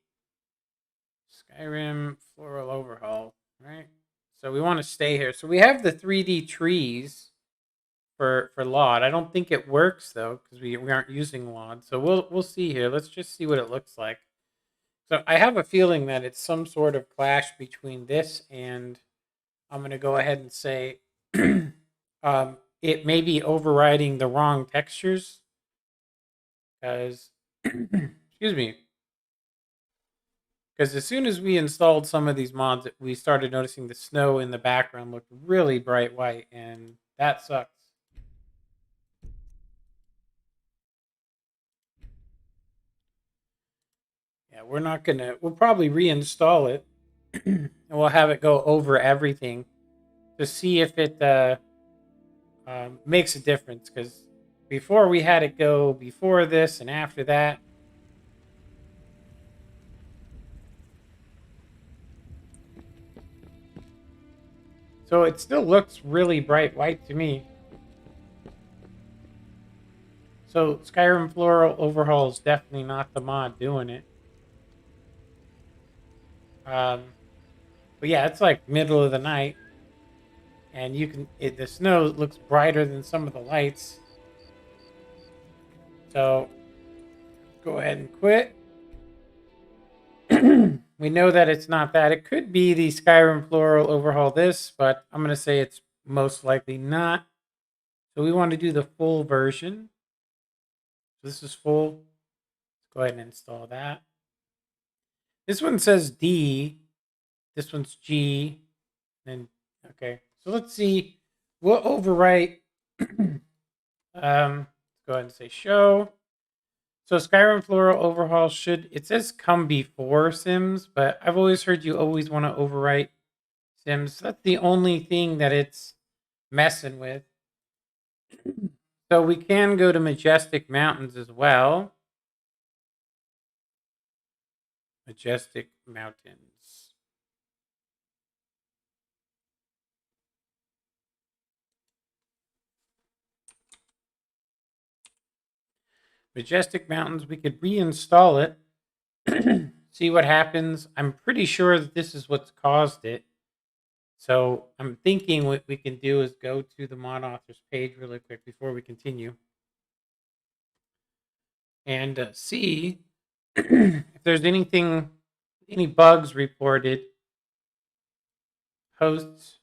Skyrim floral overhaul, right? So we want to stay here. So we have the 3D trees for LOD. I don't think it works though because we aren't using LOD. So we'll see here. Let's just see what it looks like. So I have a feeling that it's some sort of clash between this and I'm going to go ahead and say it may be overriding the wrong textures because excuse me. Because as soon as we installed some of these mods, we started noticing the snow in the background looked really bright white, and that sucks. Yeah, we're not gonna. We'll probably reinstall it, and we'll have it go over everything to see if it makes a difference. Because before we had it go before this and after that. So it still looks really bright white to me. So Skyrim Floral Overhaul is definitely not the mod doing it. But yeah, it's like middle of the night. And you can, the snow looks brighter than some of the lights. So go ahead and quit. We know that it's not that. It could be the Skyrim Floral Overhaul this, but I'm going to say it's most likely not. So we want to do the full version. So this is full. Let's go ahead and install that. This one says D. This one's G. And okay. So let's see. We'll overwrite. Let's go ahead and say show. So Skyrim Floral Overhaul should, it says come before Sims, but I've always heard you always want to overwrite Sims. That's the only thing that it's messing with. So we can go to Majestic Mountains as well. Majestic Mountains. Majestic Mountains, we could reinstall it. See what happens. I'm pretty sure that this is what's caused it. So I'm thinking what we can do is go to the mod authors page really quick before we continue. And see if there's anything, any bugs reported. Hosts.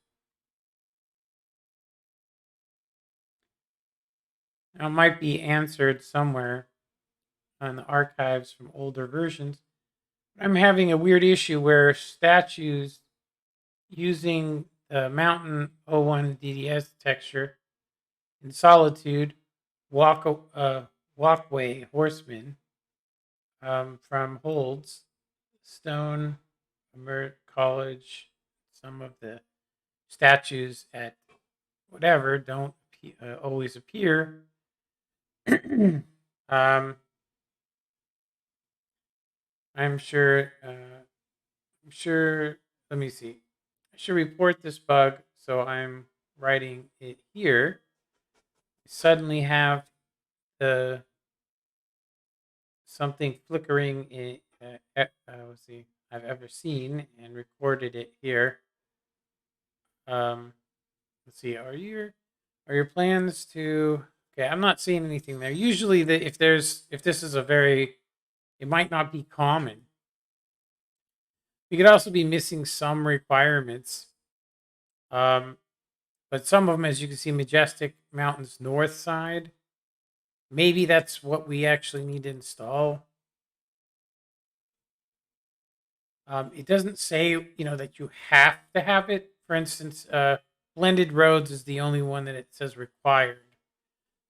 Now, it might be answered somewhere on the archives from older versions. I'm having a weird issue where statues using the Mountain 01 DDS texture in Solitude, Walkway Horseman from Holds, Stone, College. Some of the statues at whatever don't always appear. I'm sure. I'm sure. Let me see. I should report this bug, so I'm writing it here. Suddenly have the something flickering in, let's see, I've ever seen, and recorded it here. Let's see. Are your plans to? Okay, I'm not seeing anything there. Usually, if this is a very, it might not be common. You could also be missing some requirements. But some of them, as you can see, Majestic Mountains north side. Maybe that's what we actually need to install. It doesn't say, that you have to have it. For instance, blended roads is the only one that it says required.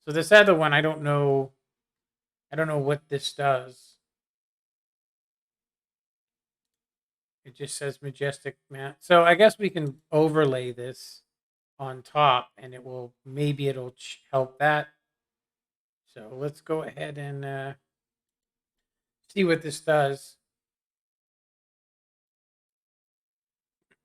So this other one, I don't know. I don't know what this does. It just says Majestic Mount. So I guess we can overlay this on top, and it'll help that. So let's go ahead and see what this does.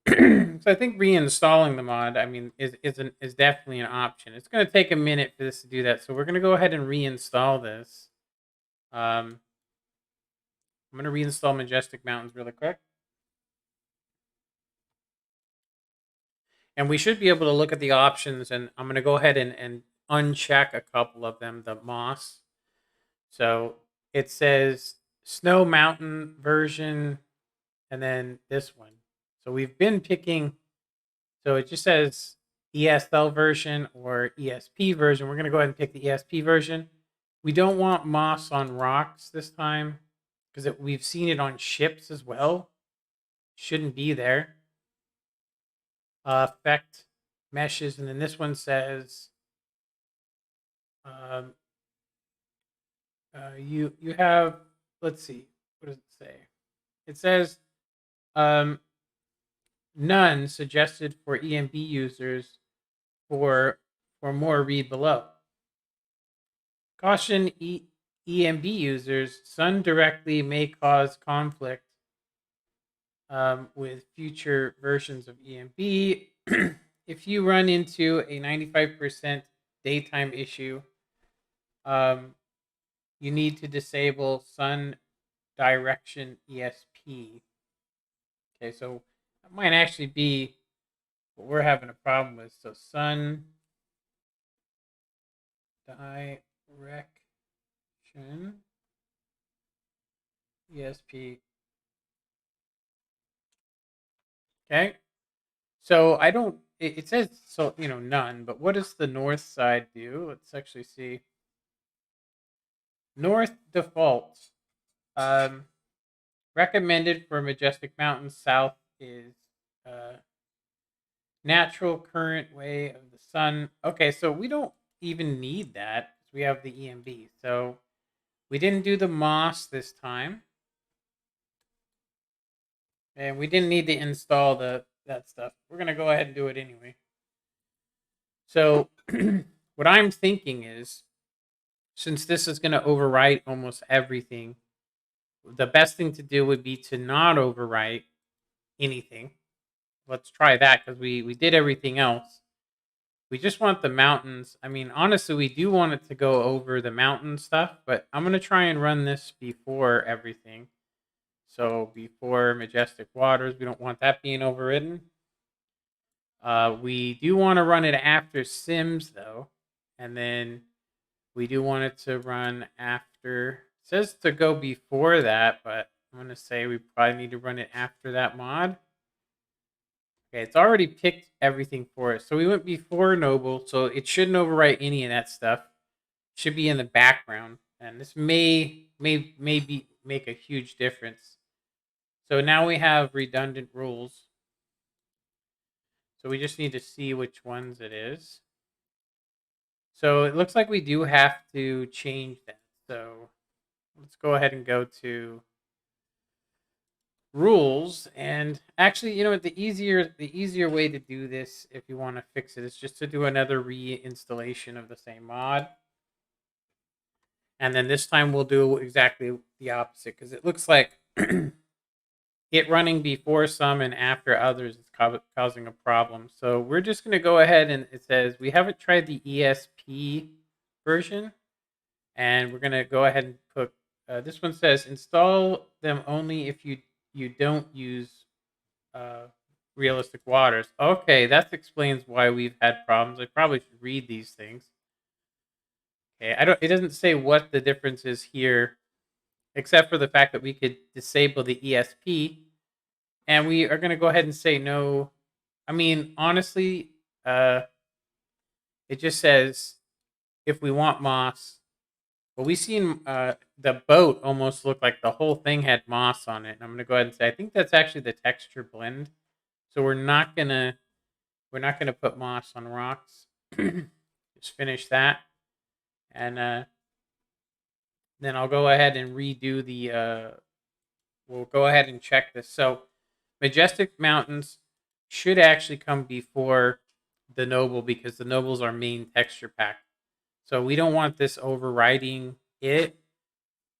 So I think reinstalling the mod, is definitely an option. It's going to take a minute for this to do that, so we're going to go ahead and reinstall this. I'm going to reinstall Majestic Mountains really quick. And we should be able to look at the options, and I'm going to go ahead and uncheck a couple of them, the moss. So it says Snow Mountain version, and then this one. So we've been picking, so it just says ESL version or ESP version. We're going to go ahead and pick the ESP version. We don't want moss on rocks this time because we've seen it on ships as well. Shouldn't be there. Effect meshes, and then this one says you have, let's see, what does it say? It says none suggested for EMB users. For more, read below. Caution EMB users, sun directly may cause conflict with future versions of EMB. If you run into a 95% daytime issue, you need to disable sun direction ESP. Okay, so that might actually be what we're having a problem with. So sun direction ESP. Okay. So I don't, it says, so, none, but what does the north side do? Let's actually see. North default. Recommended for Majestic Mountains. South is natural current way of the sun. Okay, so we don't even need that because we have the EMB. So we didn't do the moss this time. And we didn't need to install that stuff. We're going to go ahead and do it anyway. So what I'm thinking is, since this is going to overwrite almost everything, the best thing to do would be to not overwrite anything. Let's try that because we did everything else. We just want the mountains. Honestly, we do want it to go over the mountain stuff, but I'm going to try and run this before everything. So before Majestic Waters, we don't want that being overridden. We do want to run it after Sims, though. And then we do want it to run after. It says to go before that, but I'm going to say we probably need to run it after that mod. Okay, it's already picked everything for us. So we went before Noble, so it shouldn't overwrite any of that stuff. It should be in the background. And this may make a huge difference. So now we have redundant rules. So we just need to see which ones it is. So it looks like we do have to change that. So let's go ahead and go to rules. And actually, you know what, the easier way to do this, if you want to fix it, is just to do another reinstallation of the same mod. And then this time we'll do exactly the opposite, because it looks like it running before some and after others is causing a problem. So we're just going to go ahead, and it says we haven't tried the ESP version, and we're going to go ahead and put this one says install them only if you don't use realistic waters. Okay, that explains why we've had problems. I probably should read these things. Okay, it doesn't say what the difference is here, except for the fact that we could disable the ESP, and we are going to go ahead and say no. I mean, honestly, it just says if we want moss. Well, we seen the boat almost looked like the whole thing had moss on it. And I'm going to go ahead and say I think that's actually the texture blend. So we're not gonna put moss on rocks. Just finish that, and then I'll go ahead and redo the. We'll go ahead and check this. So, Majestic Mountains should actually come before the Noble, because the Noble's our main texture pack. So we don't want this overriding it.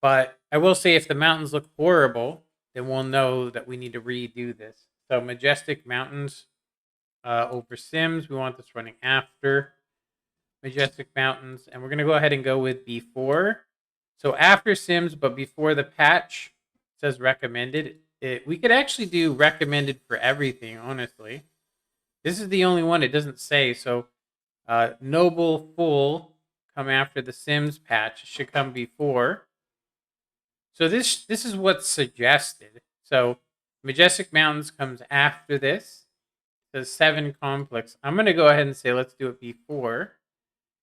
But I will say, if the mountains look horrible, then we'll know that we need to redo this. So Majestic Mountains over Sims. We want this running after Majestic Mountains. And we're going to go ahead and go with before. So after Sims, but before the patch. It says recommended. We could actually do recommended for everything, honestly. This is the only one it doesn't say. So Noble Full come after the Sims patch. It should come before. So this is what's suggested. So Majestic Mountains comes after this. It says 7 Complex. I'm going to go ahead and say let's do it before.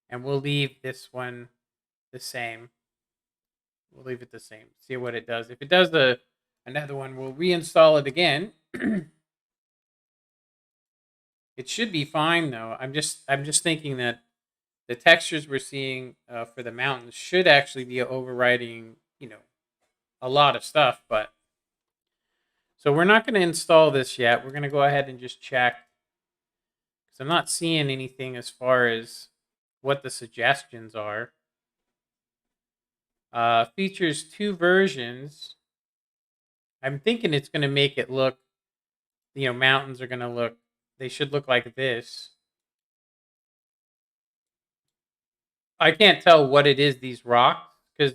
And we'll leave this one the same. We'll leave it the same. See what it does. If it does another one, we'll reinstall it again. It should be fine though. I'm just thinking that the textures we're seeing for the mountains should actually be overriding, a lot of stuff. But so we're not going to install this yet. We're going to go ahead and just check, because I'm not seeing anything as far as what the suggestions are. Features 2 versions. I'm thinking it's going to make it look, mountains are going to look, they should look like this. I can't tell what it is, these rocks, because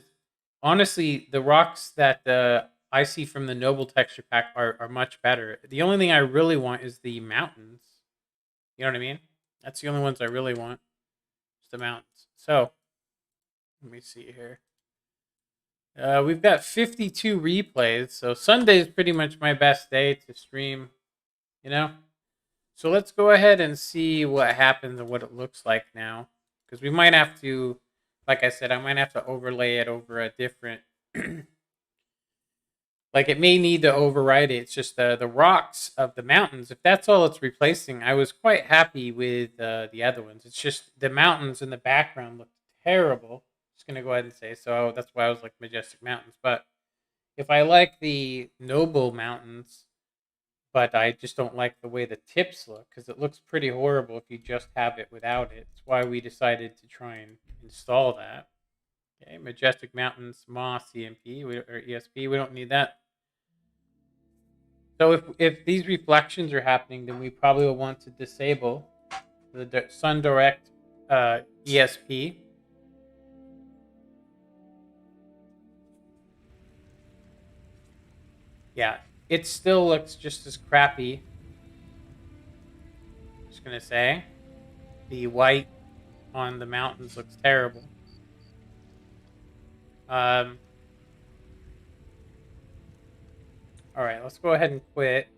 honestly, the rocks that I see from the Noble texture pack are much better. The only thing I really want is the mountains. You know what I mean? That's the only ones I really want. It's the mountains. So, let me see here. We've got 52 replays, so Sunday is pretty much my best day to stream, So let's go ahead and see what happens and what it looks like now. Because we might have to, like I said, I might have to overlay it over a different... like, it may need to override it. It's just the rocks of the mountains. If that's all it's replacing, I was quite happy with the other ones. It's just the mountains in the background look terrible. Just going to go ahead and say, so that's why I was like Majestic Mountains. But if I like the Noble Mountains, but I just don't like the way the tips look, because it looks pretty horrible if you just have it without it. That's why we decided to try and install that. Okay, Majestic Mountains, Moss, EMP, or ESP, we don't need that. So if these reflections are happening, then we probably will want to disable the Sun Direct ESP. Yeah, it still looks just as crappy. Just gonna say, the white on the mountains looks terrible. All right, let's go ahead and quit.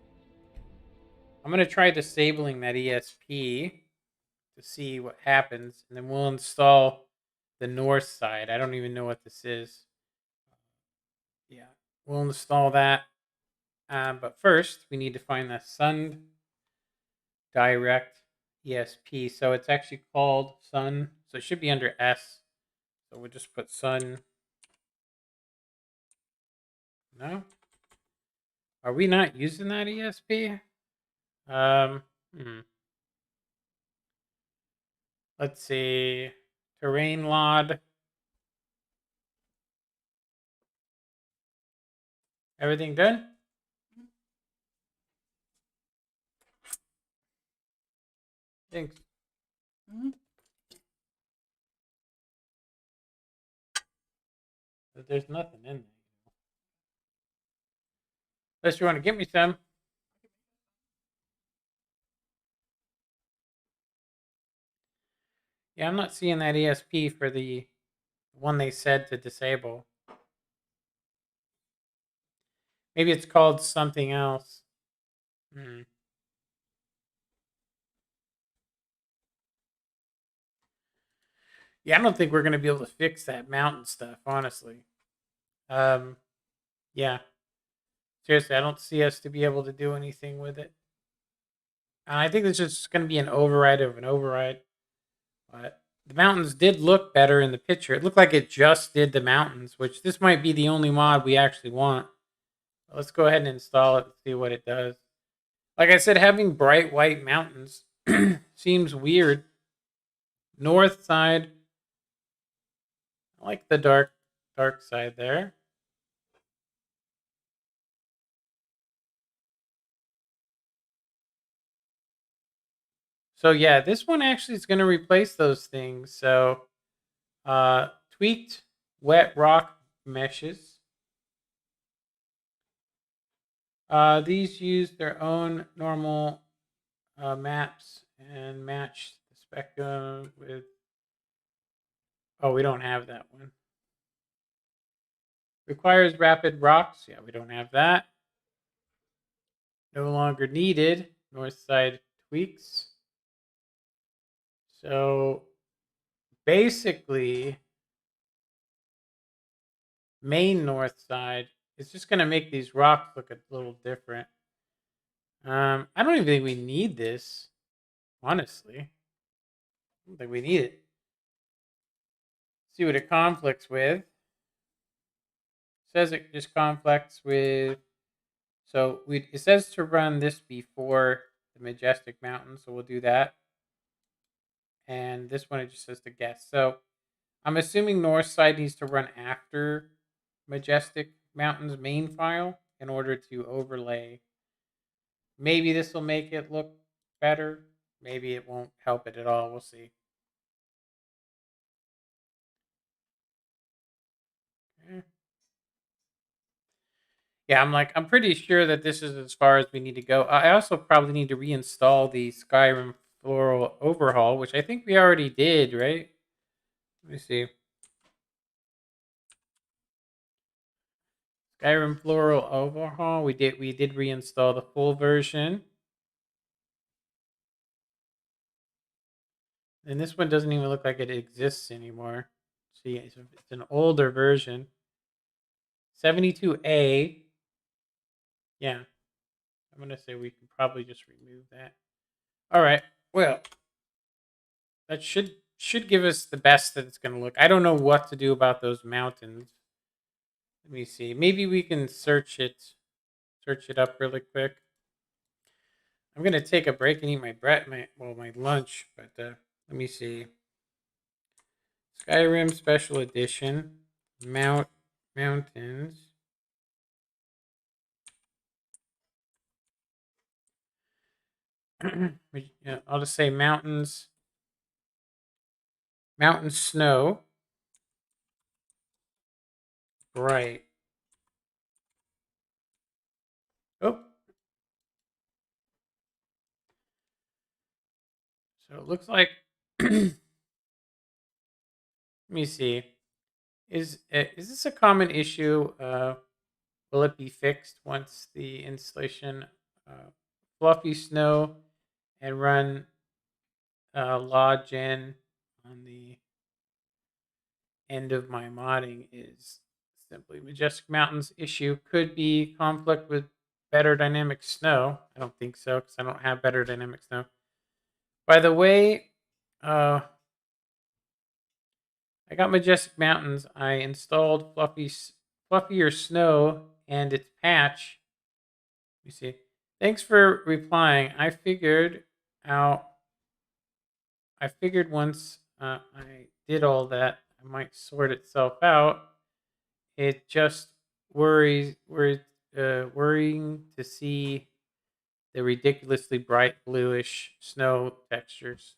I'm gonna try disabling that ESP to see what happens, and then we'll install the north side. I don't even know what this is. Yeah, we'll install that. But first, we need to find the Sun Direct ESP. So it's actually called Sun. So it should be under S. So we'll just put Sun. No? Are we not using that ESP? Hmm. Let's see. Terrain LOD. Everything done? Thanks. But there's nothing in there. Unless you want to give me some. Yeah, I'm not seeing that ESP for the one they said to disable. Maybe it's called something else. Hmm. Yeah, I don't think we're going to be able to fix that mountain stuff, honestly. Yeah. Seriously, I don't see us to be able to do anything with it. I think it's just going to be an override of an override. But the mountains did look better in the picture. It looked like it just did the mountains, which this might be the only mod we actually want. Let's go ahead and install it and see what it does. Like I said, having bright white mountains seems weird. North side, I like the dark side there. So yeah, this one actually is going to replace those things. So tweaked wet rock meshes. These use their own normal maps and match the spectrum with. Oh, we don't have that one. Requires rapid rocks. Yeah, we don't have that. No longer needed. North side tweaks. So basically, main north side is just going to make these rocks look a little different. I don't even think we need this, honestly. I don't think we need it. See what it conflicts with. Says it just conflicts with. So it says to run this before the Majestic Mountain, so we'll do that. And this one it just says to guess. So I'm assuming north side needs to run after Majestic Mountain's main file in order to overlay. Maybe this will make it look better. Maybe it won't help it at all. We'll see. Okay. Yeah, I'm pretty sure that this is as far as we need to go. I also probably need to reinstall the Skyrim Floral Overhaul, which I think we already did, right? Let me see. Skyrim Floral Overhaul. We did reinstall the full version. And this one doesn't even look like it exists anymore. See, it's an older version. 72A. Yeah. I'm going to say we can probably just remove that. All right. Well, that should give us the best that it's going to look. I don't know what to do about those mountains. Let me see. Maybe we can search it up really quick. I'm going to take a break and eat my lunch, but let me see. Skyrim Special Edition, mountains. I'll just say mountains. Mountain snow. Bright. Oh. So it looks like. Let me see. Is this a common issue? Will it be fixed once the installation fluffy snow and run login on the end of my modding is simply Majestic Mountains issue could be conflict with better dynamic snow. I don't think so because I don't have better dynamic snow. By the way, I got Majestic Mountains. I installed fluffier snow and its patch You see. Thanks for replying. I figured once I did all that, it might sort itself out. It just worrying to see the ridiculously bright bluish snow textures.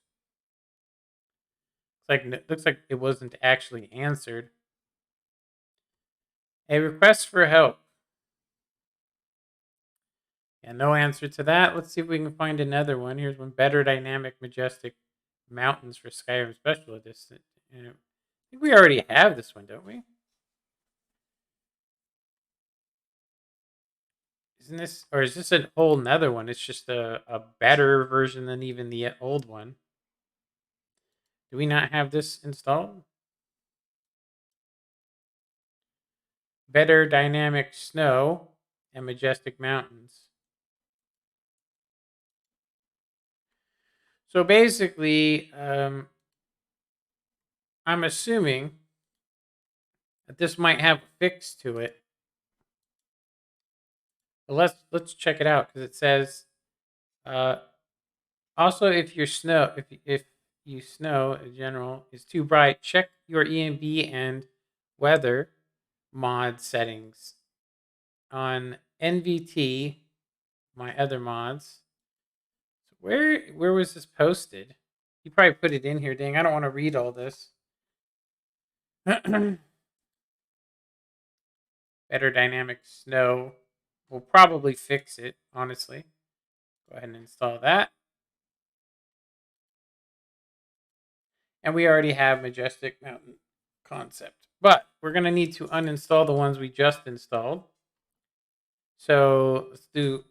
Looks like it wasn't actually answered. A request for help. Yeah, no answer to that. Let's see if we can find another one. Here's one. Better dynamic, majestic mountains for Skyrim Special Edition. I think we already have this one, don't we? Isn't this, or is this a whole nother one? It's just a better version than even the old one. Do we not have this installed? Better dynamic snow and majestic mountains. So basically, I'm assuming that this might have a fix to it. But let's check it out because it says also if your snow if you snow in general is too bright, check your EMB and weather mod settings on NVT. My other mods. So where was this posted? You probably put it in here. Dang, I don't want to read all this. Better dynamic snow will probably fix it, honestly. Go ahead and install that. And we already have Majestic Mountain concept. But we're going to need to uninstall the ones we just installed. So let's do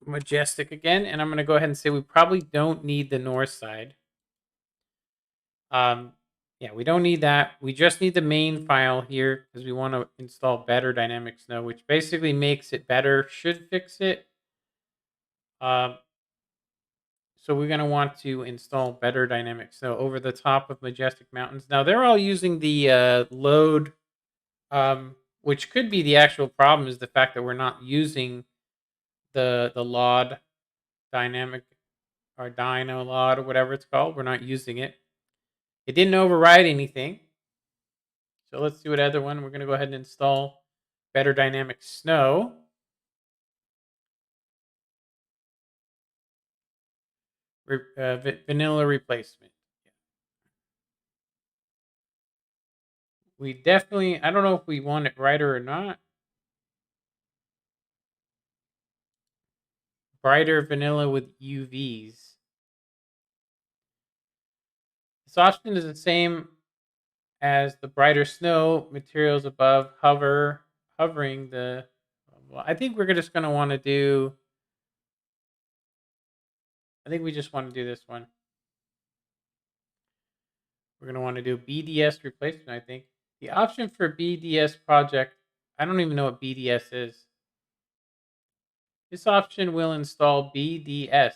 Majestic again. And I'm going to go ahead and say we probably don't need the north side. Yeah, we don't need that. We just need the main file here because we want to install Better Dynamic Snow, which basically makes it better, should fix it. So we're going to want to install Better Dynamic Snow over the top of Majestic Mountains. Now, they're all using the load, which could be the actual problem, is the fact that we're not using the LOD dynamic or Dino LOD or whatever it's called. We're not using it. It didn't override anything. So let's do another one. We're going to go ahead and install Better Dynamic Snow. Vanilla replacement. We definitely, I don't know if we want it brighter or not. Brighter vanilla with UVs. This option is the same as the brighter snow materials above hovering the. Well, I think we're just going to want to do. I think we just want to do this one. We're going to want to do BDS replacement, I think. The option for BDS project, I don't even know what BDS is. This option will install BDS,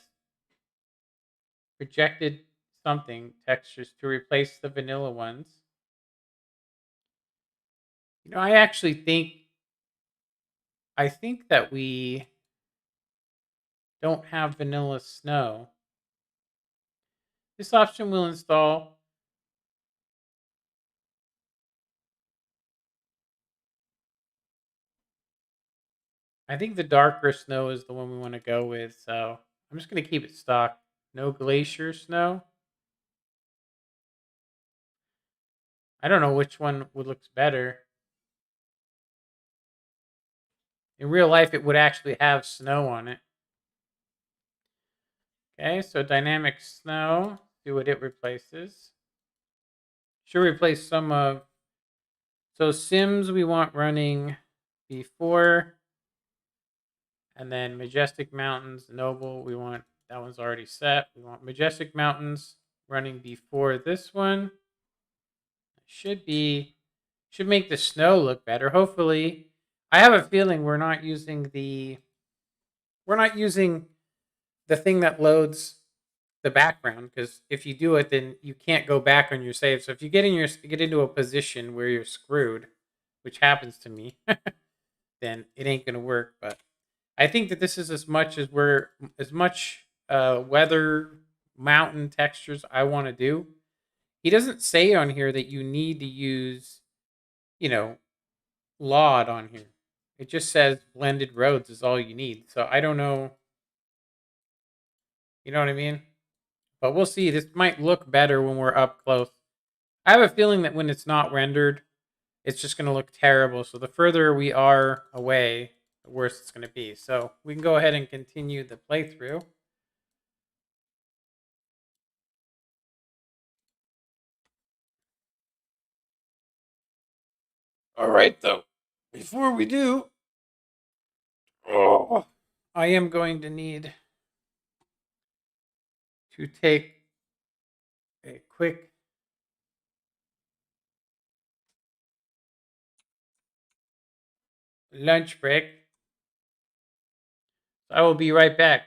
projected something textures, to replace the vanilla ones. You know, I think that we don't have vanilla snow. This option will install I think the darker snow is the one we want to go with, so I'm just going to keep it stock. No glacier snow. I don't know which one would look better. In real life, it would actually have snow on it. Okay, so dynamic snow, see what it replaces. Should replace some of, so Sims we want running before, and then Majestic Mountains, Noble, we want, that one's already set. We want Majestic Mountains running before this one. Should make the snow look better. Hopefully, I have a feeling we're not using the thing that loads the background, because if you do it, then you can't go back on your save. So if you get into a position where you're screwed, which happens to me, then it ain't gonna work. But I think that this is as much weather, mountain textures I want to do. He doesn't say on here that you need to use, you know, LOD on here. It just says blended roads is all you need. So I don't know. You know what I mean? But we'll see. This might look better when we're up close. I have a feeling that when it's not rendered, it's just going to look terrible. So the further we are away, the worse it's going to be. So we can go ahead and continue the playthrough. All right, though. Before we do, I am going to need to take a quick lunch break. I will be right back.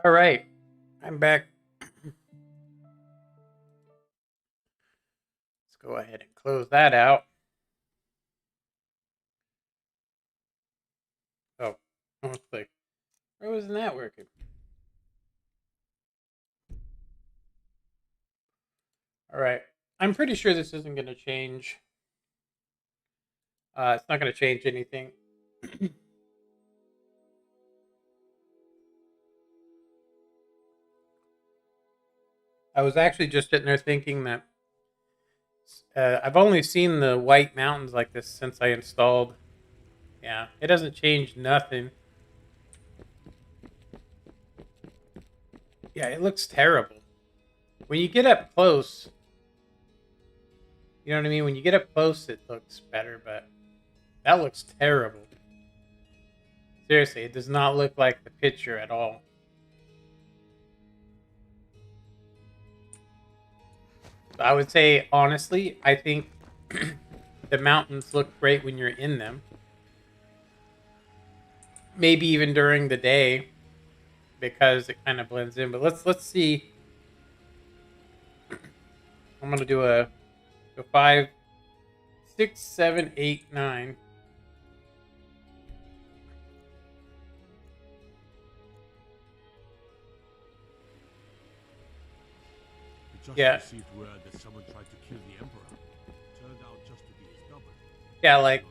All right, I'm back. Let's go ahead and close that out. Oh, almost click. Why wasn't that working? All right, I'm pretty sure this isn't going to change. It's not going to change anything. I was actually just sitting there thinking that I've only seen the white mountains like this since I installed. Yeah, it doesn't change nothing. Yeah, it looks terrible. When you get up close, you know what I mean? When you get up close, it looks better, but that looks terrible. Seriously, it does not look like the picture at all. So I would say, honestly, I think the mountains look great when you're in them. Maybe even during the day, because it kind of blends in. But let's see. I'm gonna do a 5, 6, 7, 8, 9. Yeah. Received word that someone tried to kill the Emperor. Turned out just to be his double. Yeah, like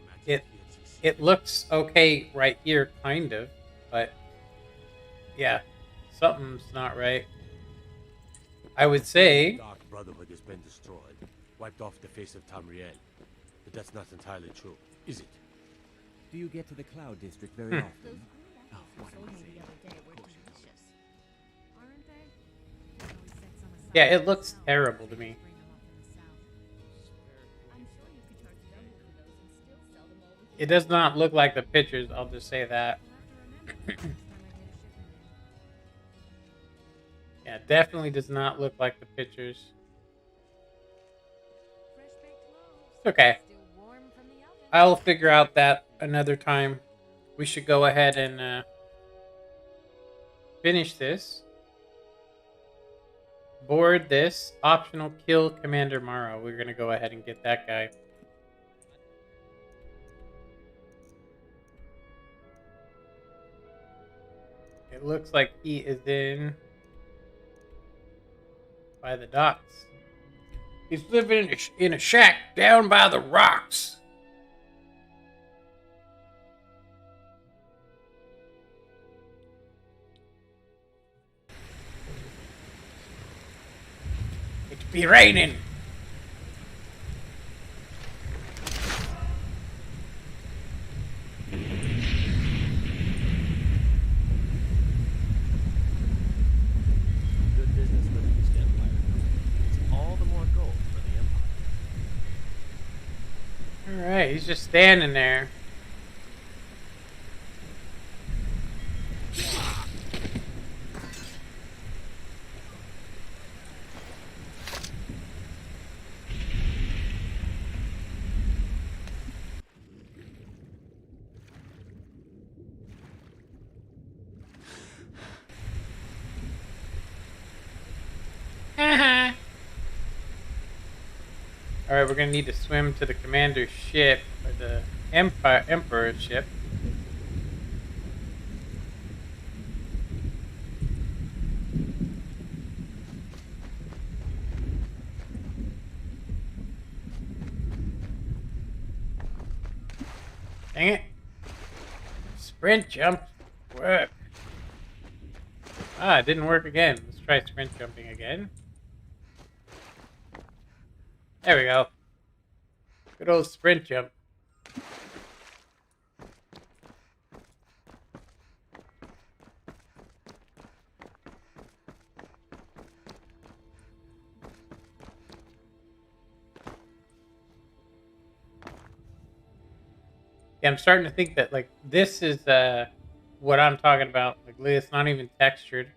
it looks okay right here, kind of, but yeah, something's not right. I would say The Dark Brotherhood has been destroyed, wiped off the face of Tamriel. But that's not entirely true, is it? Do you get to the Cloud District very often? Oh, what am I saying? yeah, it looks terrible to me. It does not look like the pictures, I'll just say that. Yeah, definitely does not look like the pictures. It's okay. I'll figure out that another time. We should go ahead and finish this. Board this. Optional kill Commander Morrow. We're going to go ahead and get that guy. It looks like he is in by the docks. He's living in a shack down by the rocks. It's be raining. Good business for the East Empire. It's all the more gold for the Empire. Alright, he's just standing there. Alright, we're gonna need to swim to the commander's ship, or the Emperor's ship. Dang it. Sprint jump work. Ah, it didn't work again. Let's try sprint jumping again. There we go. Good old sprint jump. Yeah, I'm starting to think that like this is what I'm talking about. Like it's not even textured.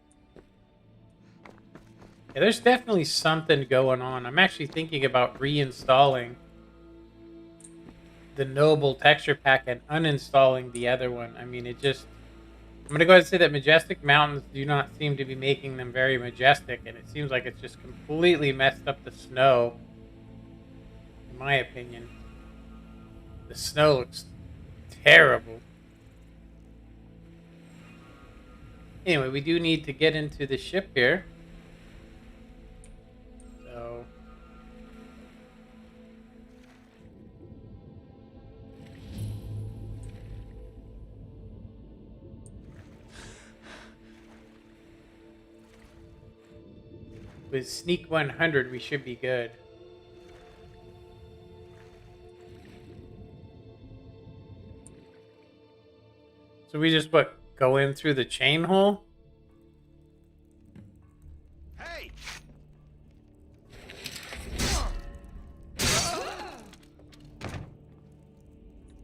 Yeah, there's definitely something going on. I'm actually thinking about reinstalling the Noble texture pack and uninstalling the other one. I mean, it just I'm gonna go ahead and say that majestic mountains do not seem to be making them very majestic, and it seems like it's just completely messed up the snow. In my opinion, the snow looks terrible. Anyway, we do need to get into the ship here. So with Sneak 100, we should be good. So we just go in through the chain hole? Hey!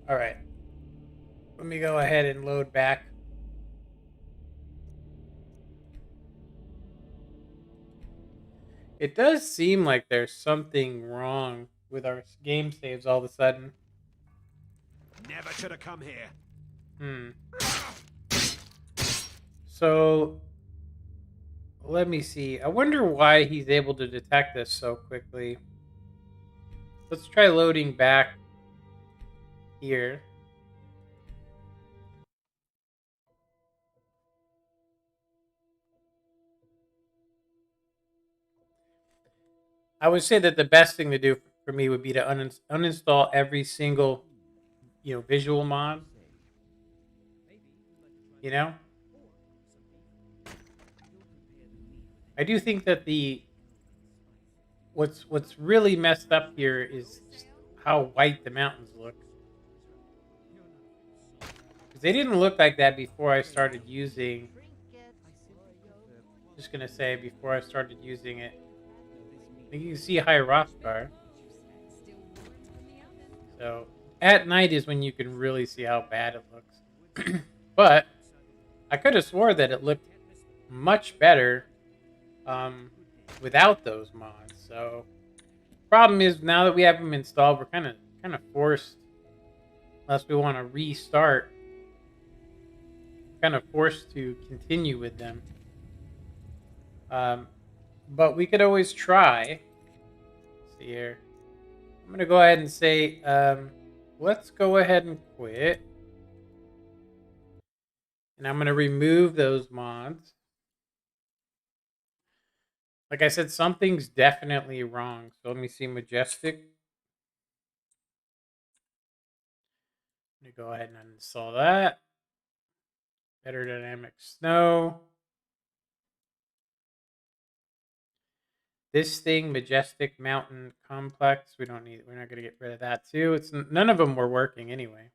All right. Let me go ahead and load back. It does seem like there's something wrong with our game saves all of a sudden. Never should have come here. So let me see. I wonder why he's able to detect this so quickly. Let's try loading back here. I would say that the best thing to do for me would be to uninstall every single, visual mod. You know? I do think that what's really messed up here is just how white the mountains look. Because they didn't look like that before I started using. Just gonna say before I started using it. You can see high Rothgar. So at night is when you can really see how bad it looks. But I could have swore that it looked much better without those mods. So problem is now that we have them installed, we're kind of forced, unless we want to restart, kind of forced to continue with them. But we could always try. Let's see here. I'm gonna go ahead and say, let's go ahead and quit. And I'm gonna remove those mods. Like I said, something's definitely wrong. So let me see Majestic. I'm gonna go ahead and uninstall that. Better Dynamic Snow. This thing, Majestic Mountain Complex. We're not gonna get rid of that too. None of them were working anyway.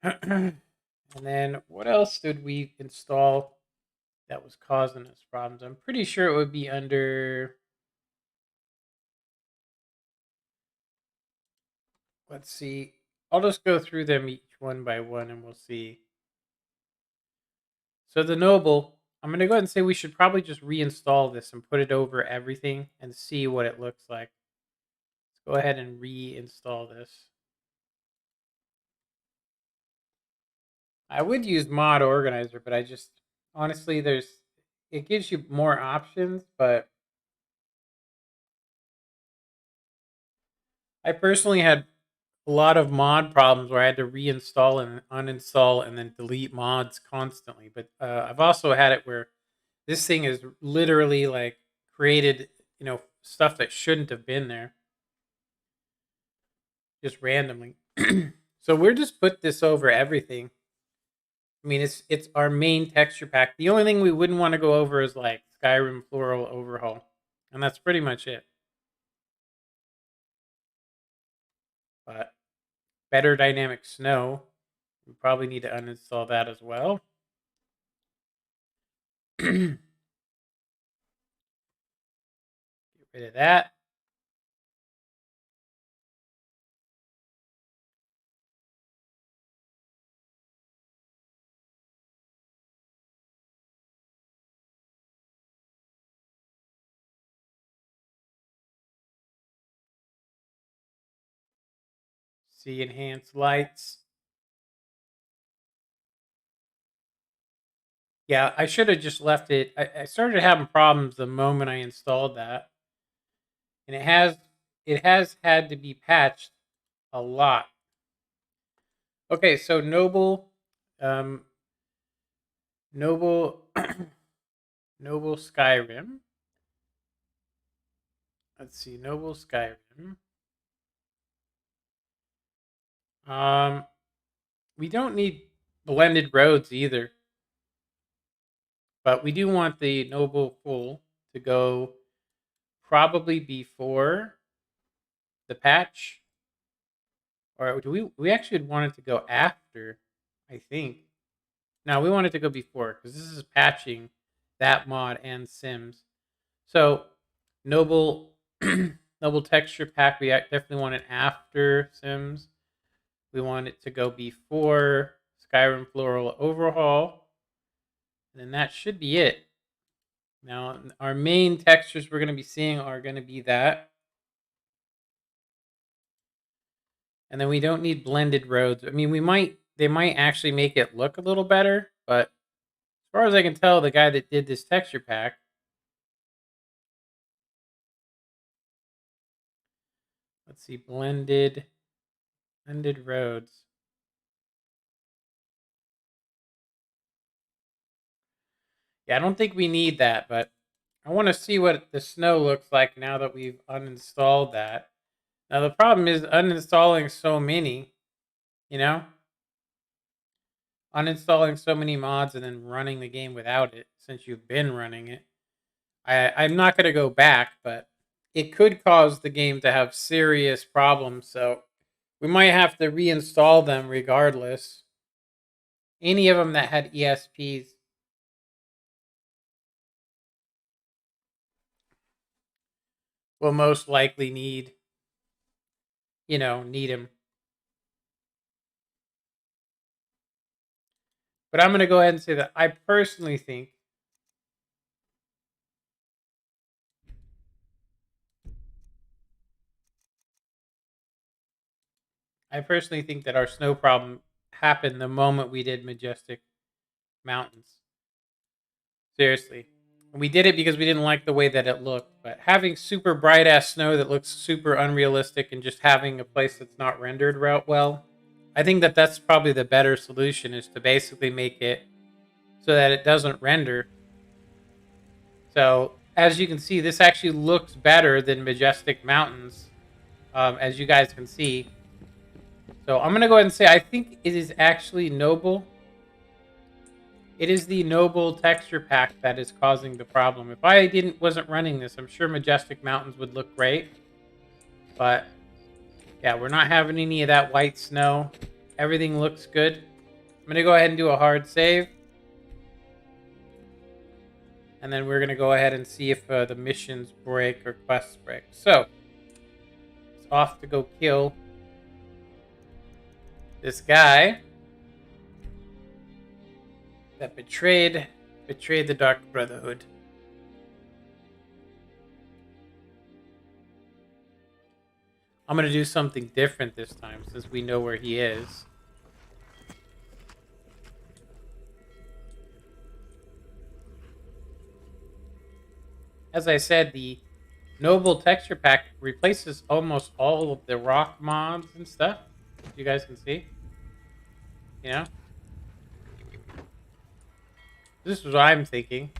And then what else did we install that was causing us problems? I'm pretty sure it would be under. Let's see. I'll just go through them each one by one and we'll see. So the Noble, I'm going to go ahead and say we should probably just reinstall this and put it over everything and see what it looks like. Let's go ahead and reinstall this. I would use Mod Organizer, but I just, honestly, it gives you more options, but I personally had a lot of mod problems where I had to reinstall and uninstall and then delete mods constantly. But I've also had it where this thing is literally like created, stuff that shouldn't have been there just randomly. So we're just put this over everything. I mean, it's our main texture pack. The only thing we wouldn't want to go over is like Skyrim Floral Overhaul, and that's pretty much it. But Better Dynamic Snow, we probably need to uninstall that as well. Get rid of that. See enhanced lights. Yeah, I should have just left it. I started having problems the moment I installed that, and it has had to be patched a lot. Okay, so um, Noble, Noble Skyrim. Let's see, Noble Skyrim. Um, we don't need blended roads either, but we do want the Noble Full to go probably before the patch, or do we actually want it to go after? I think. No, we want it to go before because this is patching that mod and Sims. So Noble Noble Texture Pack, we definitely want it after Sims. We want it to go before Skyrim Floral Overhaul. And then that should be it. Now, our main textures we're going to be seeing are going to be that. And then we don't need blended roads. I mean, they might actually make it look a little better, but as far as I can tell, the guy that did this texture pack, let's see, blended roads. Yeah, I don't think we need that, but I want to see what the snow looks like now that we've uninstalled that. Now, the problem is uninstalling so many, you know? Uninstalling so many mods and then running the game without it since you've been running it. I'm not going to go back, but it could cause the game to have serious problems, so we might have to reinstall them regardless. Any of them that had ESPs. Will most likely need him. But I'm going to go ahead and say that I personally think that our snow problem happened the moment we did Majestic Mountains. Seriously. And we did it because we didn't like the way that it looked. But having super bright ass snow that looks super unrealistic and just having a place that's not rendered well, I think that that's probably the better solution, is to basically make it so that it doesn't render. So as you can see, this actually looks better than Majestic Mountains, as you guys can see. So I'm going to go ahead and say I think it is actually Noble. It is the Noble texture pack that is causing the problem. If I wasn't running this, I'm sure Majestic Mountains would look great. But yeah, we're not having any of that white snow. Everything looks good. I'm going to go ahead and do a hard save. And then we're going to go ahead and see if the missions break or quests break. So, it's off to go kill this guy that betrayed the Dark Brotherhood. I'm going to do something different this time since we know where he is. As I said, the Noble texture pack replaces almost all of the rock mods and stuff. You guys can see. You know? This is what I'm thinking.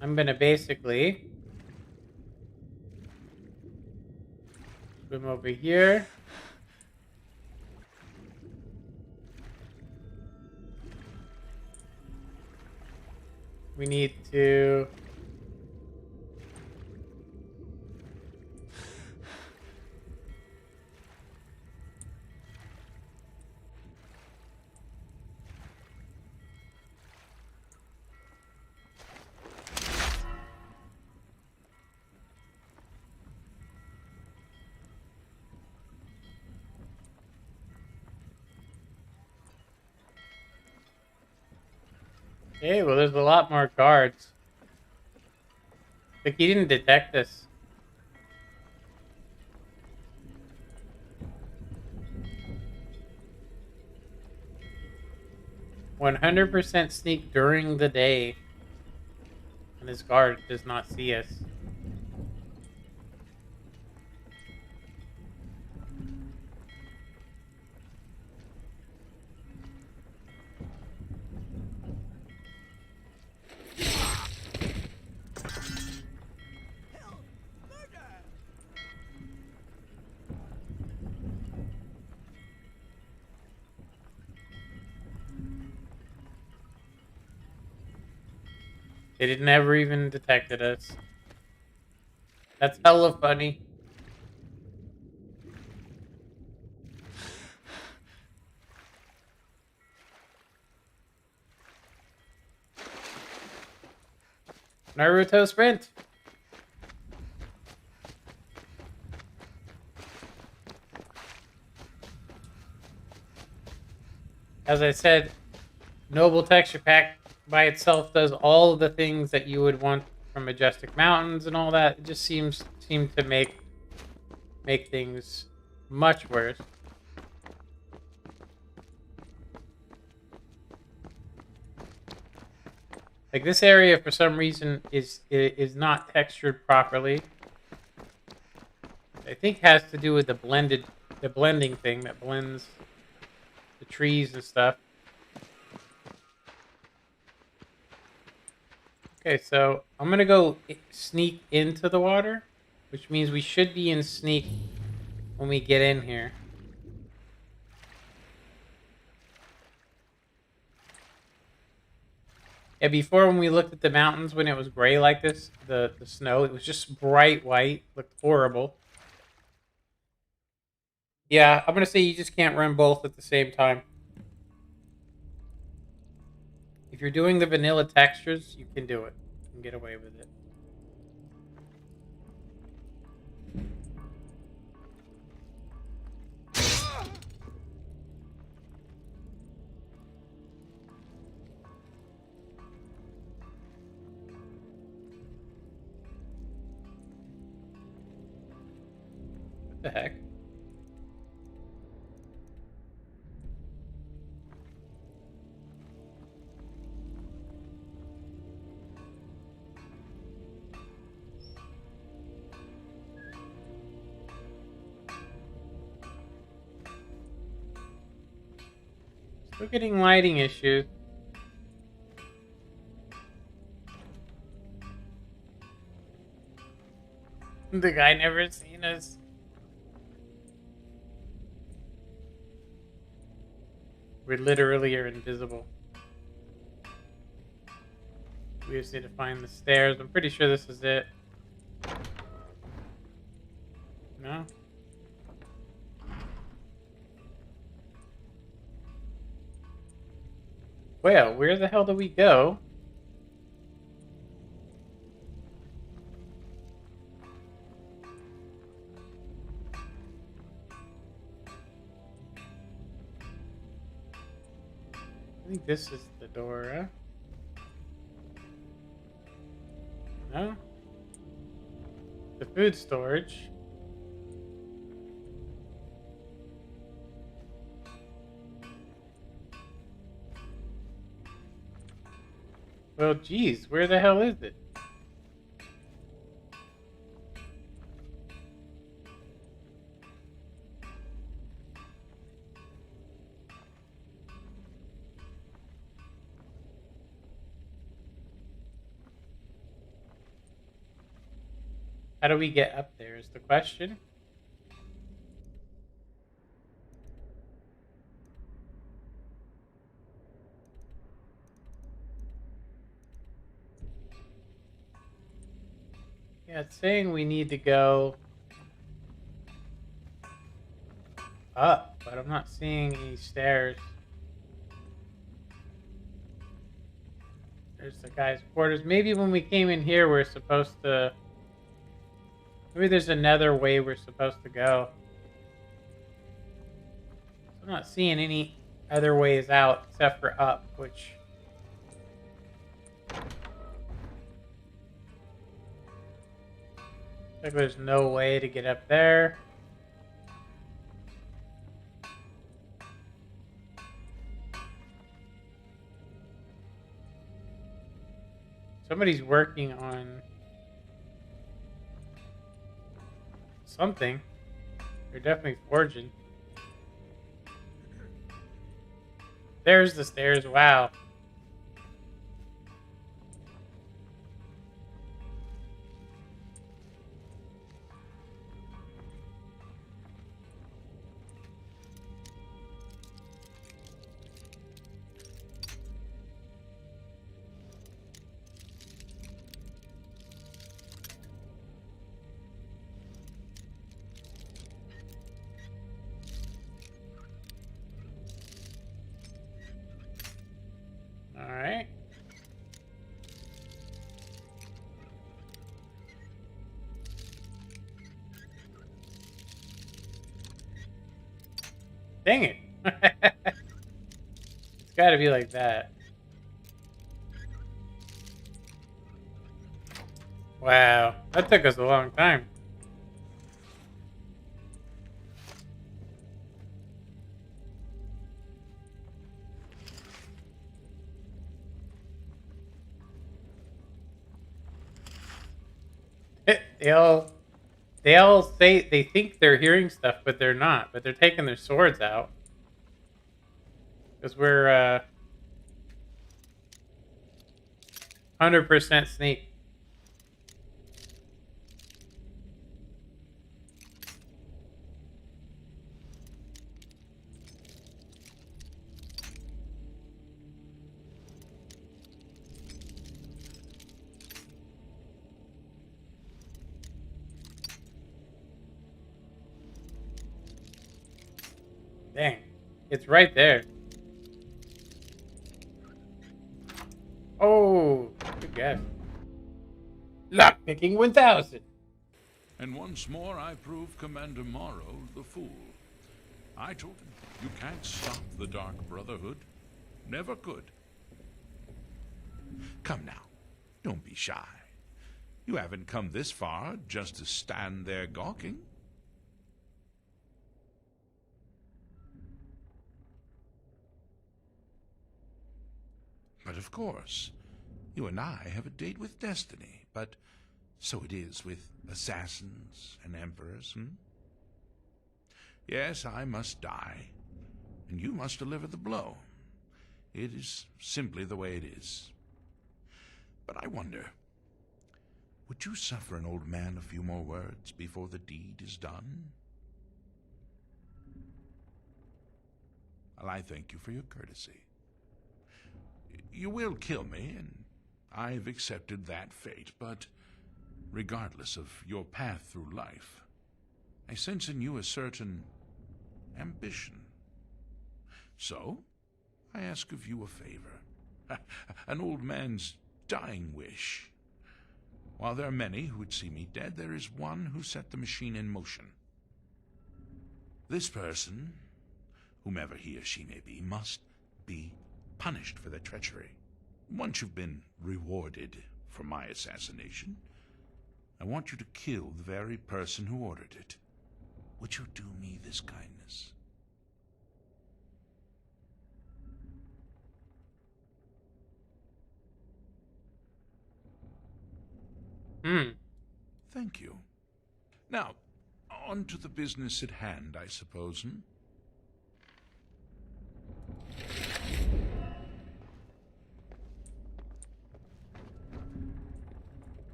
I'm going to basically swim over here. We need to... Okay, well, there's a lot more guards. Like, he didn't detect us. 100% sneak during the day. And his guard does not see us. They never even detected us. That's hella funny. Naruto sprint. As I said, Noble Texture Pack by itself does all of the things that you would want from Majestic Mountains and all that. It just seemed to make things much worse. Like this area, for some reason, is not textured properly. I think has to do with the blending thing that blends the trees and stuff. Okay, so I'm gonna go sneak into the water, which means we should be in sneak when we get in here. Yeah, before when we looked at the mountains when it was gray like this, the snow, it was just bright white, looked horrible. Yeah, I'm gonna say you just can't run both at the same time. If you're doing the vanilla textures, you can do it. You can get away with it. What the heck? Still getting lighting issues. The guy never seen us. We literally are invisible. We just need to find the stairs. I'm pretty sure this is it. No? Well, where the hell do we go? I think this is the door, huh? No? The food storage. Well, geez, where the hell is it? How do we get up there is the question. Yeah, it's saying we need to go up, but I'm not seeing any stairs. There's the guy's quarters. Maybe when we came in here, we're supposed to... Maybe there's another way we're supposed to go. I'm not seeing any other ways out except for up, which... Like there's no way to get up there. Somebody's working on something. They're definitely forging. There's the stairs. Wow. All right. Dang it. It's got to be like that. Wow. That took us a long time. They all say they think they're hearing stuff, but they're not. But they're taking their swords out because we're 100% sneak. Dang, it's right there. Oh, good guess. Lockpicking 1000. And once more I prove Commander Morrow the fool. I told him, you can't stop the Dark Brotherhood. Never could. Come now, don't be shy. You haven't come this far just to stand there gawking. But of course, you and I have a date with destiny, but so it is with assassins and emperors, Yes, I must die, and you must deliver the blow. It is simply the way it is. But I wonder, would you suffer an old man a few more words before the deed is done? Well, I thank you for your courtesy. You will kill me, and I've accepted that fate, but regardless of your path through life, I sense in you a certain ambition. So, I ask of you a favor, an old man's dying wish. While there are many who would see me dead, there is one who set the machine in motion. This person, whomever he or she may be, must be punished for their treachery. Once you've been rewarded for my assassination, I want you to kill the very person who ordered it. Would you do me this kindness? Thank you. Now, on to the business at hand, I suppose,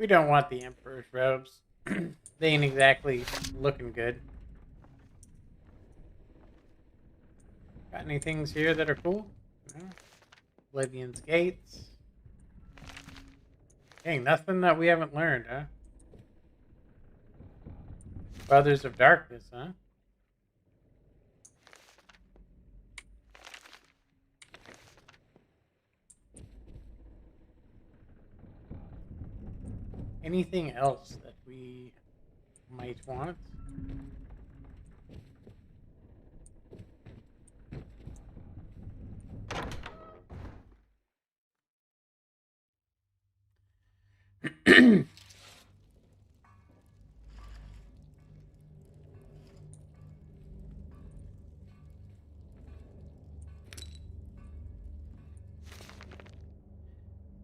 We don't want the Emperor's robes. They ain't exactly looking good. Got any things here that are cool? No? Oblivion's Gates. Dang, nothing that we haven't learned, huh? Brothers of Darkness, huh? Anything else that we might want?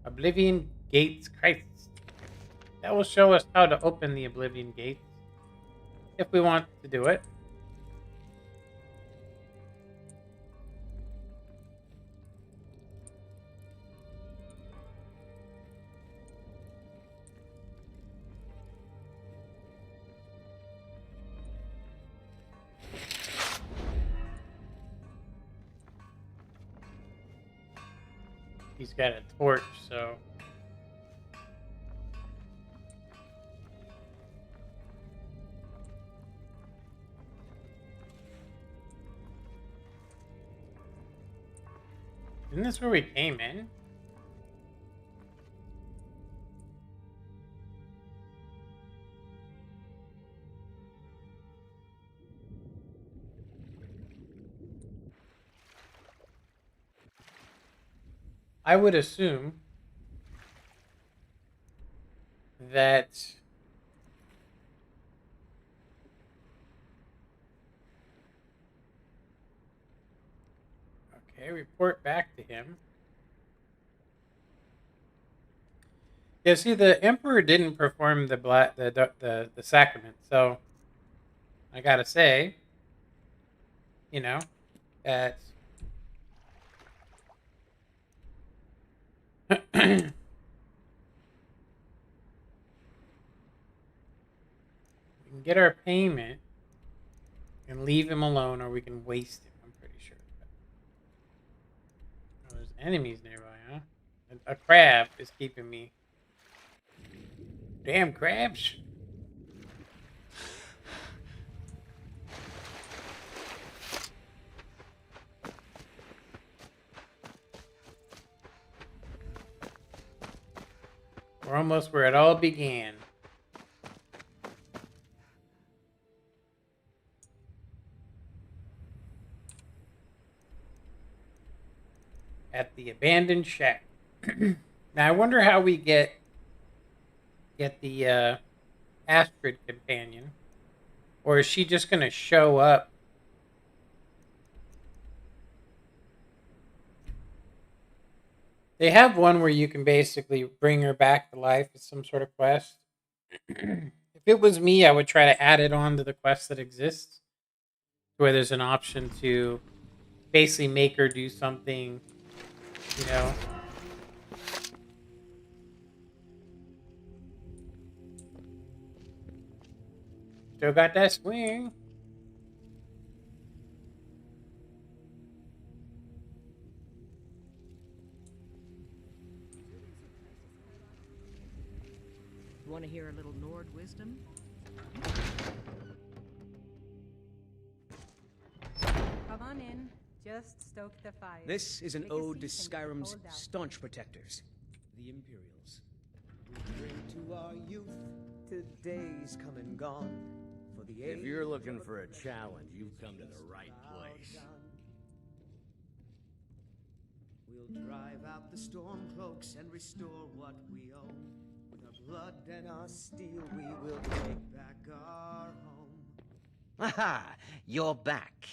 Oblivion Gates Crisis. That will show us how to open the Oblivion Gates if we want to do it. He's got a torch, so... Isn't this where we came in? I would assume that okay, report back to him. Yeah, see, the Emperor didn't perform the sacrament, so I gotta say, you know, that we can get our payment and leave him alone, or we can waste him. I'm pretty sure. Oh, there's enemies nearby, huh? A crab is keeping me. Damn crabs! We're almost where it all began. At the abandoned shack. Now I wonder how we get the Astrid companion, or is she just gonna show up? They have one where you can basically bring her back to life as some sort of quest. If it was me, I would try to add it on to the quest that exists, where there's an option to basically make her do something, you know. Still got that swing. Want to hear a little Nord wisdom? Come on in. Just stoke the fire. This is an Take a ode to seat and Skyrim's hold out. staunch protectors, the Imperials. We bring to our youth today's come and gone. For the If you're looking for a challenge, you've come to the right place. We'll drive out the storm cloaks and restore what we own. With our blood and our steel, we will take back our home. Aha! You're back.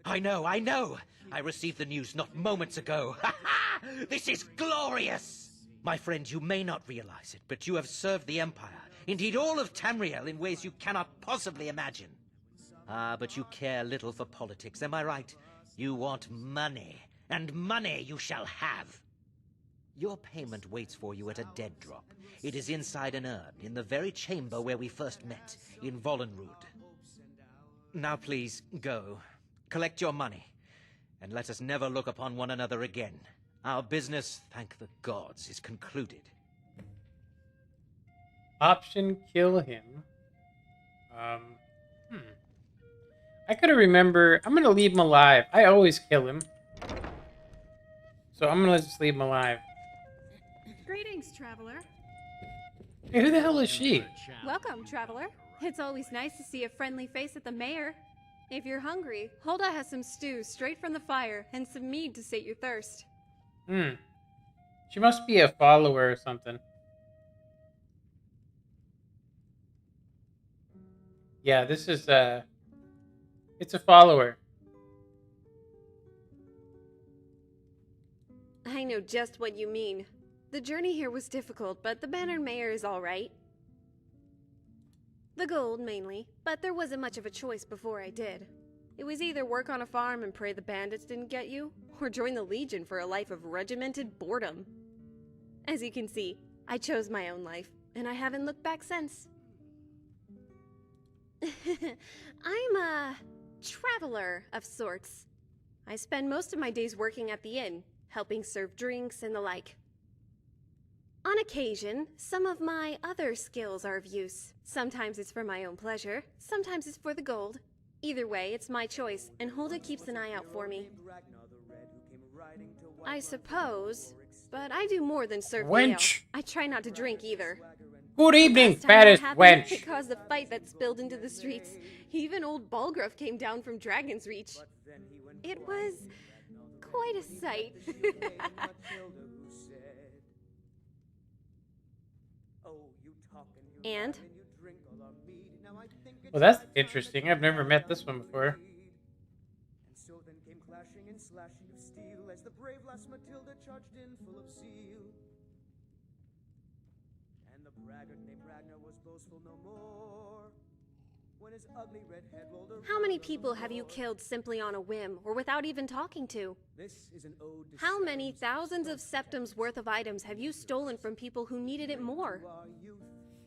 I know! I received the news not moments ago. This is glorious! My friend, you may not realize it, but you have served the Empire, indeed all of Tamriel, in ways you cannot possibly imagine. Ah, but you care little for politics, am I right? You want money, and money you shall have. Your payment waits for you at a dead drop. It is inside an urn, in the very chamber where we first met, in Vollenrud. Now please, go. Collect your money, and let us never look upon one another again. Our business, thank the gods, is concluded. Option kill him. I gotta remember. I'm gonna leave him alive. I always kill him, so I'm gonna just leave him alive. Greetings, traveler. Hey, who the hell is she? Welcome, traveler. It's always nice to see a friendly face at the mayor. If you're hungry, Hulda has some stew straight from the fire and some mead to sate your thirst. She must be a follower or something. Yeah, this is it's a follower. know just what you mean. The journey here was difficult, but the Bannered Mayor is alright. The gold, mainly, but there wasn't much of a choice before I did. It was either work on a farm and pray the bandits didn't get you, or join the Legion for a life of regimented boredom. As you can see, I chose my own life, and I haven't looked back since. I'm a traveler of sorts. I spend most of my days working at the inn, helping serve drinks and the like. On occasion, some of my other skills are of use. Sometimes it's for my own pleasure, sometimes it's for the gold. Either way, it's my choice, and Hulda keeps an eye out for me. I suppose, but I do more than serve the ale. Wench. I try not to drink either. Good evening, Last time that fattest happened, wench. It caused a fight that spilled into the streets. Even old Balgruff came down from Dragon's Reach. It was quite a sight. And? Well, that's interesting. I've never met this one before. And so then came clashing and slashing of steel as the brave lass Matilda charged in full of zeal. And the braggart named Ragnar was boastful no more. When his ugly red head rolled around. How many people have you killed simply on a whim, or without even talking to? This is an ode to How many thousands of septums worth of items have you stolen from people who needed it more?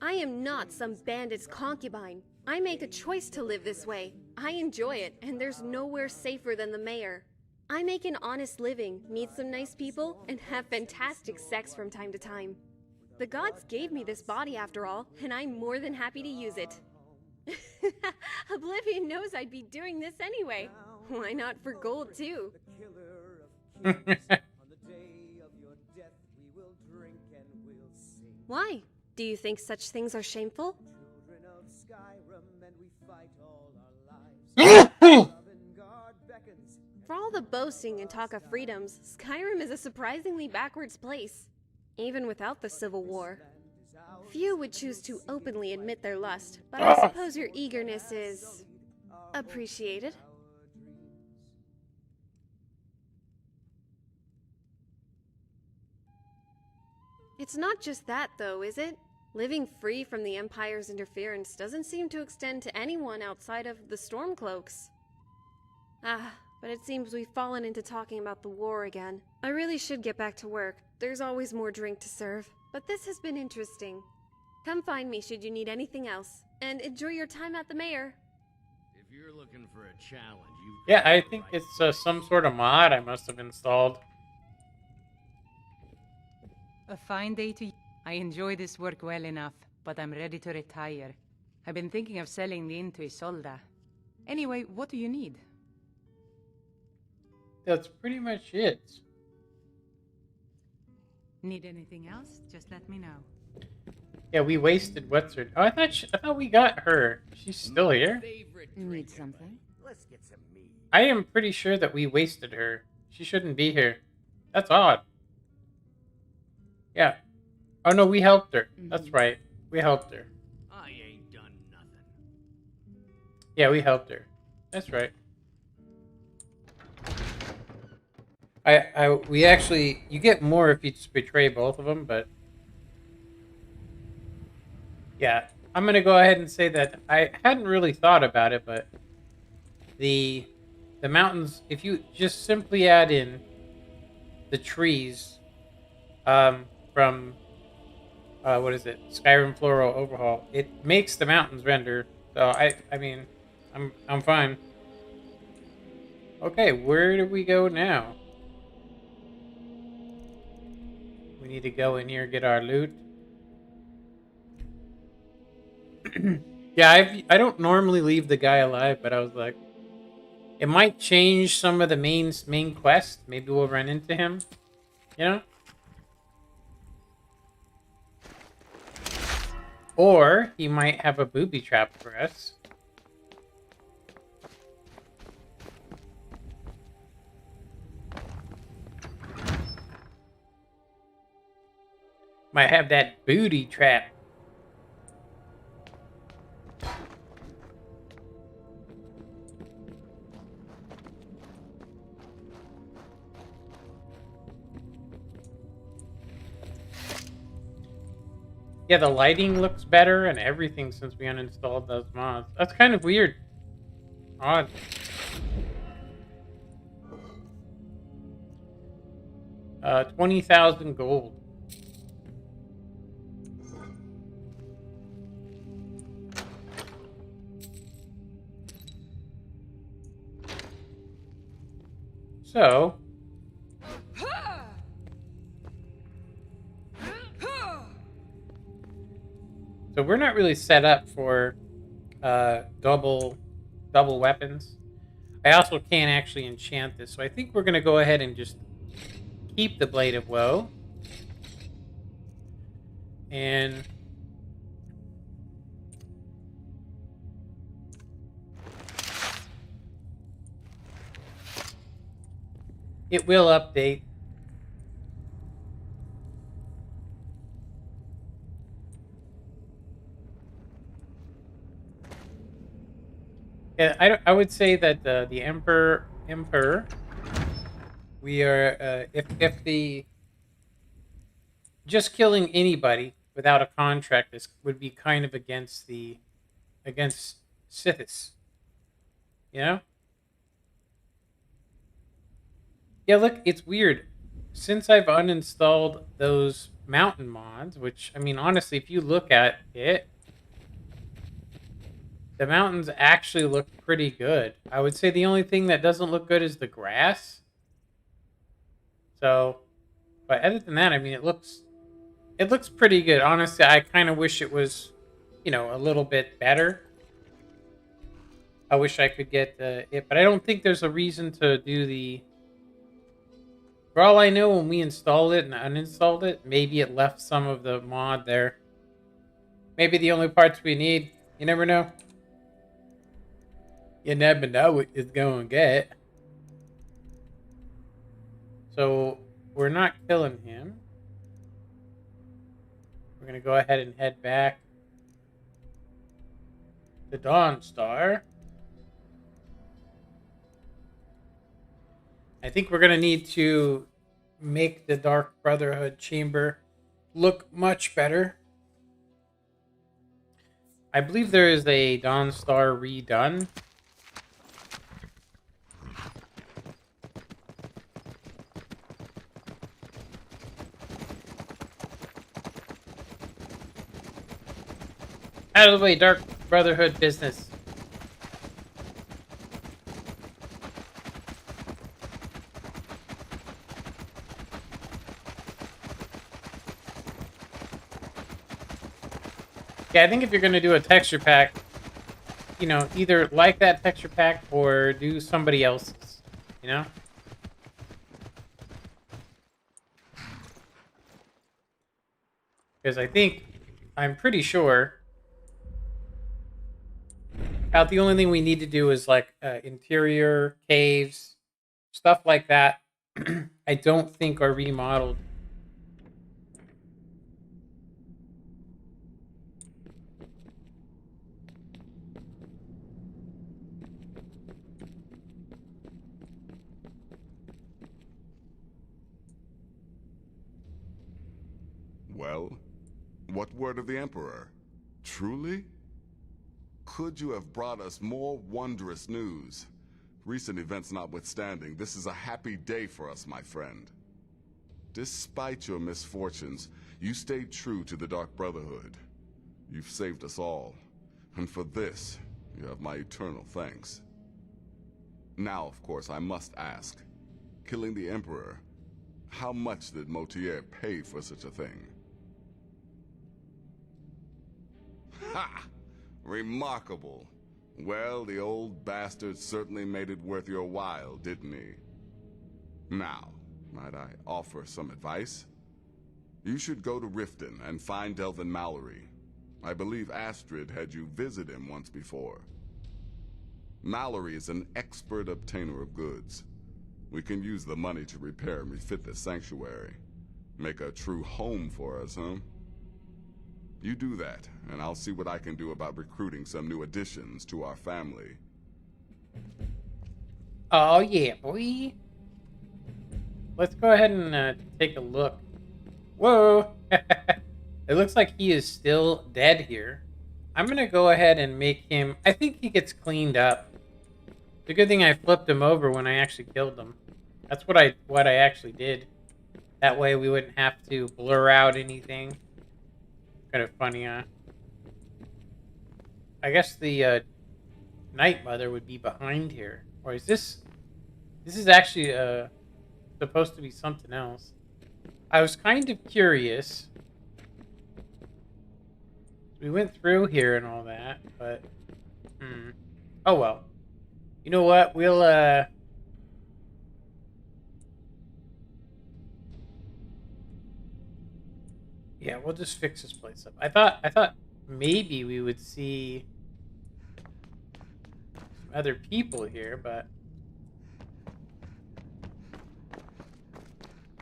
I am not some bandit's concubine. I make a choice to live this way. I enjoy it, and there's nowhere safer than the mayor. I make an honest living, meet some nice people, and have fantastic sex from time to time. The gods gave me this body after all, and I'm more than happy to use it. Oblivion knows I'd be doing this anyway. Why not for gold, too? Why? Do you think such things are shameful? Children of Skyrim, and we fight all our lives. Guard beckons. For all the boasting and talk of freedoms, Skyrim is a surprisingly backwards place. Even without the Civil War. Few would choose to openly admit their lust, but I suppose your eagerness is appreciated. It's not just that, though, is it? Living free from the Empire's interference doesn't seem to extend to anyone outside of the Stormcloaks. But it seems we've fallen into talking about the war again. I really should get back to work. There's always more drink to serve. But this has been interesting. Come find me should you need anything else. And enjoy your time at the mayor. If you're looking for a challenge, you Yeah, I think it's some sort of mod I must have installed. A fine day to you. I enjoy this work well enough, but I'm ready to retire. I've been thinking of selling the inn to Isolda. Anyway, what do you need? That's pretty much it. Need anything else? Just let me know. Yeah, we wasted what's her. Oh, I thought we got her. She's still here. Need something? Let's get some meat. I am pretty sure that we wasted her. She shouldn't be here. That's odd. Yeah. Oh no, we helped her. That's right. We helped her. I ain't done nothing. Yeah, we helped her. That's right. We actually, you get more if you just betray both of them, but yeah, I'm gonna go ahead and say that I hadn't really thought about it, but the mountains, if you just simply add in the trees from what is it, Skyrim Floral Overhaul, it makes the mountains render. So I mean, I'm fine. Okay, where do we go now? We need to go in here and get our loot. Yeah, I don't normally leave the guy alive, but I was like, it might change some of the main quest. Maybe we'll run into him, you know? Or he might have a booby trap for us. Might have that booty trap. Yeah, the lighting looks better and everything since we uninstalled those mods. That's kind of weird. Odd. 20,000 gold. So we're not really set up for double weapons. I also can't actually enchant this, so I think we're gonna go ahead and just keep the Blade of Woe. And it will update. Yeah, I would say that the Emperor, we are if the just killing anybody without a contract would be kind of against Sithis, you know? Yeah, look, it's weird. Since I've uninstalled those mountain mods, which I mean, honestly, if you look at it, the mountains actually look pretty good. I would say the only thing that doesn't look good is the grass. So, but other than that, I mean, it looks pretty good. Honestly, I kind of wish it was, you know, a little bit better. I wish I could get it, but I don't think there's a reason to do the. For all I know, when we installed it and uninstalled it, maybe it left some of the mod there. Maybe the only parts we need. You never know. You never know what it's going to get. So, we're not killing him. We're going to go ahead and head back to Dawnstar. I think we're going to need to make the Dark Brotherhood chamber look much better. I believe there is a Dawnstar redone. Out of the way, Dark Brotherhood business. Yeah, I think if you're going to do a texture pack, you know, either like that texture pack or do somebody else's, you know? Because I'm pretty sure the only thing we need to do is like interior, caves, stuff like that. I don't think are remodeled. Well, what word of the Emperor? Truly? Could you have brought us more wondrous news? Recent events notwithstanding, this is a happy day for us, my friend. Despite your misfortunes, you stayed true to the Dark Brotherhood. You've saved us all, and for this, you have my eternal thanks. Now, of course, I must ask, killing the Emperor, how much did Motier pay for such a thing? Ha! Remarkable. Well, the old bastard certainly made it worth your while, didn't he? Now, might I offer some advice? You should go to Riften and find Delvin Mallory. I believe Astrid had you visit him once before. Mallory is an expert obtainer of goods. We can use the money to repair and refit the sanctuary. Make a true home for us, huh? You do that, and I'll see what I can do about recruiting some new additions to our family. Oh yeah, boy. Let's go ahead and take a look. Whoa! It looks like he is still dead here. I'm going to go ahead and make him... I think he gets cleaned up. It's a good thing I flipped him over when I actually killed him. That's what I actually did. That way we wouldn't have to blur out anything. Kind of funny, huh? I guess the Night Mother would be behind here. Or is this... This is actually supposed to be something else. I was kind of curious. We went through here and all that, but... Oh well. You know what? We'll, yeah, we'll just fix this place up. I thought maybe we would see some other people here, but...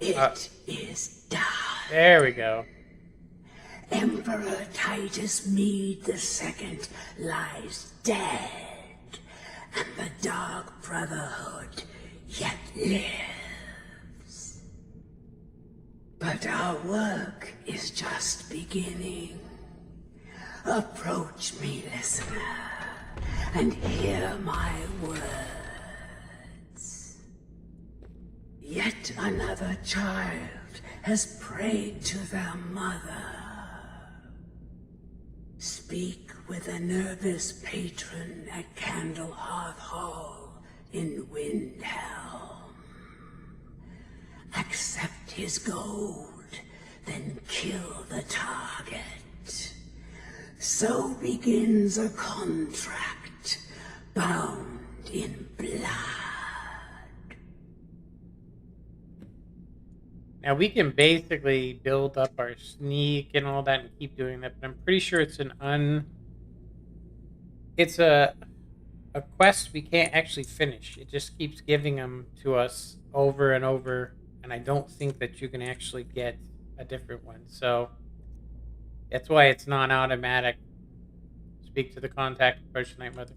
It is done. There we go. Emperor Titus Mede II lies dead, and the Dark Brotherhood yet lives. But our work is just beginning. Approach me, listener, and hear my words. Yet another child has prayed to their mother. Speak with the nervous patron at Candlehearth Hall in Windhelm. Accept his gold, then kill the target. So begins a contract bound in blood. Now we can basically build up our sneak and all that and keep doing that, but I'm pretty sure it's it's a quest we can't actually finish. It just keeps giving them to us over and over, and I don't think that you can actually get a different one. So that's why it's non-automatic. Speak to the contact approach Night Mother.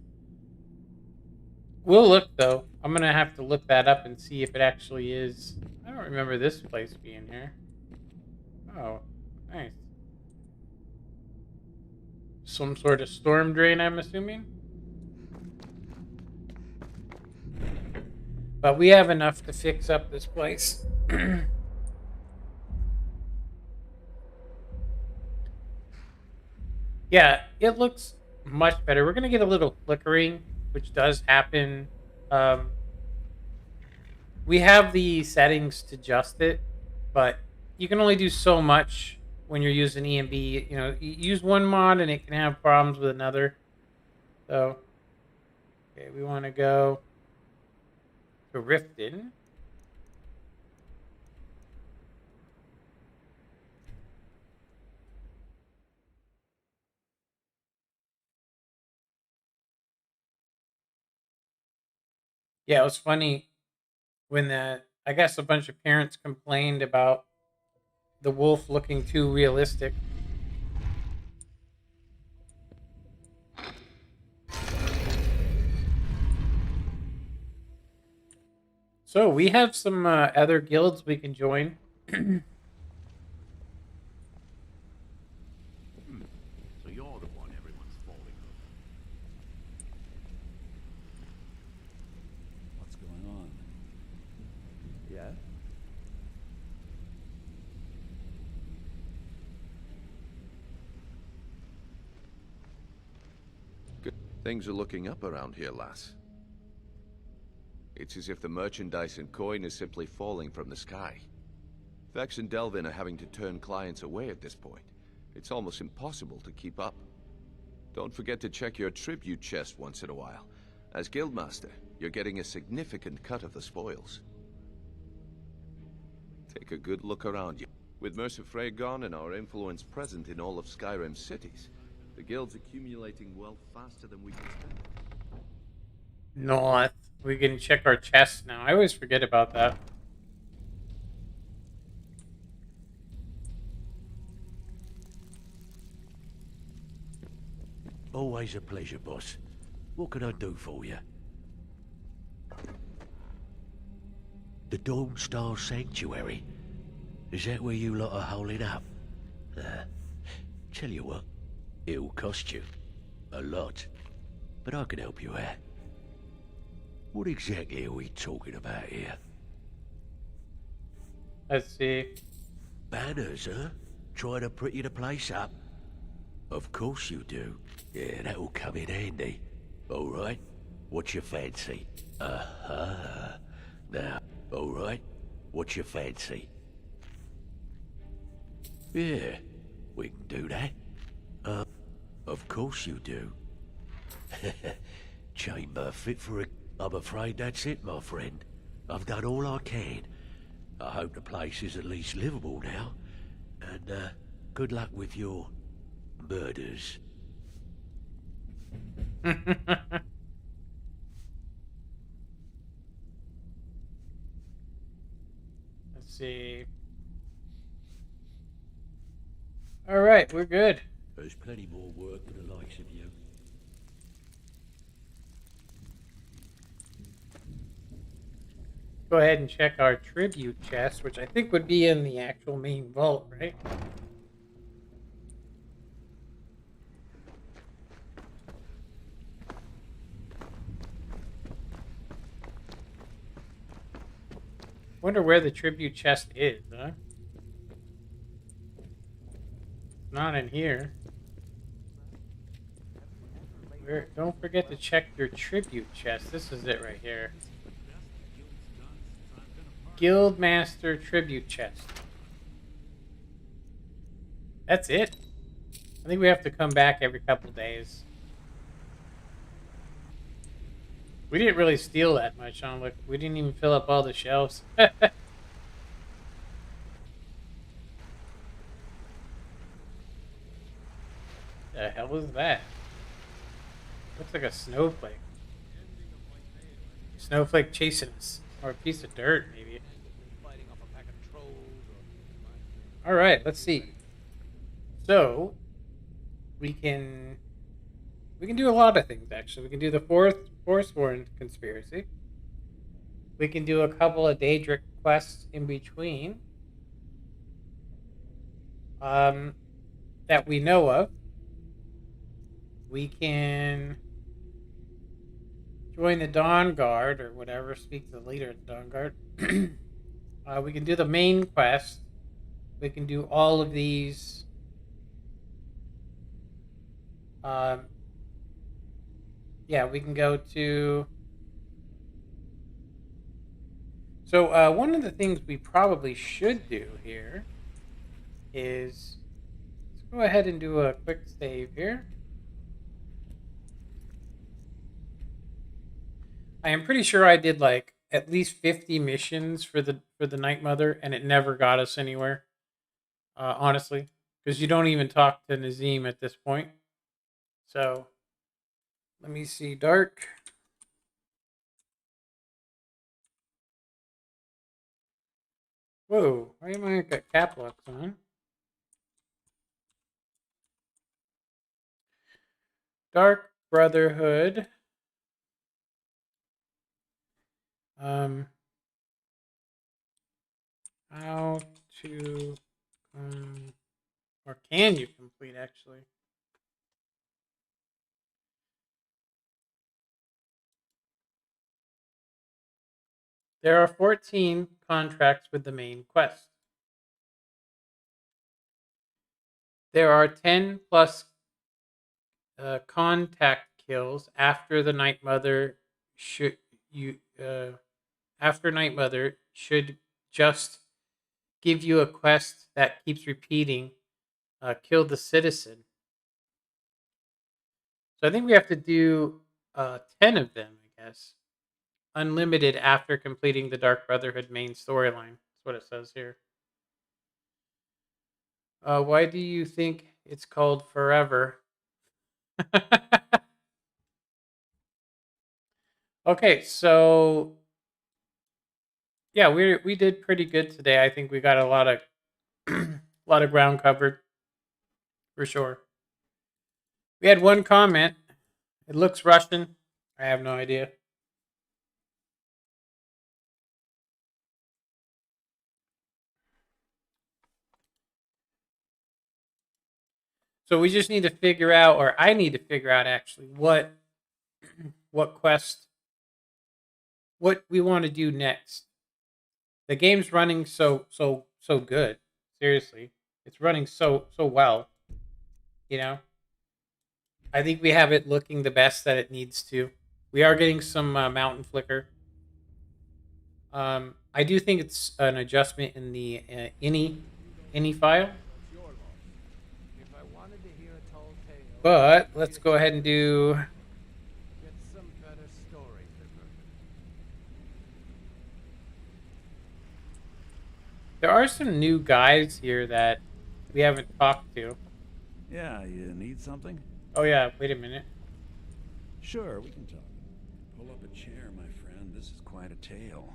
We'll look though. I'm gonna have to look that up and see if it actually is. I don't remember this place being here. Oh, nice. Some sort of storm drain, I'm assuming. But we have enough to fix up this place. Yeah, it looks much better. We're going to get a little flickering, which does happen. We have the settings to adjust it, but you can only do so much when you're using EMB. You know, you use one mod and it can have problems with another. So, okay, we want to go to Riften. Yeah, it was funny when I guess a bunch of parents complained about the wolf looking too realistic. So we have some other guilds we can join. So you're the one everyone's falling over. What's going on? Yeah? Good. Things are looking up around here, lass. It's as if the merchandise and coin is simply falling from the sky. Vex and Delvin are having to turn clients away at this point. It's almost impossible to keep up. Don't forget to check your tribute chest once in a while. As Guildmaster, you're getting a significant cut of the spoils. Take a good look around you. With Mercer Frey gone and our influence present in all of Skyrim's cities, the guild's accumulating wealth faster than we can spend. No, we can check our chests now. I always forget about that. Always a pleasure, boss. What can I do for you? The Dawnstar Sanctuary. Is that where you lot are holding up? tell you what, it'll cost you. A lot. But I can help you out. What exactly are we talking about here? Let's see. Banners, huh? Trying to pretty the place up? Of course you do. Yeah, that'll come in handy. All right. What's your fancy? Uh-huh. Now, all right. What's your fancy? Yeah, we can do that. Of course you do. Chamber fit for a... I'm afraid that's it, my friend. I've done all I can. I hope the place is at least livable now. And, good luck with your... murders. Let's see. Alright, we're good. There's plenty more work for the likes of you. Go ahead and check our tribute chest, which I think would be in the actual main vault, right? Wonder where the tribute chest is, huh? Not in here. Don't forget to check your tribute chest. This is it right here. Guildmaster tribute chest. That's it. I think we have to come back every couple days. We didn't really steal that much, huh? Look, we didn't even fill up all the shelves. The hell is that? Looks like a snowflake. Snowflake chasing us. Or a piece of dirt, maybe. Alright, let's see. So, we can do a lot of things, actually. We can do the Forsworn conspiracy. We can do a couple of Daedric quests in between. That we know of. We can join the Dawn Guard or whatever, speak to the leader of the Dawn Guard. We can do the main quest. We can do all of these. Yeah, we can go to... So, one of the things we probably should do here is... Let's go ahead and do a quick save here. I am pretty sure I did like at least 50 missions for the Night Mother, and it never got us anywhere. Honestly, because you don't even talk to Nazim at this point. So, let me see. Dark. Whoa, why am I got cap locks on? Dark Brotherhood. How to or can you complete actually? There are 14 contracts with the main quest. There are 10 plus contact kills after the Night Mother after Night Mother should just give you a quest that keeps repeating. Kill the citizen. So I think we have to do 10 of them, I guess. Unlimited after completing the Dark Brotherhood main storyline. That's what it says here. Why do you think it's called Forever? Okay, so yeah, we did pretty good today. I think we got a lot of lot of ground covered for sure. We had one comment. It looks Russian. I have no idea. So we just need to figure out, or I need to figure out actually what quest, what we want to do next. The game's running so good. Seriously, it's running so well. You know, I think we have it looking the best that it needs to. We are getting some mountain flicker. I do think it's an adjustment in the ini file. But let's go ahead and do. There are some new guys here that we haven't talked to. Yeah, you need something? Oh yeah, wait a minute. Sure, we can talk. Pull up a chair, my friend. This is quite a tale.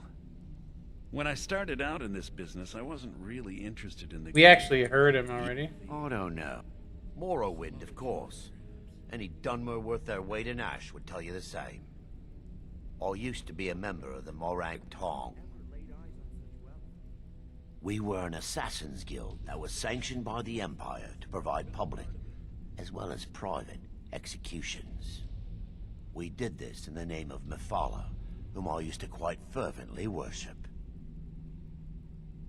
When I started out in this business, I wasn't really interested in the... We actually heard him already. Oh, no. Morrowind, of course. Any Dunmer worth their weight in ash would tell you the same. I used to be a member of the Morag Tong. We were an assassins guild that was sanctioned by the Empire to provide public, as well as private, executions. We did this in the name of Mephala, whom I used to quite fervently worship.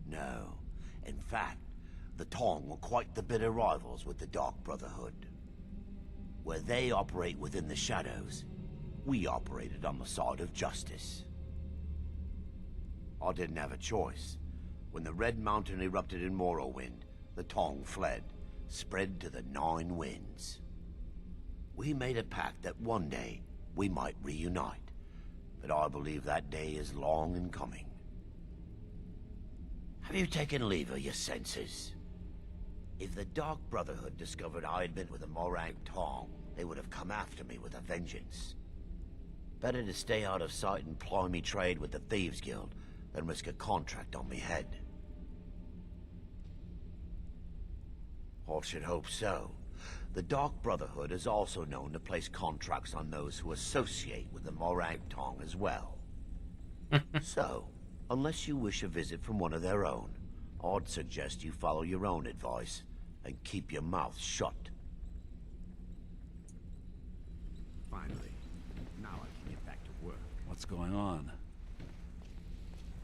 No, in fact, the Tong were quite the bitter rivals with the Dark Brotherhood. Where they operate within the shadows, we operated on the side of justice. I didn't have a choice. When the Red Mountain erupted in Morrowind, the Tong fled, spread to the 9 winds. We made a pact that one day we might reunite, but I believe that day is long in coming. Have you taken leave of your senses? If the Dark Brotherhood discovered I had been with the Morag Tong, they would have come after me with a vengeance. Better to stay out of sight and ply me trade with the Thieves Guild than risk a contract on me head. I should hope so. The Dark Brotherhood is also known to place contracts on those who associate with the Morag Tong as well. So, unless you wish a visit from one of their own, I'd suggest you follow your own advice and keep your mouth shut. Finally, now I can get back to work. What's going on?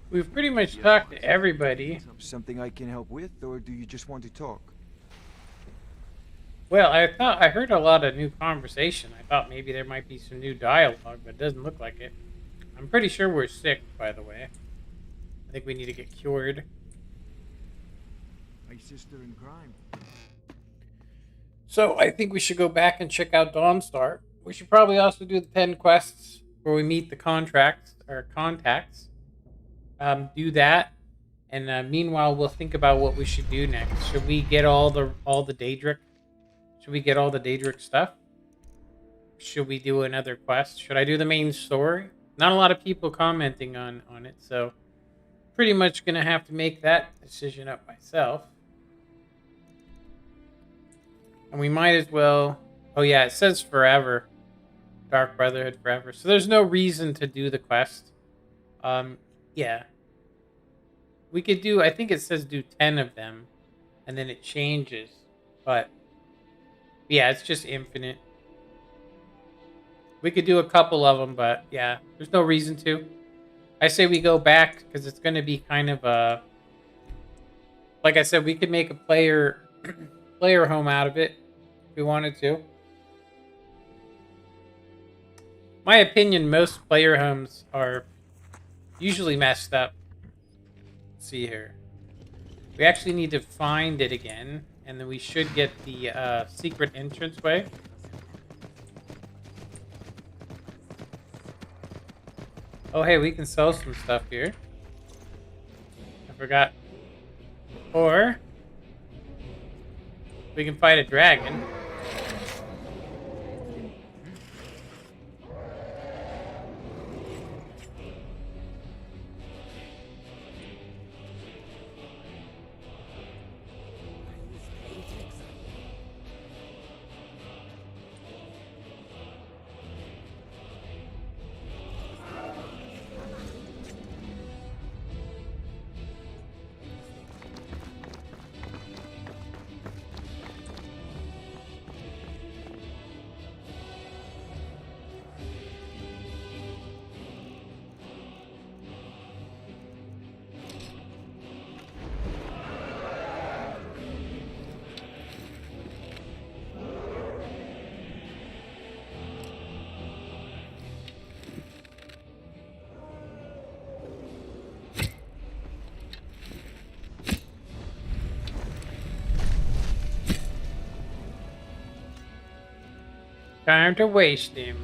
We've pretty much talked to everybody. Something I can help with, or do you just want to talk? Well, I thought I heard a lot of new conversation. I thought maybe there might be some new dialogue, but it doesn't look like it. I'm pretty sure we're sick, by the way. I think we need to get cured. My sister in crime. So I think we should go back and check out Dawnstar. We should probably also do the 10 quests where we meet the contacts. Do that, and meanwhile we'll think about what we should do next. Should we get all the Daedric? Should we get all the Daedric stuff? Should we do another quest? Should I do the main story? Not a lot of people commenting on it, so pretty much gonna have to make that decision up myself. And we might as well... Oh yeah, it says forever. Dark Brotherhood forever. So there's no reason to do the quest. Yeah. We could do... I think it says do 10 of them. And then it changes. But... yeah, it's just infinite. We could do a couple of them, but yeah, there's no reason to. I say we go back because it's going to be kind of a... like I said, we could make a player home out of it if we wanted to. My opinion, most player homes are usually messed up. Let's see here. We actually need to find it again, and then we should get the secret entranceway. Oh, hey, we can sell some stuff here. I forgot. Or we can fight a dragon. time to waste him.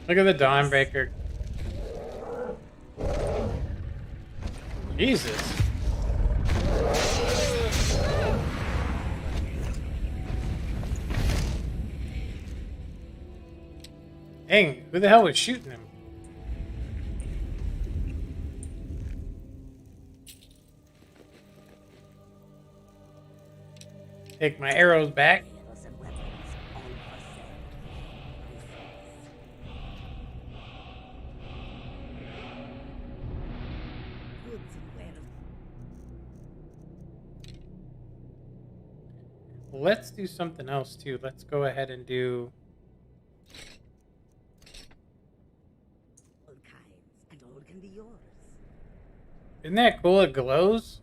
Look at the Dawnbreaker. Jesus. Dang, who the hell was shooting him? Take my arrows back. Let's do something else too. Let's go ahead and do All kinds, and all can be yours. Isn't that cool? It glows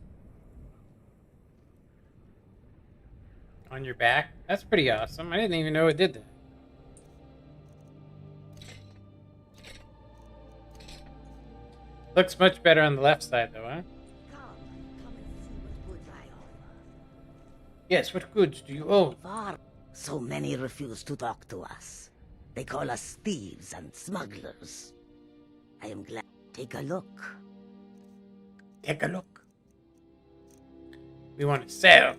on your back. That's pretty awesome. I didn't even know it did that. Looks much better on the left side though, huh? Yes, what goods do you own? So many refuse to talk to us. They call us thieves and smugglers. I am glad. Take a look. Take a look. We want to sell.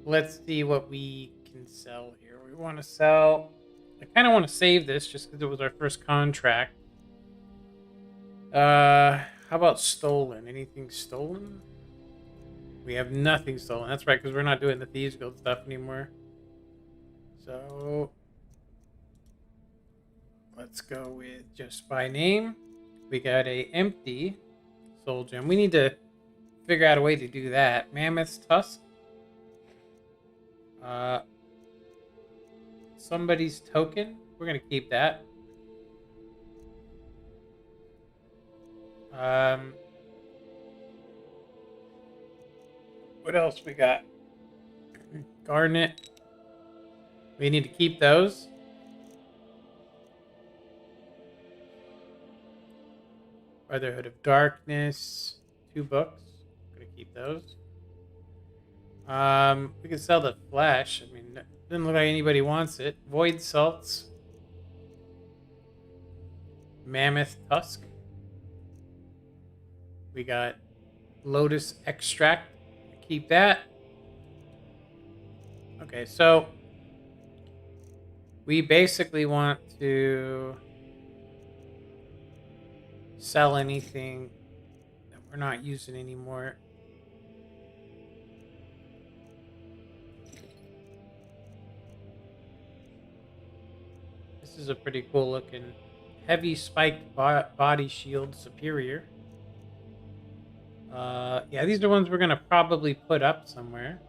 Let's see what we can sell here. We want to sell. I kind of want to save this just because it was our first contract. How about stolen? Anything stolen? We have nothing stolen. That's right, because we're not doing the Thieves Guild stuff anymore. So let's go with just by name. We got a empty soul gem. We need to figure out a way to do that. Mammoth's Tusk. Somebody's token. We're gonna keep that. What else we got? Garnet. We need to keep those. Brotherhood of Darkness. 2 books. Gonna keep those. We can sell the flesh. I mean, doesn't look like anybody wants it. Void salts. Mammoth tusk. We got lotus extract. Keep that. Okay, so we basically want to sell anything that we're not using anymore. This is a pretty cool looking heavy spiked body shield superior. Yeah, these are ones we're gonna probably put up somewhere.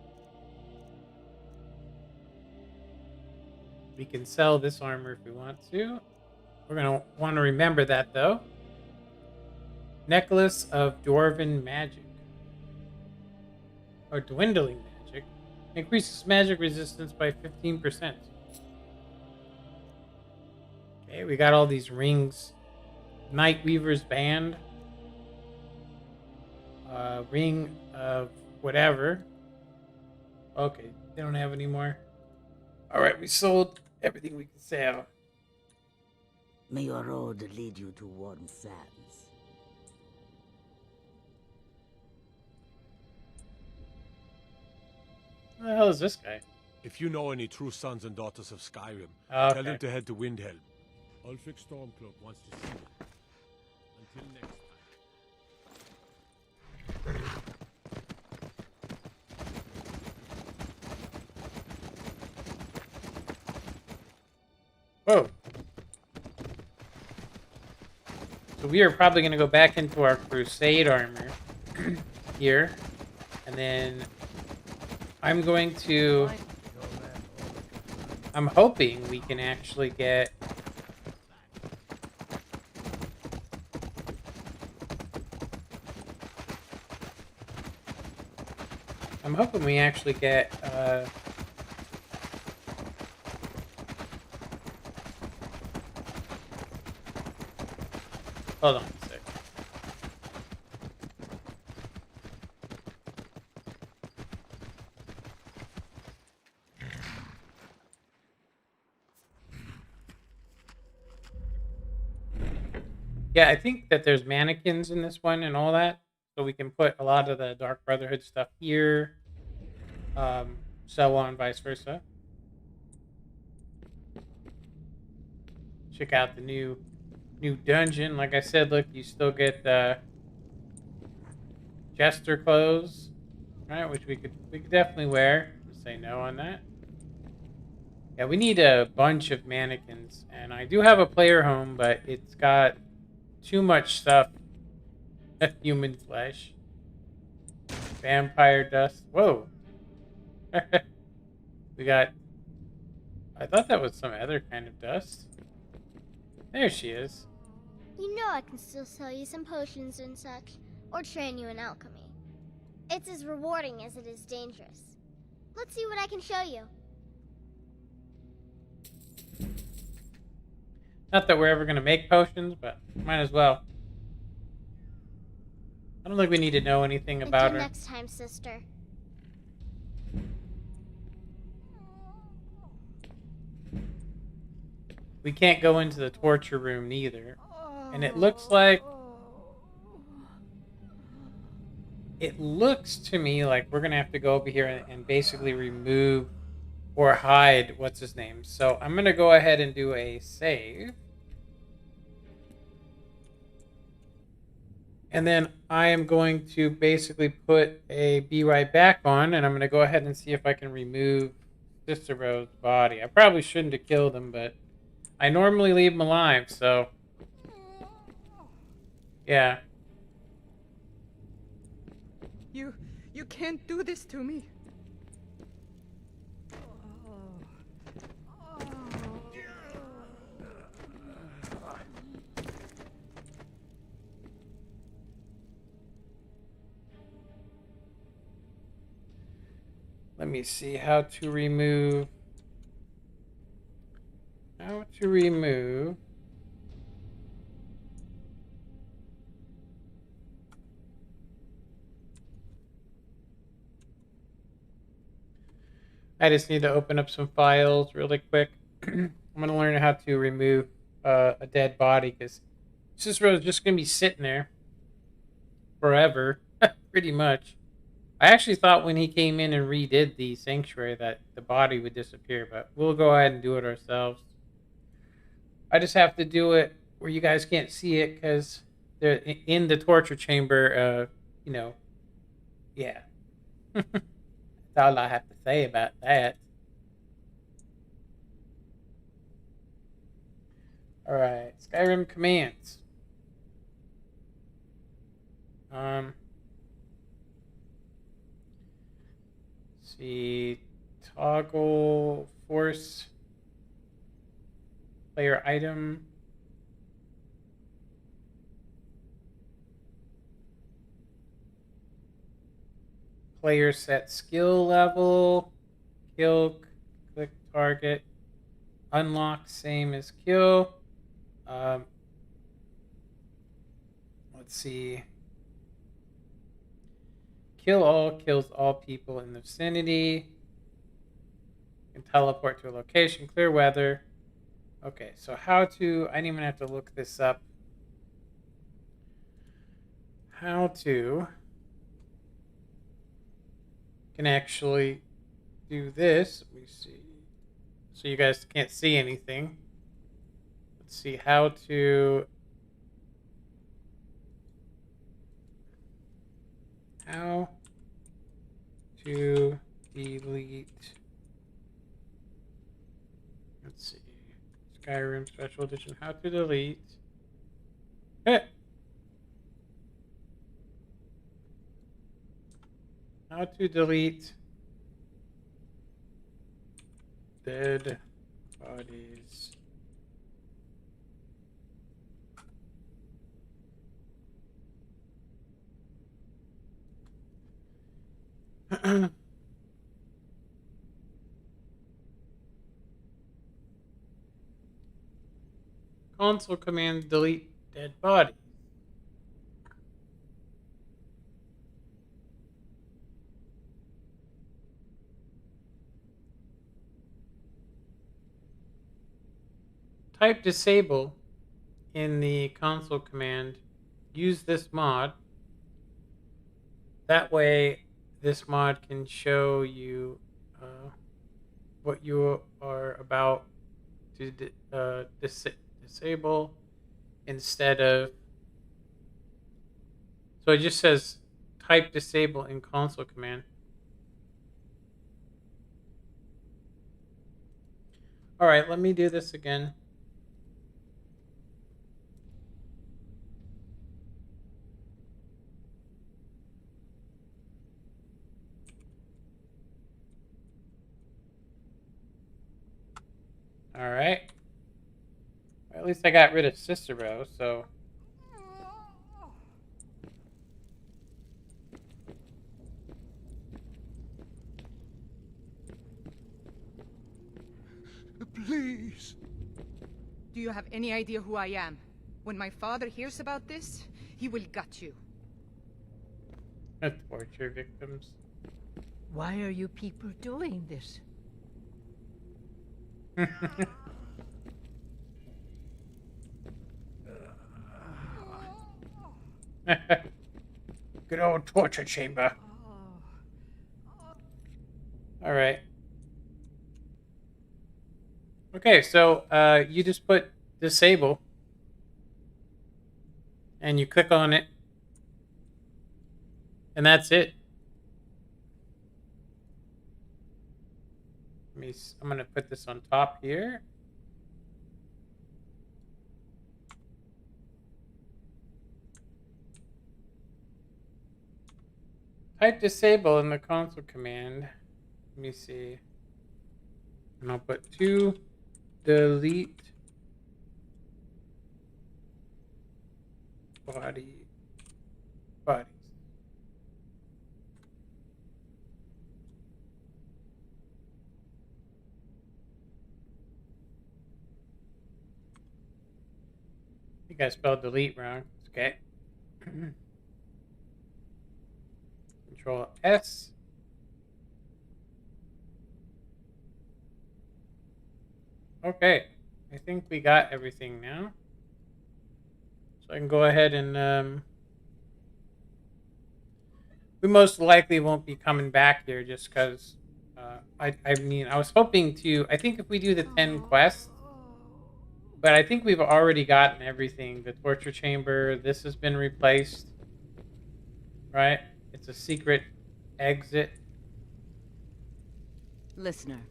We can sell this armor if we want to. We're gonna want to remember that though. Necklace of Dwarven Magic. Or Dwindling Magic. Increases magic resistance by 15%. Okay, we got all these rings. Night Weaver's Band. Ring of whatever. Okay, they don't have any more. Alright, we sold everything we could sell. May your road lead you to warm sands. Who the hell is this guy? If you know any true sons and daughters of Skyrim, Okay. tell them to head to Windhelm. Ulfric Stormcloak wants to see you. Until next time. Whoa. So we are probably going to go back into our crusade armor here. And then I'm going to... I'm hoping we can actually get... I'm hoping we actually get... Hold on a sec. Yeah, I think that there's mannequins in this one and all that. So we can put a lot of the Dark Brotherhood stuff here. So on, vice versa. Check out the new dungeon. Like I said, look, you still get the jester clothes, right? Which we could definitely wear. Just say no on that. Yeah, we need a bunch of mannequins, and I do have a player home, but it's got too much stuff. Human flesh, vampire dust. Whoa. We got... I thought that was some other kind of dust. There she is. You know I can still sell you some potions and such, or train you in alchemy. It's as rewarding as it is dangerous. Let's see what I can show you. Not that we're ever going to make potions, but might as well. I don't think we need to know anything about her. Until next time, sister. We can't go into the torture room neither. And it looks like... It looks to me like we're going to have to go over here and basically remove or hide what's his name. So I'm going to go ahead and do a save. And then I am going to basically put a be right back on, and I'm going to go ahead and see if I can remove Cicero's body. I probably shouldn't have killed him, but I normally leave him alive, so yeah. You can't do this to me. Let me see how to remove. How to remove. I just need to open up some files really quick. I'm going to learn how to remove a dead body because Cicero's just going to be sitting there forever, pretty much. I actually thought when he came in and redid the sanctuary that the body would disappear, but we'll go ahead and do it ourselves. I just have to do it where you guys can't see it because they're in the torture chamber, you know, yeah. That's all I have to say about that. Alright, Skyrim commands. See, toggle force player item. Player set skill level. Kill, click target. Unlock, same as kill. Let's see. Kill all kills all people in the vicinity. You can teleport to a location, clear weather. Okay, so how to... I didn't even have to look this up. How to... Can actually do this. Let me see. So you guys can't see anything. Let's see how to... How to delete... Let's see. Skyrim Special Edition. How to delete... How to delete dead bodies. Console command delete dead body. Type disable in the console command. Use this mod. That way, this mod can show you what you are about to disable instead of. So it just says type disable in console command. All right, let me do this again. All right. At least I got rid of Cicero, so. Please. Do you have any idea who I am? When my father hears about this, he will gut you. Torture victims. Why are you people doing this? Good old torture chamber. All right. Okay, so you just put disable and you click on it, and that's it. I'm gonna put this on top here. Type disable in the console command. Let me see. And I'll put to delete bodies. I think I spelled delete wrong. Okay. Control S. Okay. I think we got everything now. So I can go ahead and we most likely won't be coming back here just because I mean, I was hoping to, I think if we do the 10 quests, but I think we've already gotten everything. The torture chamber, this has been replaced, right? It's a secret exit. Listener,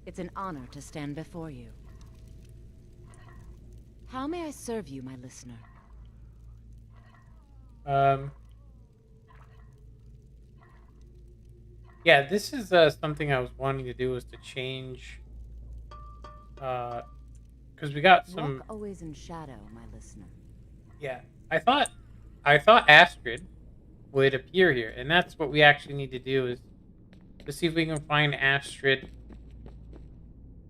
it's an honor to stand before you. How may I serve you, my listener? Yeah, this is something I was wanting to do, was to change, because we got some. Walk always in shadow, my listener. Yeah, I thought Astrid would appear here, and that's what we actually need to do, is to see if we can find Astrid.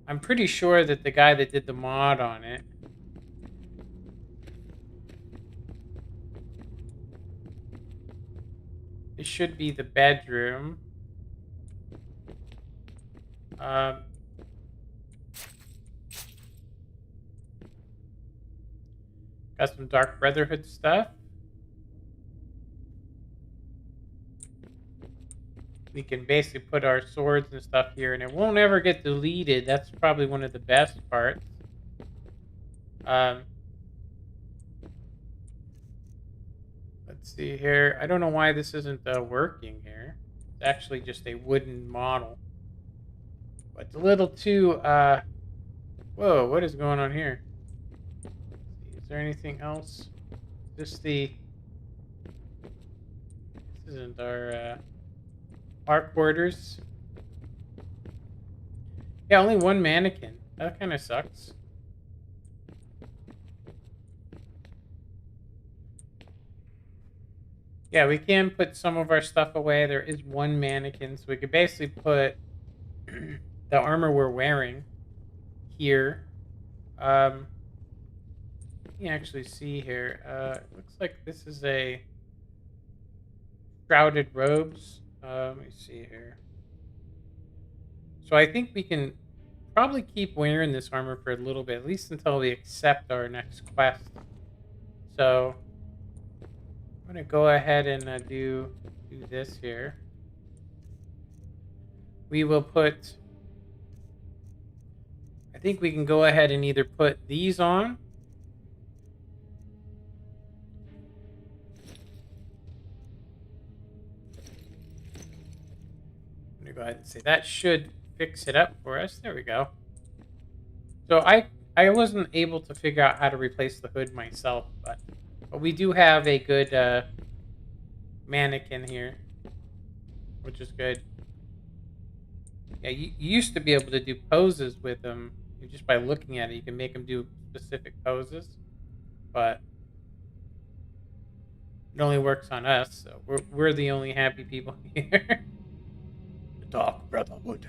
I'm pretty sure that the guy that did the mod on it. It should be the bedroom. Got some Dark Brotherhood stuff. We can basically put our swords and stuff here, and it won't ever get deleted. That's probably one of the best parts. Let's see here. I don't know why this isn't working here. It's actually just a wooden model. But it's a little too, whoa, what is going on here? Is there anything else? Just the... This isn't our, our quarters. Yeah, only one mannequin. That kind of sucks. Yeah, we can put some of our stuff away. There is one mannequin, so we could basically put the armor we're wearing here. You can actually see here. It looks like this is a shrouded robes. Let me see here. So I think we can probably keep wearing this armor for a little bit, at least until we accept our next quest. So I'm gonna go ahead and do this here. We will put. I think we can go ahead and either put these on. I'm gonna go ahead and say that should fix it up for us. There we go. So I wasn't able to figure out how to replace the hood myself, but we do have a good mannequin here, which is good. Yeah, you used to be able to do poses with them just by looking at it. You can make them do specific poses, but it only works on us. So we're the only happy people here. The Dark Brotherhood.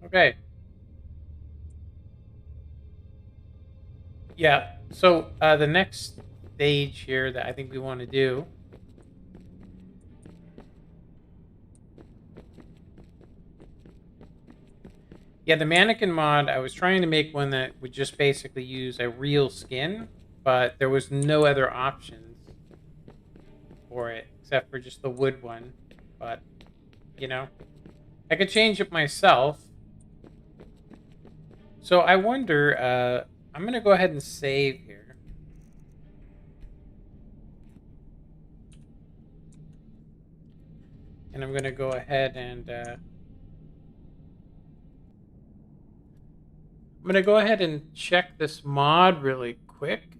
Okay. Yeah. So the next stage here that I think we want to do. Yeah, the mannequin mod, I was trying to make one that would just basically use a real skin, but there was no other options for it except for just the wood one. But, you know, I could change it myself. So I wonder, I'm going to go ahead and save here. And I'm going to go ahead and I'm going to go ahead and check this mod really quick.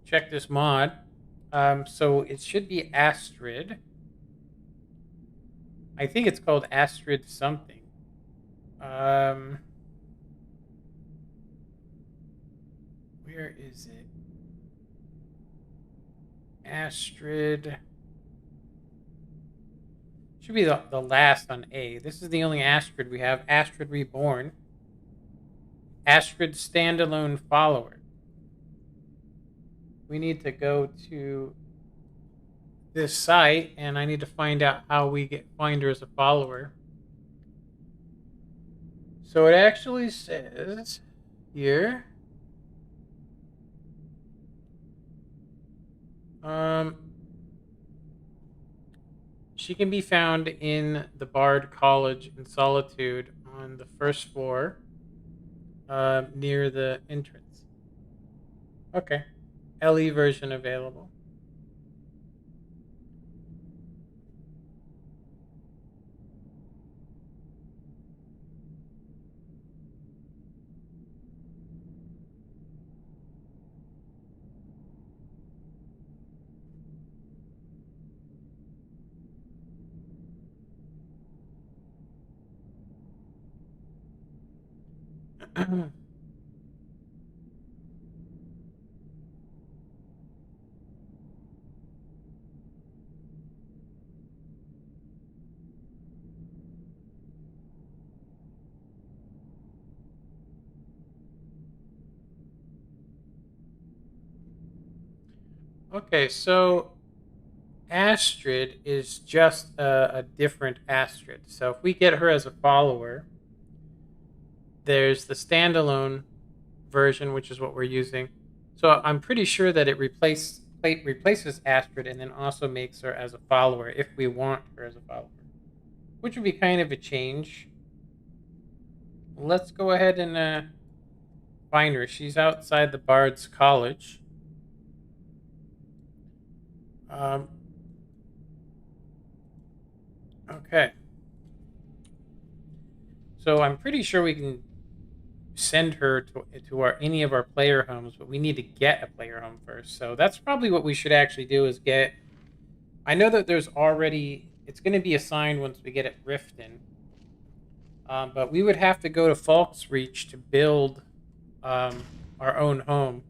Check this mod. So it should be Astrid. I think it's called Astrid something. Where is it? Astrid. Should be the last on A. This is the only Astrid we have. Astrid Reborn. Astrid Standalone Follower. We need to go to this site, and I need to find out how we find her as a follower. So it actually says here. She can be found in the Bard College in Solitude on the first floor, near the entrance. Okay. LE version available. Okay, so Astrid is just a different Astrid. So if we get her as a follower, there's the standalone version, which is what we're using. So I'm pretty sure that it replaces Astrid and then also makes her as a follower if we want her as a follower, which would be kind of a change. Let's go ahead and find her. She's outside the Bard's College. Okay. So I'm pretty sure we can send her to any of our player homes, but we need to get a player home first. So that's probably what we should actually do is get... I know that there's already... It's going to be assigned once we get it Riften. But we would have to go to Falk's Reach to build our own home.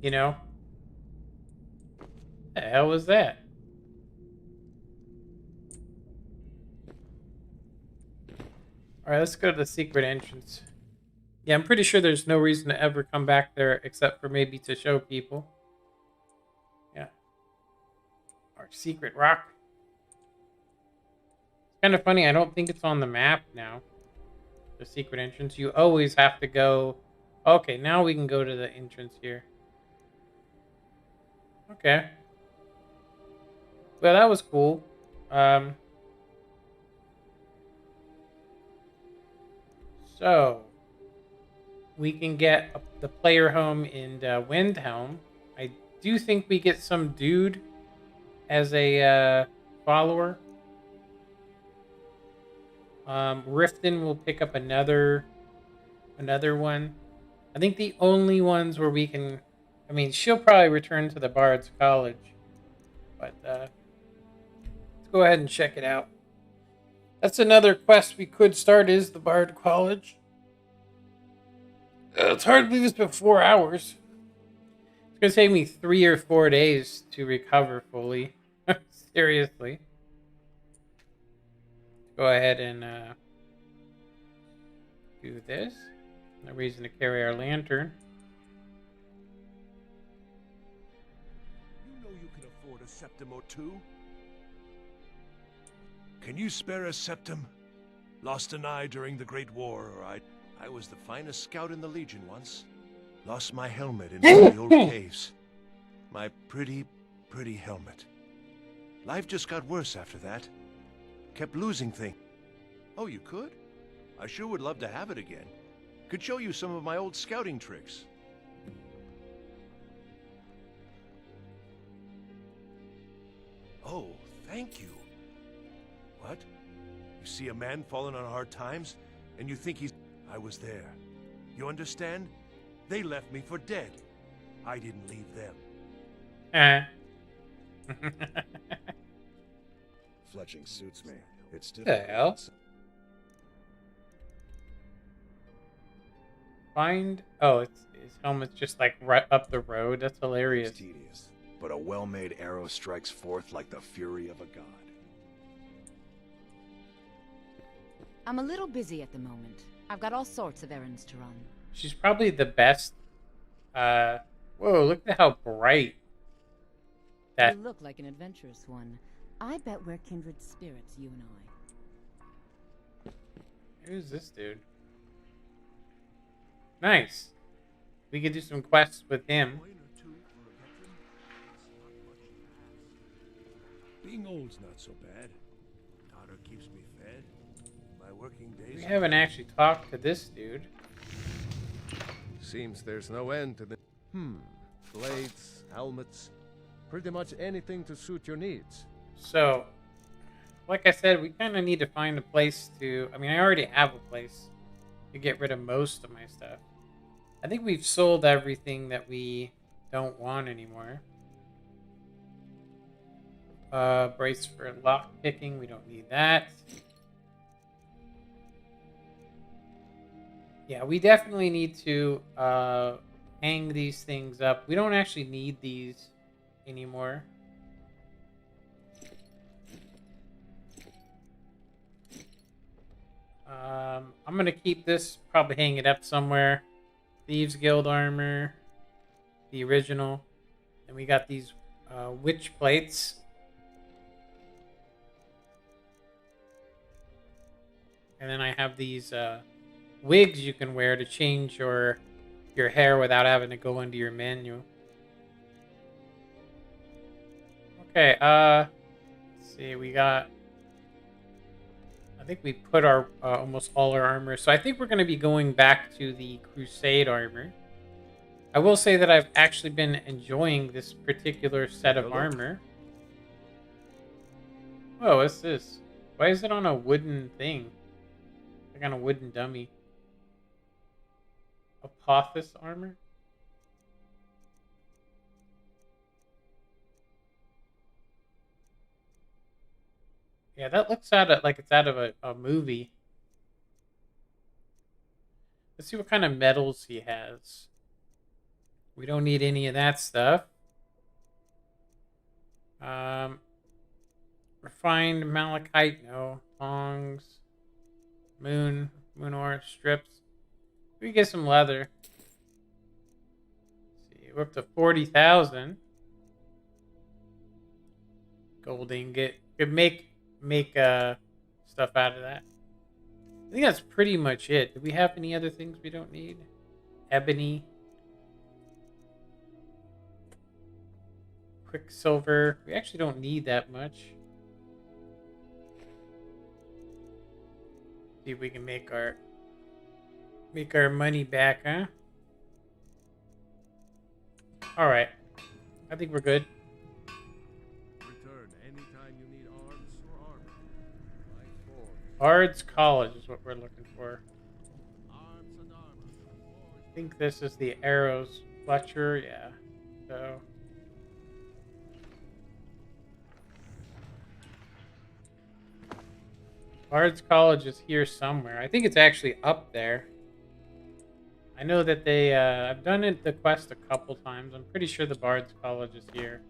You know? The hell was that? Alright, let's go to the secret entrance. Yeah, I'm pretty sure there's no reason to ever come back there except for maybe to show people. Yeah. Our secret rock. It's kind of funny, I don't think it's on the map now. The secret entrance. You always have to go... Okay, now we can go to the entrance here. Okay. Well, that was cool. So, we can get the player home in Windhelm. I do think we get some dude as a follower. Riften will pick up another one. I think the only ones where we can... I mean, she'll probably return to the Bard's College. But, let's go ahead and check it out. That's another quest we could start, is the Bard College. It's hard to believe it's been 4 hours. It's going to take me 3 or 4 days to recover fully. Seriously. Go ahead and do this. No reason to carry our lantern. You know you can afford a septum or two. Can you spare a septum? Lost an eye during the Great War, or I was the finest scout in the Legion once. Lost my helmet in one of the old caves. My pretty, pretty helmet. Life just got worse after that. Kept losing things. Oh, you could? I sure would love to have it again. Could show you some of my old scouting tricks. Oh, thank you. What? You see a man falling on hard times, and you think he's... I was there. You understand? They left me for dead. I didn't leave them. Fletching suits me. It's The difficult. hell? Find... Oh, his helmet's just like right up the road. That's hilarious. It's tedious, but a well-made arrow strikes forth like the fury of a god. I'm a little busy at the moment. I've got all sorts of errands to run. She's probably the best. Whoa, look at how bright that... You look like an adventurous one. I bet we're kindred spirits, you and I. Who's this dude? Nice. We could do some quests with him. Being old's not so bad. Daughter keeps me fed. My working days... We haven't actually talked to this dude. Seems there's no end to the... Blades, helmets, pretty much anything to suit your needs. So, like I said, we kind of need to find a place to... I mean, I already have a place to get rid of most of my stuff. I think we've sold everything that we don't want anymore. Brace for lock picking, we don't need that. Yeah, we definitely need to hang these things up. We don't actually need these anymore. I'm going to keep this, probably hang it up somewhere. Thieves Guild armor, the original. And we got these witch plates. And then I have these wigs you can wear to change your hair without having to go into your menu. Okay, let's see, we got... I think we put our almost all our armor. So I think we're going to be going back to the Crusade armor. I will say that I've actually been enjoying this particular set of armor. Whoa, what's this? Why is it on a wooden thing? Like on a wooden dummy. Apophis armor. Yeah, that looks like it's out of a movie. Let's see what kind of metals he has. We don't need any of that stuff. Refined malachite, no. Tongs. Moon ore, strips. We can get some leather. Let's see, we're up to 40,000. Gold ingot. Could make stuff out of that. I think that's pretty much it. Do we have any other things we don't need? Ebony. Quicksilver. We actually don't need that much. See if we can make our money back, huh? All right. I think we're good. Return anytime you need arms or armor. Bard's College is what we're looking for. I think this is the Arrows Fletcher, yeah. So Bard's College is here somewhere. I think it's actually up there. I know that they, I've done the quest a couple times. I'm pretty sure the Bard's College is here.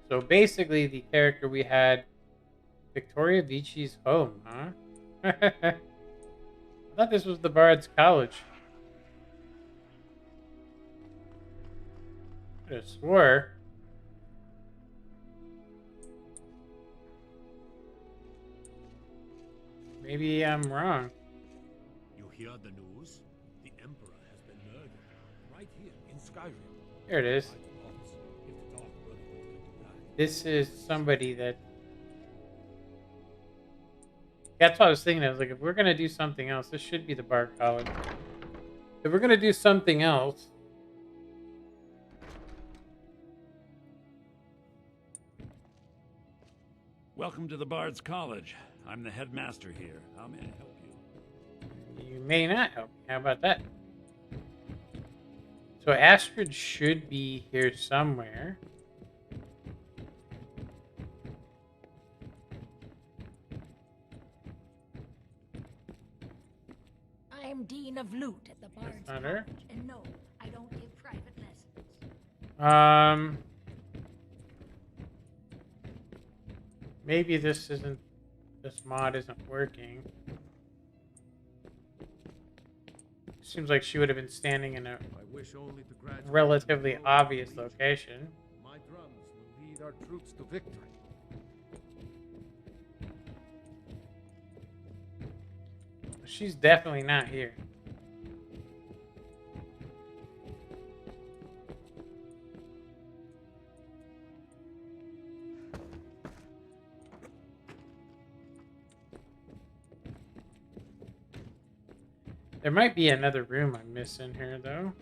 So basically the character we had, Victoria Vici's home, huh? I thought this was the Bard's College. I could have swore. Maybe I'm wrong. You hear the news? The Emperor has been murdered. Right here in Skyrim. Here it is. If the Dark Brotherhood can do that. This is somebody that... That's what I was thinking. I was like, if we're going to do something else, this should be the Bard College. If we're going to do something else... Welcome to the Bard's College. I'm the headmaster here. How may I help you? You may not help me. How about that? So Astrid should be here somewhere. I'm Dean of Loot at the Bard's not her. College, and no, I don't give private lessons. Maybe this mod isn't working. Seems like she would have been standing in a relatively obvious location. My drums will lead our troops to victory. She's definitely not here. There might be another room I'm missing here, though.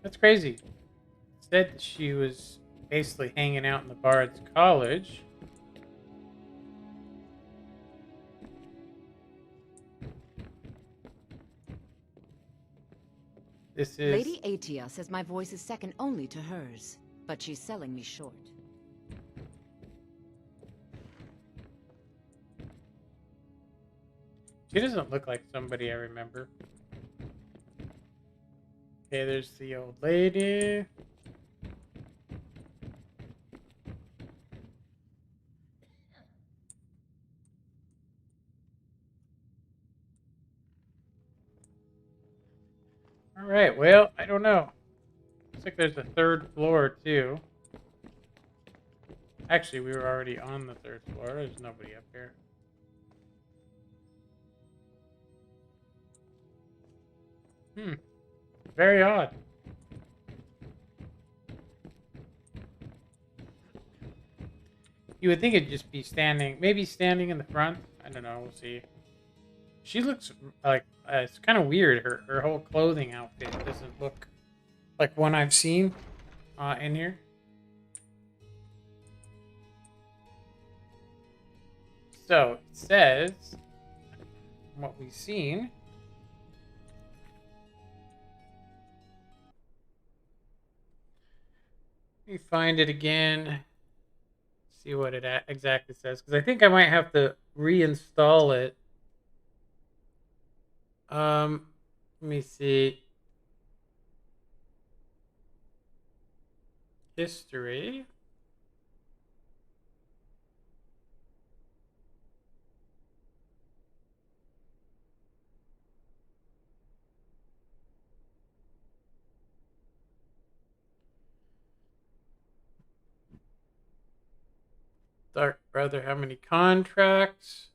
That's crazy. Said she was basically hanging out in the Bard's College. This is... Lady Atia says my voice is second only to hers, but she's selling me short. She doesn't look like somebody I remember. Okay, there's the old lady. Alright, well, I don't know. Looks like there's a third floor, too. Actually, we were already on the third floor. There's nobody up here. Very odd. You would think it'd just be standing, maybe standing in the front. I don't know, we'll see. She looks like, it's kind of weird. Her whole clothing outfit doesn't look like one I've seen in here. so it says, from what we've seen, let me find it again. See what it exactly says, because I think I might have to reinstall it. Let me see. History. Dark Brother, how many contracts?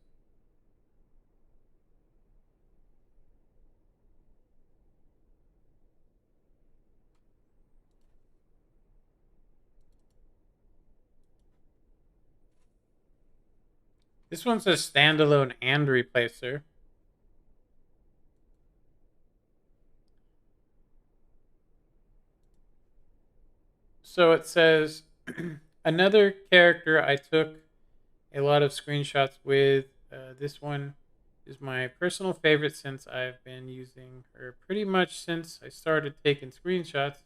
This one says standalone and replacer. So it says another character I took a lot of screenshots with. This one is my personal favorite since I've been using her pretty much since I started taking screenshots.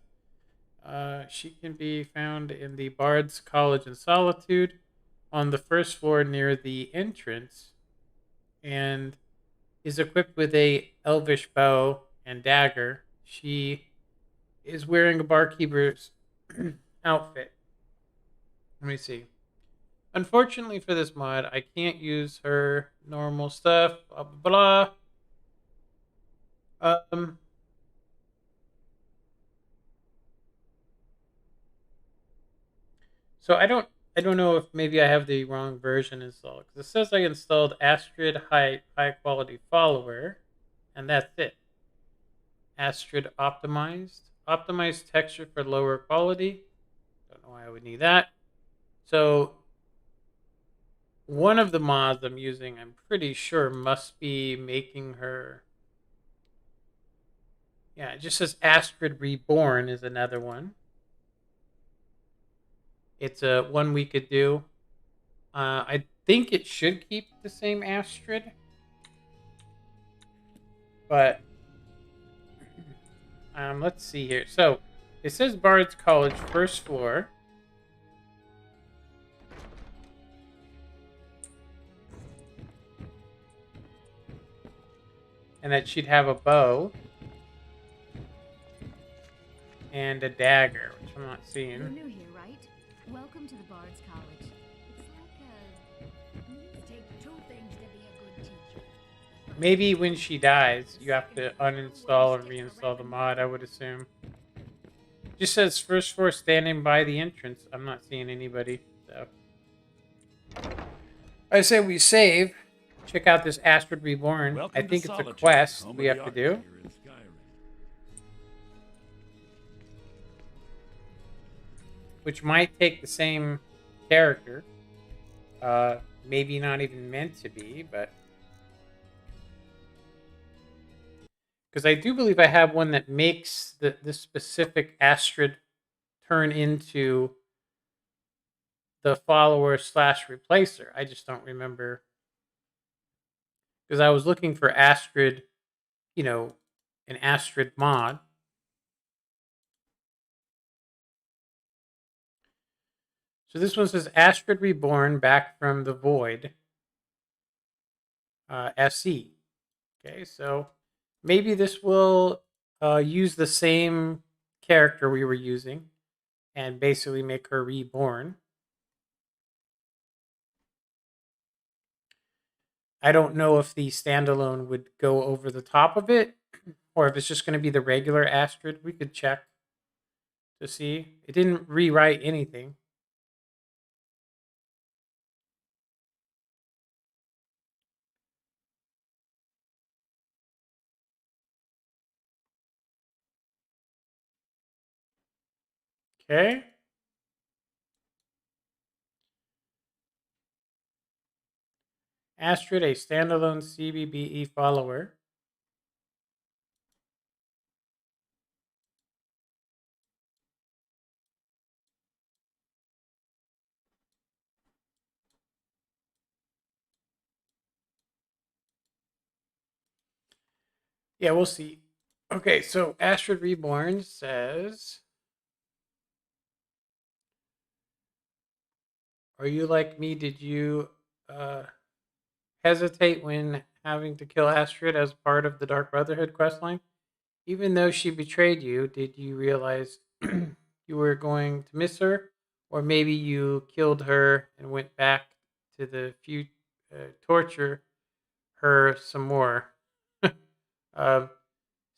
She can be found in the Bard's College in Solitude on the first floor near the entrance, and is equipped with a elvish bow and dagger. She is wearing a barkeeper's outfit. Let me see. Unfortunately for this mod, I can't use her normal stuff. Blah blah blah. So I don't know if maybe I have the wrong version installed, because it says I installed Astrid high quality follower, and that's it. Astrid optimized texture for lower quality. Don't know why I would need that. So one of the mods I'm using, I'm pretty sure, must be making her. Yeah, it just says Astrid Reborn is another one. It's a one we could do. I think it should keep the same Astrid, but let's see here. So it says Bard's College, first floor. And that she'd have a bow and a dagger, which I'm not seeing. You're new here, right? Welcome to the Bard's College. It's like take two things to be a good teacher. Maybe when she dies, you have to uninstall and reinstall the mod, I would assume. Just says first floor standing by the entrance. I'm not seeing anybody, so. I say we save. Check out this Astrid Reborn. I think it's a quest we have to do. Which might take the same character. Maybe not even meant to be, but... Because I do believe I have one that makes this specific Astrid turn into the follower / replacer. I just don't remember. Because I was looking for Astrid, an Astrid mod. So this one says Astrid Reborn, back from the Void. SE. Okay, so maybe this will use the same character we were using and basically make her reborn. I don't know if the standalone would go over the top of it, or if it's just going to be the regular Astrid. We could check to see. It didn't rewrite anything. Okay. Astrid, a standalone CBBE follower. Yeah, we'll see. Okay, so Astrid Reborn says, "Are you like me? Did you hesitate when having to kill Astrid as part of the Dark Brotherhood questline? Even though she betrayed you, did you realize you were going to miss her? Or maybe you killed her and went back to the few torture her some more? um,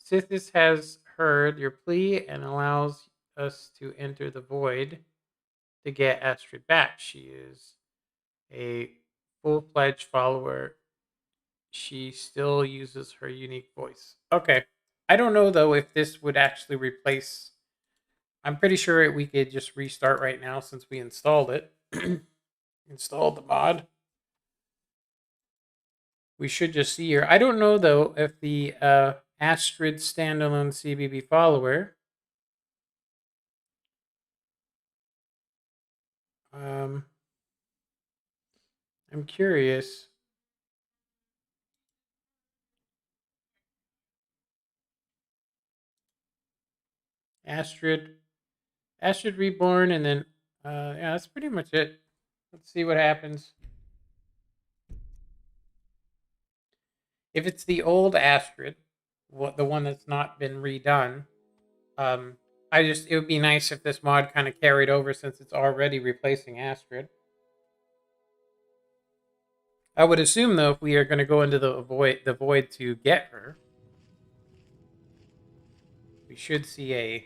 Sithis has heard your plea and allows us to enter the void to get Astrid back. She is a full-fledged follower. She still uses her unique voice." Okay. I don't know though if this would actually replace. I'm pretty sure we could just restart right now since we installed it. Installed the mod. We should just see here. I don't know though if the Astrid standalone CBB follower I'm curious. Astrid Reborn, and then yeah, that's pretty much it. Let's see what happens. If it's the old Astrid, the one that's not been redone, um, it would be nice if this mod kind of carried over since it's already replacing Astrid. I would assume though, if we are going to go into the void to get her, we should see a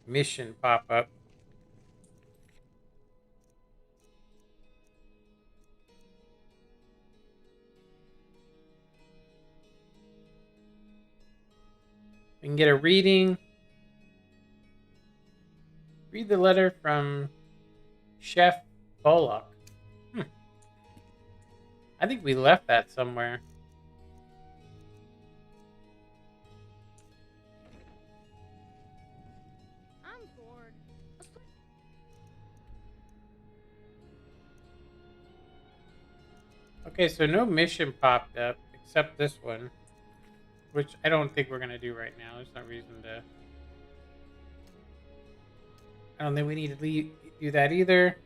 mission pop up. We can get a reading. Read the letter from Chef Bullock. I think we left that somewhere. I'm bored. Okay, so no mission popped up except this one, which I don't think we're gonna do right now. There's no reason to. I don't think we need to do that either.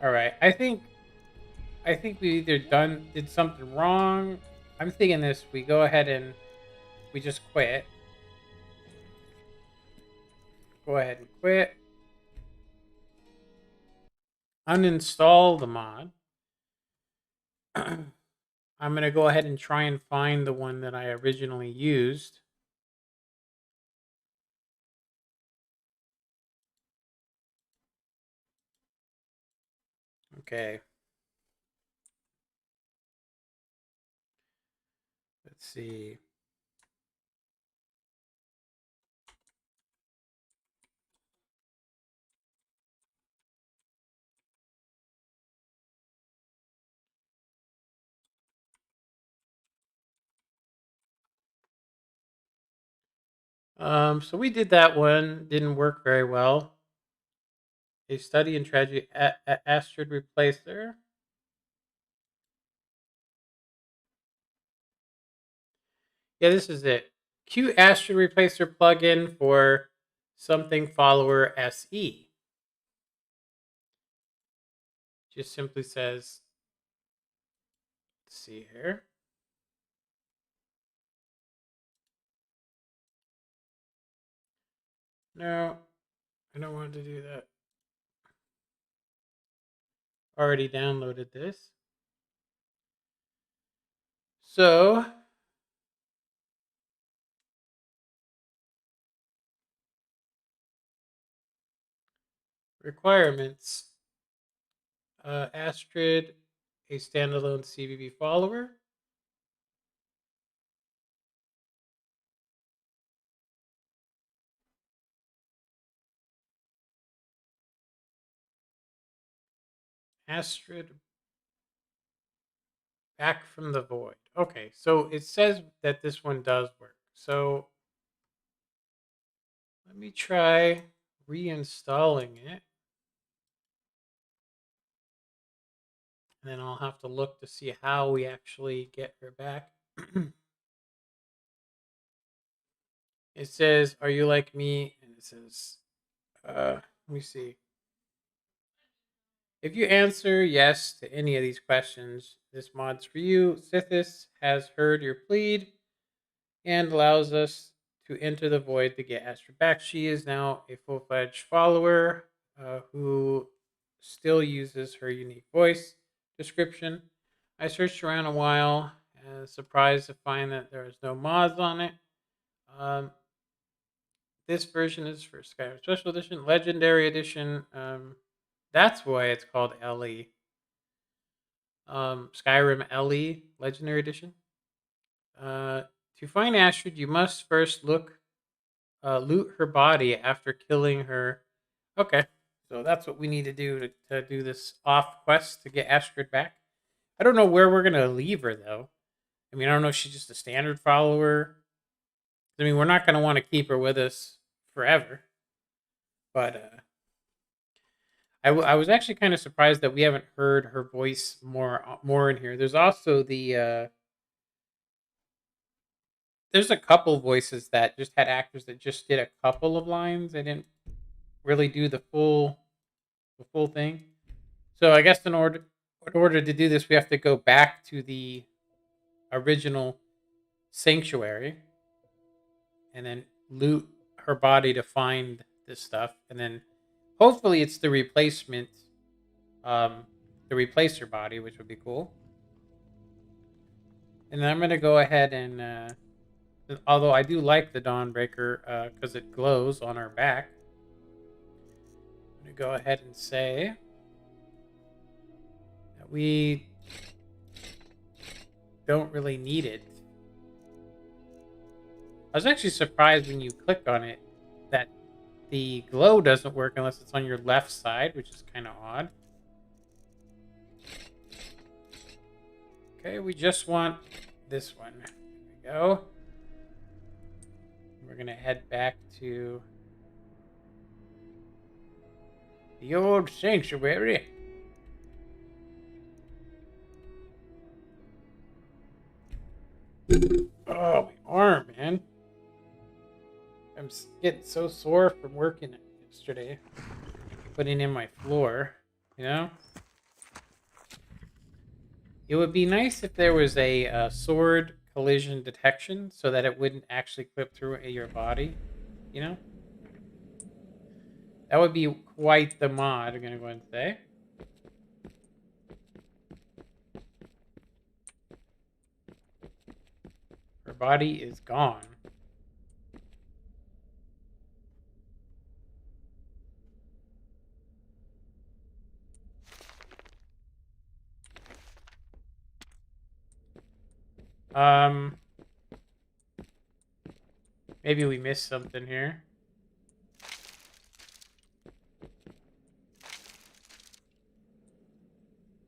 All right, I think we either did something wrong. I'm thinking this. We go ahead and we just quit. Go ahead and quit. Uninstall the mod. I'm going to go ahead and try and find the one that I originally used. Okay. Let's see. So we did that one. Didn't work very well. A study in tragedy. Astrid Replacer. Yeah, this is it. Q Astrid Replacer plugin for something follower SE. Just simply says, let's see here. No, I don't want to do that. Already downloaded this. So requirements. Astrid, a standalone CBB follower. Astrid, back from the void. Okay, so it says that this one does work. So let me try reinstalling it. And then I'll have to look to see how we actually get her back. It says, "Are you like me?" And it says, let me see. If you answer yes to any of these questions, this mod's for you. Sithis has heard your plead and allows us to enter the void to get Astrid back. She is now a full-fledged follower who still uses her unique voice description. I searched around a while, surprised to find that there is no mods on it. This version is for Skyrim Special Edition, Legendary Edition. That's why it's called LE. Skyrim LE Legendary Edition. To find Astrid, you must first loot her body after killing her. Okay, so that's what we need to do to do this off quest to get Astrid back. I don't know where we're gonna leave her though. I mean, I don't know if she's just a standard follower. I mean, we're not gonna want to keep her with us forever. But I was actually kind of surprised that we haven't heard her voice more in here. There's also the there's a couple voices that just had actors that just did a couple of lines. They didn't really do the full thing. So I guess in order to do this, we have to go back to the original sanctuary and then loot her body to find this stuff, and then hopefully it's the replacement, the replacer body, which would be cool. And then I'm gonna go ahead and although I do like the Dawnbreaker because it glows on our back, I'm gonna go ahead and say that we don't really need it. I was actually surprised when you click on it that the glow doesn't work unless it's on your left side, which is kind of odd. Okay, we just want this one. There we go. We're going to head back to the old sanctuary. Oh, my arm, man. I'm getting so sore from working yesterday. Putting in my floor, you know? It would be nice if there was a sword collision detection so that it wouldn't actually clip through your body, you know? That would be quite the mod, I'm going to go ahead and say. Her body is gone. Maybe we missed something here.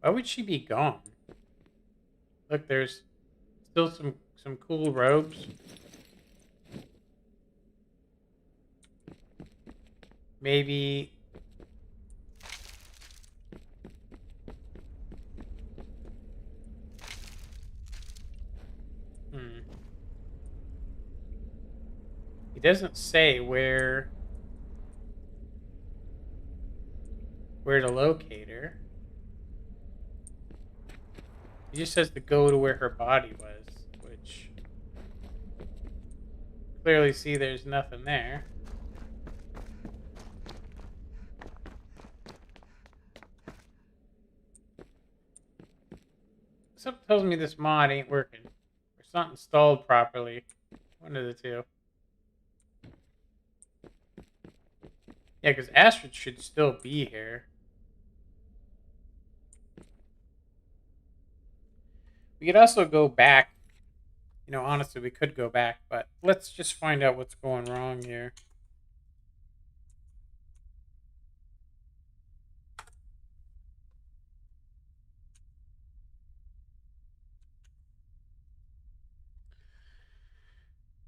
Why would she be gone? Look, there's still some cool robes. Maybe He doesn't say where to locate her. He just says to go to where her body was, which clearly see there's nothing there. Something tells me this mod ain't working. Or it's not installed properly. One of the two. Yeah, because Astrid should still be here. We could also go back. You know, honestly, we could go back, but let's just find out what's going wrong here.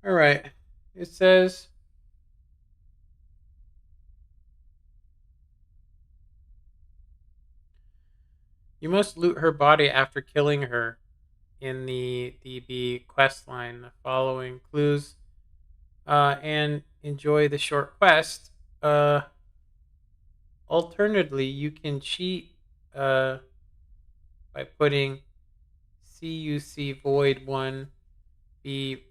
All right. It says You must loot her body after killing her in the DB quest line. The following clues and enjoy the short quest. Alternatively, you can cheat by putting CUC Void 1, be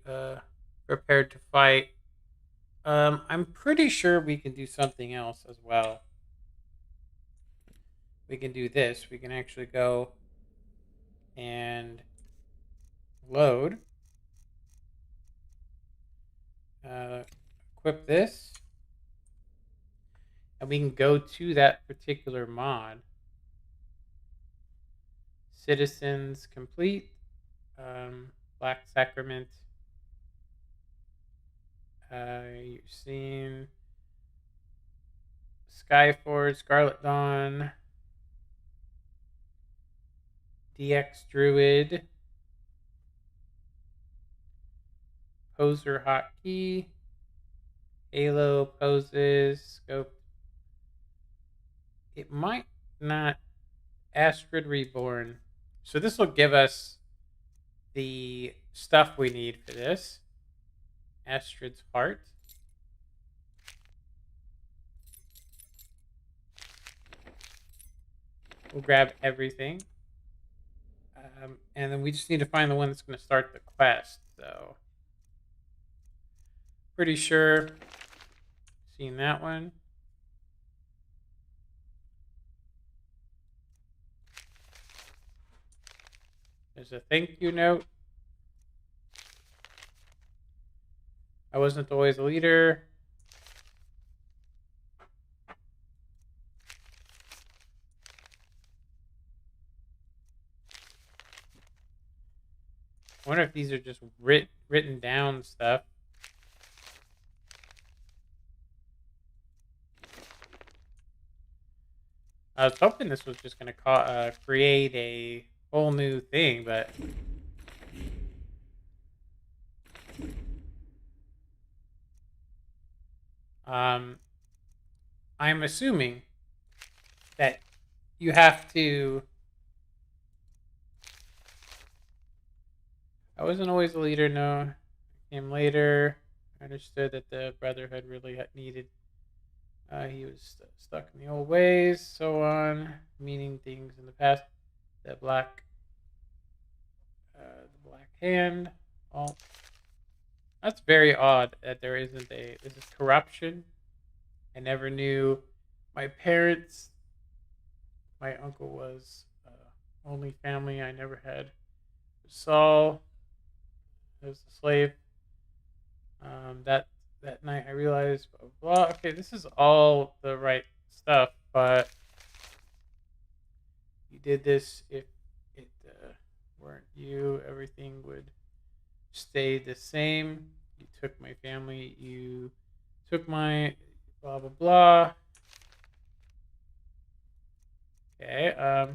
prepared to fight. I'm pretty sure we can do something else as well. We can do this. We can actually go and load. Equip this. And we can go to that particular mod. Citizens complete. Black Sacrament. You're seeing Skyforge, Scarlet Dawn, DX Druid, Poser Hotkey, Halo poses, scope. It might not. Astrid Reborn. So this will give us the stuff we need for this. Astrid's Heart. We'll grab everything. And then we just need to find the one that's going to start the quest. So, pretty sure seen that one. There's a thank you note. I wasn't always a leader. I wonder if these are just written down stuff. I was hoping this was just going to create a whole new thing, but I'm assuming that you have to. I wasn't always a leader, no. I came later. I understood that the Brotherhood really needed. He was stuck in the old ways, so on, meaning things in the past. The black hand. Oh, that's very odd that there isn't a. This is corruption. I never knew. My parents. My uncle was only family I never had. Saul was a slave. That night I realized, well, okay, this is all the right stuff, but you did this. If it weren't you, everything would stay the same. You took my family. You took my blah blah blah. Okay.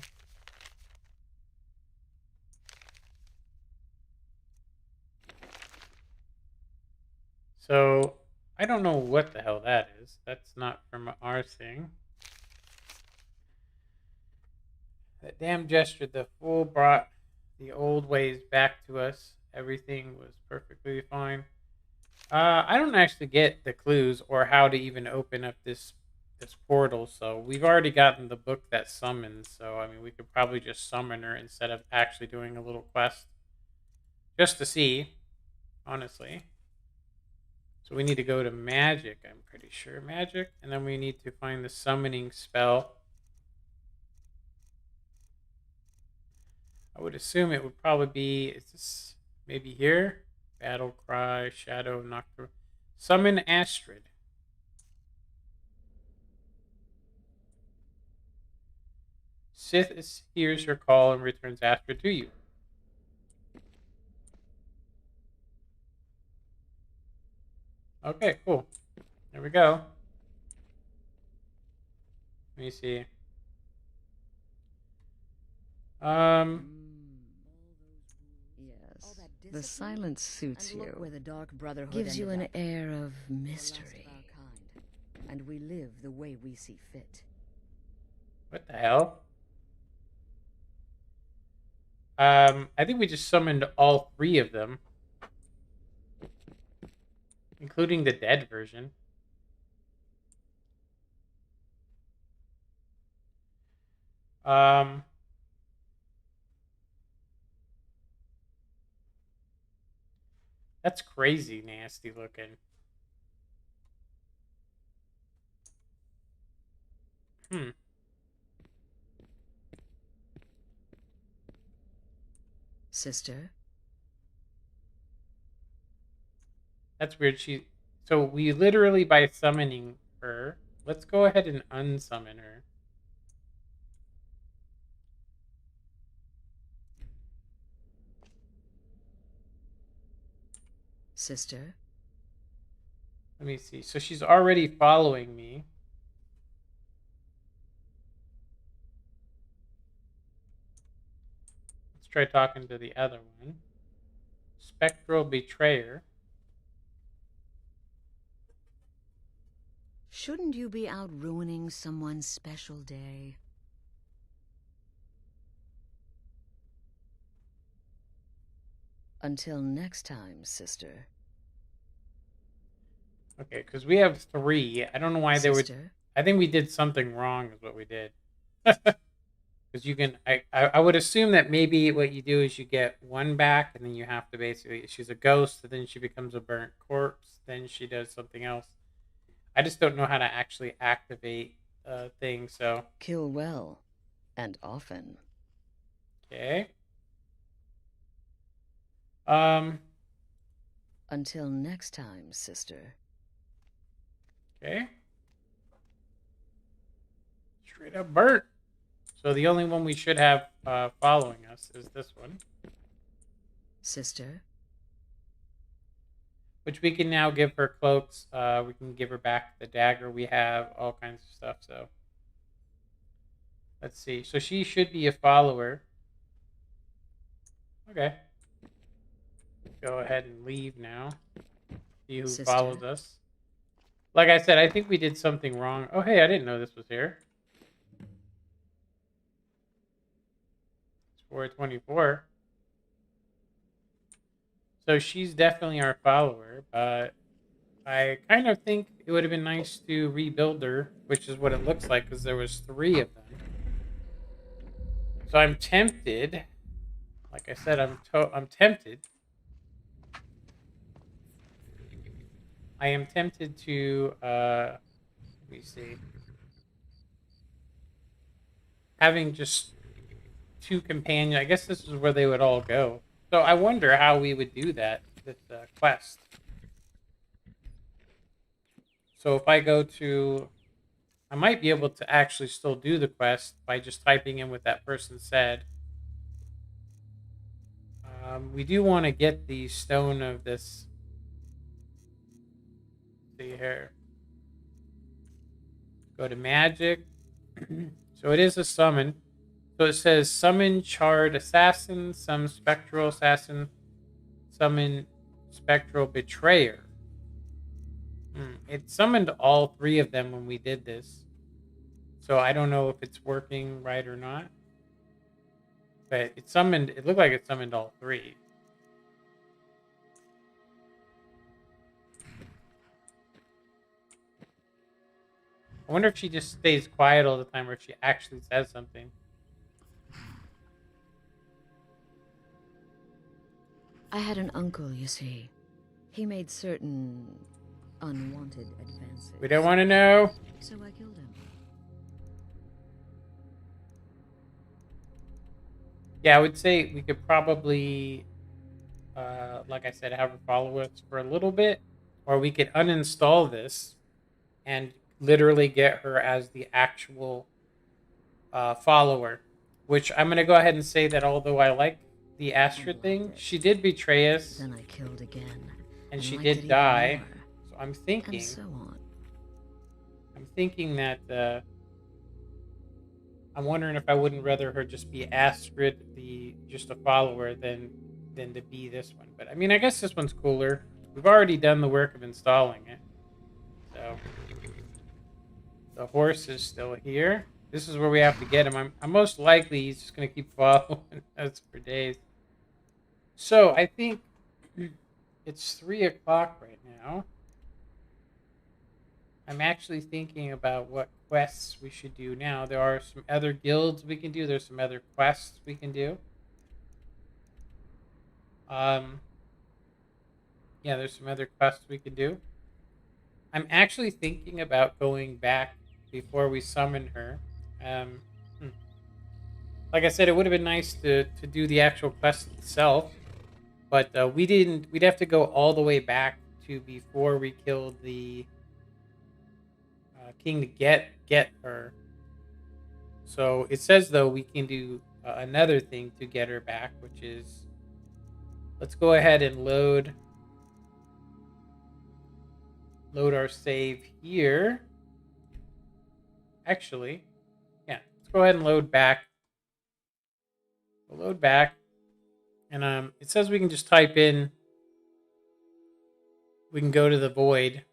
So I don't know what the hell that is. That's not from our thing. That damn gesture, the fool brought the old ways back to us. Everything was perfectly fine. I don't actually get the clues or how to even open up this portal. So we've already gotten the book that summons. So I mean, we could probably just summon her instead of actually doing a little quest, just to see, honestly. So we need to go to magic. I'm pretty sure magic, and then we need to find the summoning spell. I would assume it would probably be, is this maybe here? Battle Cry, Shadow, Nocturne. Summon Astrid. Sith hears your call and returns Astrid to you. Okay, cool. There we go. Let me see. Yes, the silence suits you. Where the Dark Brotherhood gives you an air of mystery. And we live the way we see fit. What the hell? I think we just summoned all 3 of them, including the dead version. That's crazy nasty looking. Sister? That's weird. So we literally, by summoning her, let's go ahead and unsummon her. Sister? Let me see. So she's already following me. Let's try talking to the other one. Spectral Betrayer. Shouldn't you be out ruining someone's special day? Until next time, sister. Okay, because we have 3. I don't know why they would. I think we did something wrong is what we did. Because you can, I would assume that maybe what you do is you get 1 back, and then you have to basically, she's a ghost, and then she becomes a burnt corpse, then she does something else. I just don't know how to actually activate things, so. Kill well, and often. Okay. Until next time, sister. Okay. Straight up burnt. So the only one we should have following us is this one. Sister? Which we can now give her cloaks. We can give her back the dagger. We have all kinds of stuff, so. Let's see. So she should be a follower. Okay. Go ahead and leave now. See who follows us. Like I said, I think we did something wrong. Oh, hey, I didn't know this was here. It's 424. So she's definitely our follower, but I kind of think it would have been nice to rebuild her, which is what it looks like, because there was 3 of them. So I'm tempted. Like I said, I'm tempted. I am tempted to, let me see. Having just 2 companions, I guess this is where they would all go. So I wonder how we would do that with the quest. So if I go to, I might be able to actually still do the quest by just typing in what that person said. We do want to get the stone of this. See here. Go to magic. So it is a summon. So it says summon charred assassin, summon spectral assassin, summon spectral betrayer. It summoned all 3 of them when we did this. So I don't know if it's working right or not. But it summoned, it looked like it summoned all 3. I wonder if she just stays quiet all the time or if she actually says something. I had an uncle, you see. He made certain unwanted advances. We don't want to know. So I killed him. Yeah, I would say we could probably, like I said, have her follow us for a little bit. Or we could uninstall this and literally get her as the actual follower. Which I'm going to go ahead and say that although I like the Astrid thing, she did betray us. Then I killed again. And she did die. So I'm thinking. And so on. I'm thinking that I'm wondering if I wouldn't rather her just be Astrid, just a follower, than to be this one. But I mean, I guess this one's cooler. We've already done the work of installing it. So the horse is still here. This is where we have to get him. I'm most likely he's just going to keep following us for days. So I think it's 3 o'clock right now. I'm actually thinking about what quests we should do now. There are some other guilds we can do. There's some other quests we can do. Yeah, there's some other quests we can do. I'm actually thinking about going back before we summon her. Like I said, it would have been nice to do the actual quest itself, but we didn't. We'd have to go all the way back to before we killed the king to get her. So it says though we can do another thing to get her back, which is let's go ahead and load our save here. Actually, yeah, let's go ahead and load back. We'll load back, and it says we can just type in. We can go to the void.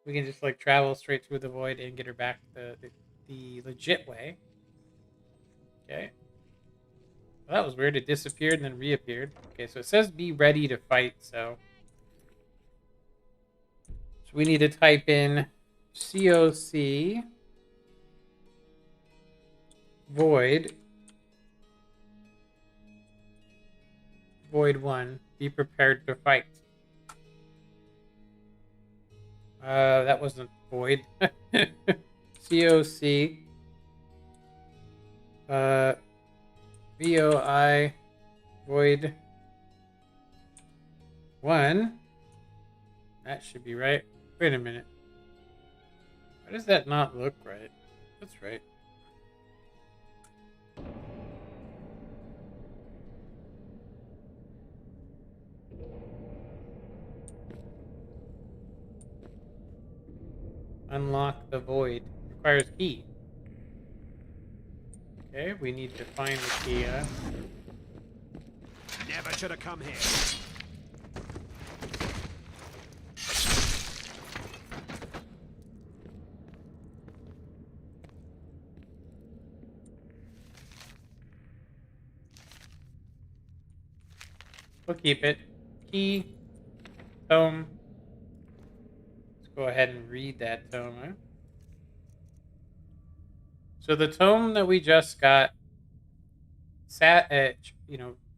We can just like travel straight through the void and get her back the legit way. Okay. Well, that was weird. It disappeared and then reappeared. Okay, so it says be ready to fight, so we need to type in COC void 1. Be prepared to fight. That wasn't void. COC VOI void 1. That should be right. Wait a minute. Why does that not look right? That's right. Unlock the void. Requires key. Okay, we need to find the key. Never should have come here. We'll keep it. Key. Tome. Let's go ahead and read that tome. Huh? So the tome that we just got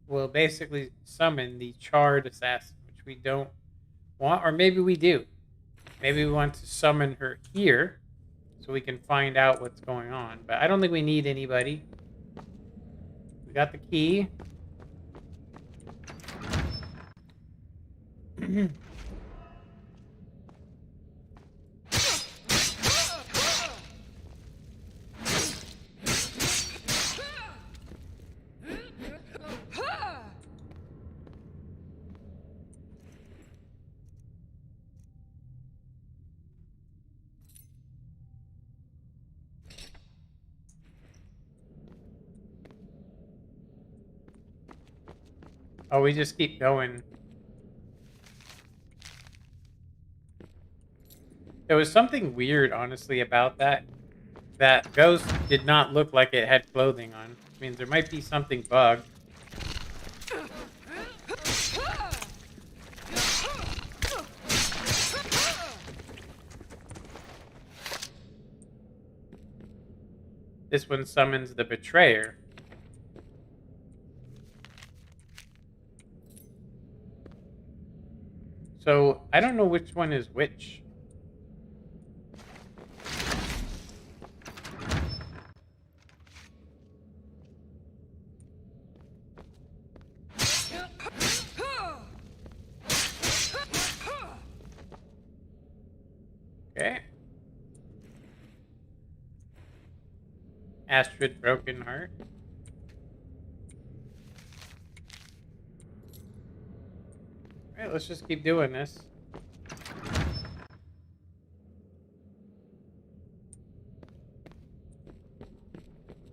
will basically summon the charred assassin, which we don't want, or maybe we do. Maybe we want to summon her here so we can find out what's going on. But I don't think we need anybody. We got the key. Oh, we just keep going. There was something weird, honestly, about that. That ghost did not look like it had clothing on. I mean, there might be something bugged. This one summons the betrayer. So, I don't know which one is which. Okay. Astrid Broken Heart. Alright, let's just keep doing this.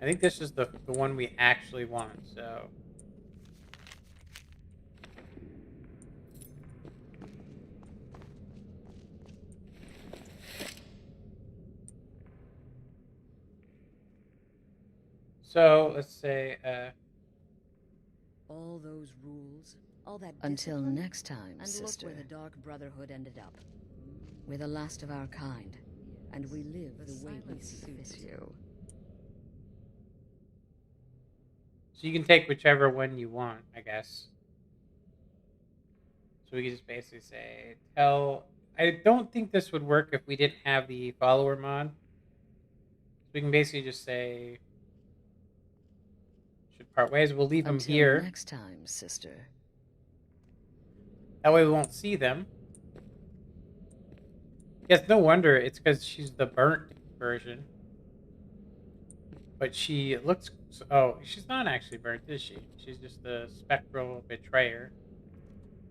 I think this is the one we actually want, so... So let's say, All those rules, all that Until discipline, next time, and sister. look where the Dark Brotherhood ended up. We're the last of our kind, and we live the way we see fit. You. so you can take whichever one you want, I guess. So we can just basically say, tell... I don't think this would work if we didn't have the follower mod. So we can basically just say, should part ways. We'll leave them Until here. next time, sister. That way we won't see them. Yes, no wonder. It's because she's the burnt version. But she looks... Oh, she's not actually burnt, is she? She's just the spectral betrayer.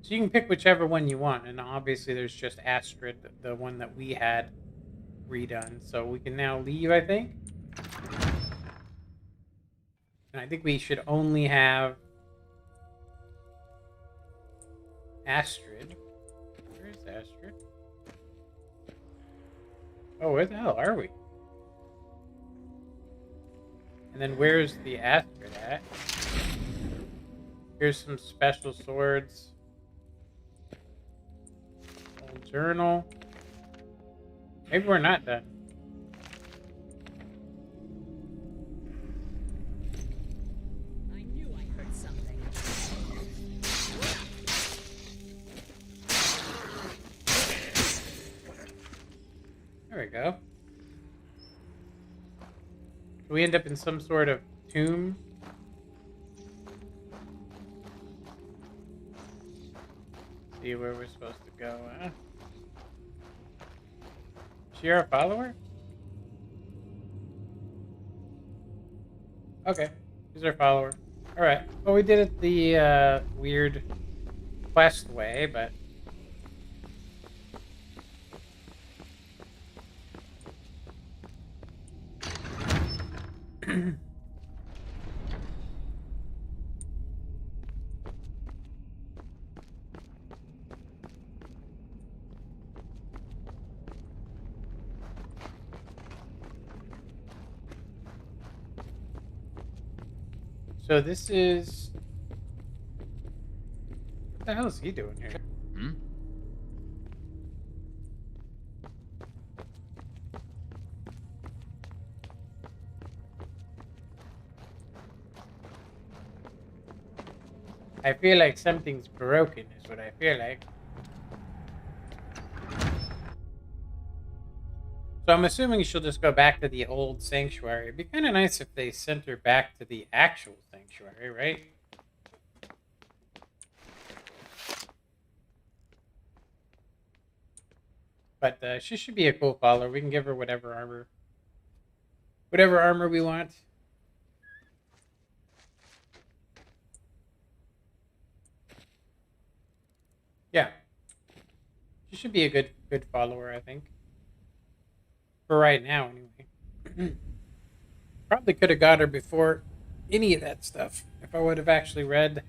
So you can pick whichever one you want. And obviously there's just Astrid, the one that we had redone. So we can now leave, I think. And I think we should only have Astrid. Where is Astrid? Oh, where the hell are we? And then where's the Astrid at? Here's some special swords. Old journal. Maybe we're not done. I knew I heard something. There we go. Can we end up in some sort of tomb? See where we're supposed to go, huh? Is she our follower? Okay, she's our follower. Alright, well we did it the weird quest way, but... So this is... What the hell is he doing here? Hmm? I feel like something's broken is what I feel like. So I'm assuming she'll just go back to the old sanctuary. It'd be kind of nice if they sent her back to the actual sanctuary, right? But she should be a cool follower. We can give her whatever armor we want. Yeah. She should be a good follower, I think. For right now, anyway. Probably could have got her before any of that stuff. If I would have actually read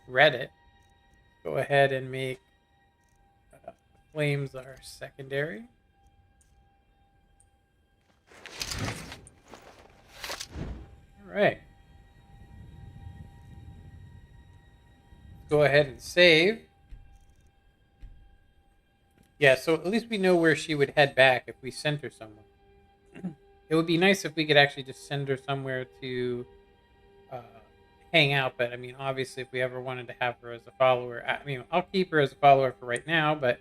it. Go ahead and make flames our secondary. Alright. Go ahead and save. Yeah, so at least we know where she would head back if we sent her somewhere. It would be nice if we could actually just send her somewhere to hang out, but I mean, obviously, if we ever wanted to have her as a follower, I mean, I'll keep her as a follower for right now, but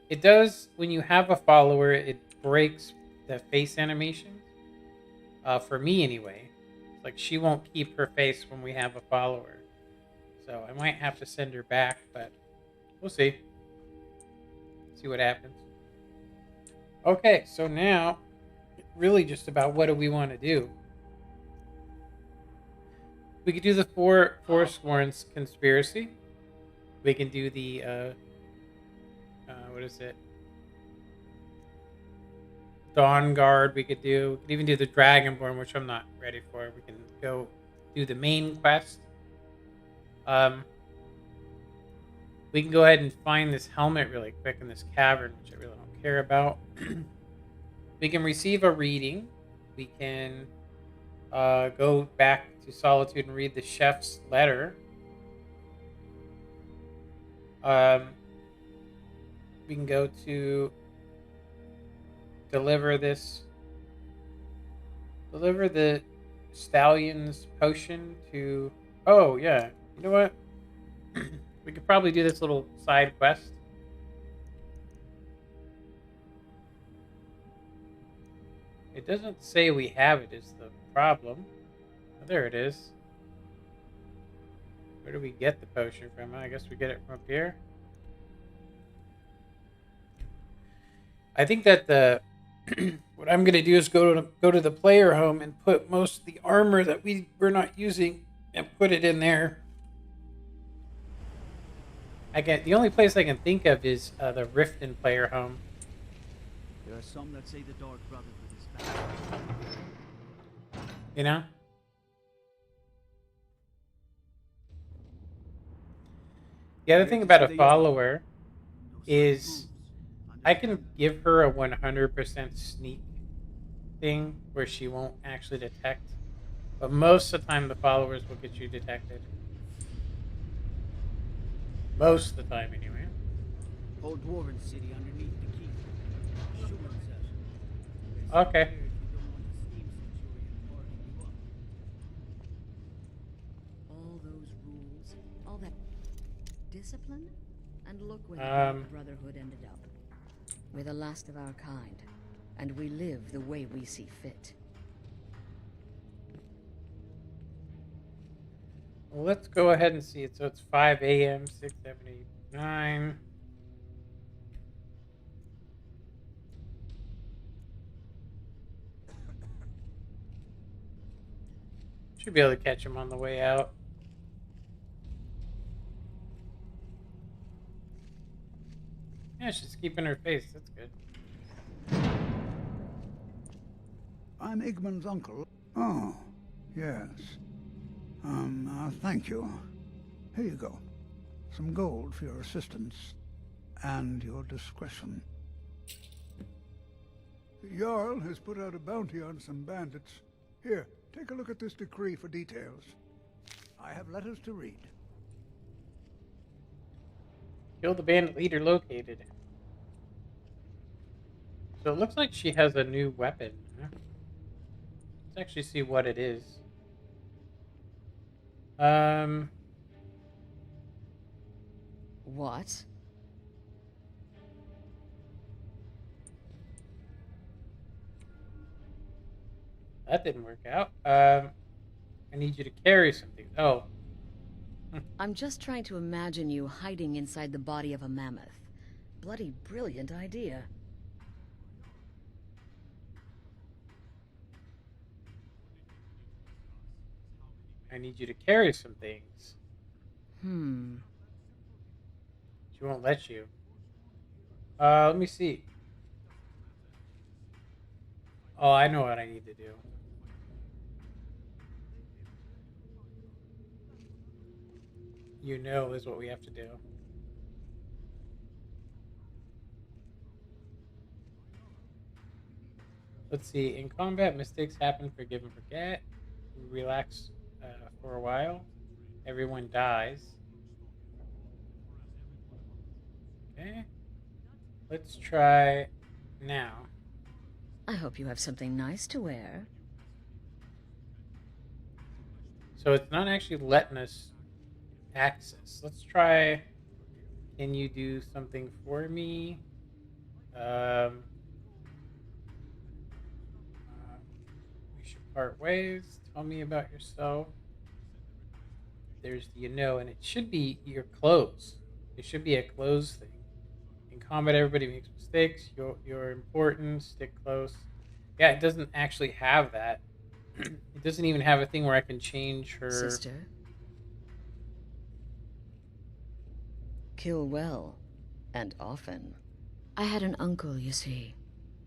it does, when you have a follower, it breaks the face animations. For me, anyway. Like, she won't keep her face when we have a follower. So I might have to send her back, but we'll see. See what happens. Okay, so now, really just about what do we want to do. We could do the Forsworn's conspiracy. We can do the, what is it? Dawn Guard we could do. We could even do the Dragonborn, which I'm not ready for. We can go do the main quest. We can go ahead and find this helmet really quick in this cavern, which I really don't care about. We can receive a reading. We can go back to Solitude and read the chef's letter. We can go to deliver the stallion's potion to... Oh, yeah. You know what? We could probably do this little side quest. It doesn't say we have it is the problem. Oh, there it is. Where do we get the potion from? I guess we get it from up here. I think that the what I'm gonna do is go to the player home and put most of the armor that we're not using and put it in there. The only place I can think of is the Riften player home. There are some that say the Dark Brotherhood is bad. You know? The other thing about a follower is I can give her a 100% sneak thing where she won't actually detect. But most of the time the followers will get you detected. Most of the time, anyway. Old Dwarven city underneath the keep. Schumann says. Okay. All those rules, all that discipline, and look where the Brotherhood ended up. We're the last of our kind, and we live the way we see fit. Well, let's go ahead and see it. So it's 5 a.m., 6, 7, 8, 9. Should be able to catch him on the way out. Yeah, she's keeping her face. That's good. I'm Igman's uncle. Oh, yes. Thank you. Here you go. Some gold for your assistance and your discretion. The Jarl has put out a bounty on some bandits. Here, take a look at this decree for details. I have letters to read. Kill the bandit leader located. So it looks like she has a new weapon. Let's actually see what it is. What? That didn't work out. I need you to carry something. Oh. I'm just trying to imagine you hiding inside the body of a mammoth. Bloody brilliant idea. I need you to carry some things. She won't let you. Let me see. Oh, I know what I need to do. You know is what we have to do. Let's see. In combat, mistakes happen. Forgive and forget. Relax for a while. Everyone dies. Okay. Let's try now. I hope you have something nice to wear. So it's not actually letting us access. Let's try. Can you do something for me? We should part ways. Tell me about yourself. There's the and it should be your clothes. It should be a clothes thing. In combat, everybody makes mistakes. You're important. Stick close. Yeah, it doesn't actually have that. It doesn't even have a thing where I can change her. Sister. Kill well, and often. I had an uncle, you see.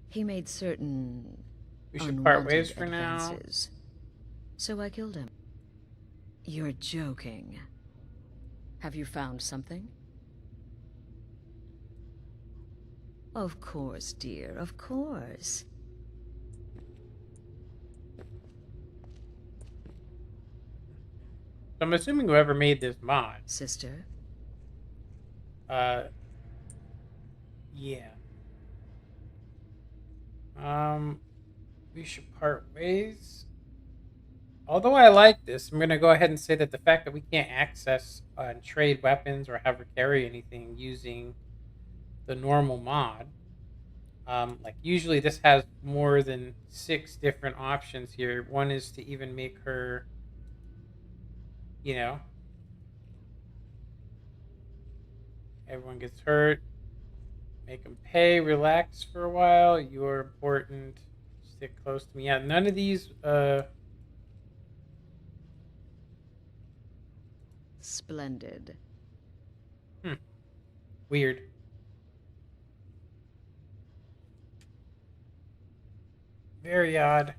He made certain we should part ways for advances. Now. So I killed him. You're joking. Have you found something? Of course, dear, of course. So I'm assuming whoever made this mod. Sister? Yeah. We should part ways. Although I like this, I'm going to go ahead and say that the fact that we can't access and trade weapons or have her carry anything using the normal mod. Like usually this has more than 6 different options here. One is to even make her, you know, everyone gets hurt. Make them pay, relax for a while. You're important. Stick close to me. Yeah, none of these, Splendid. Weird. Very odd.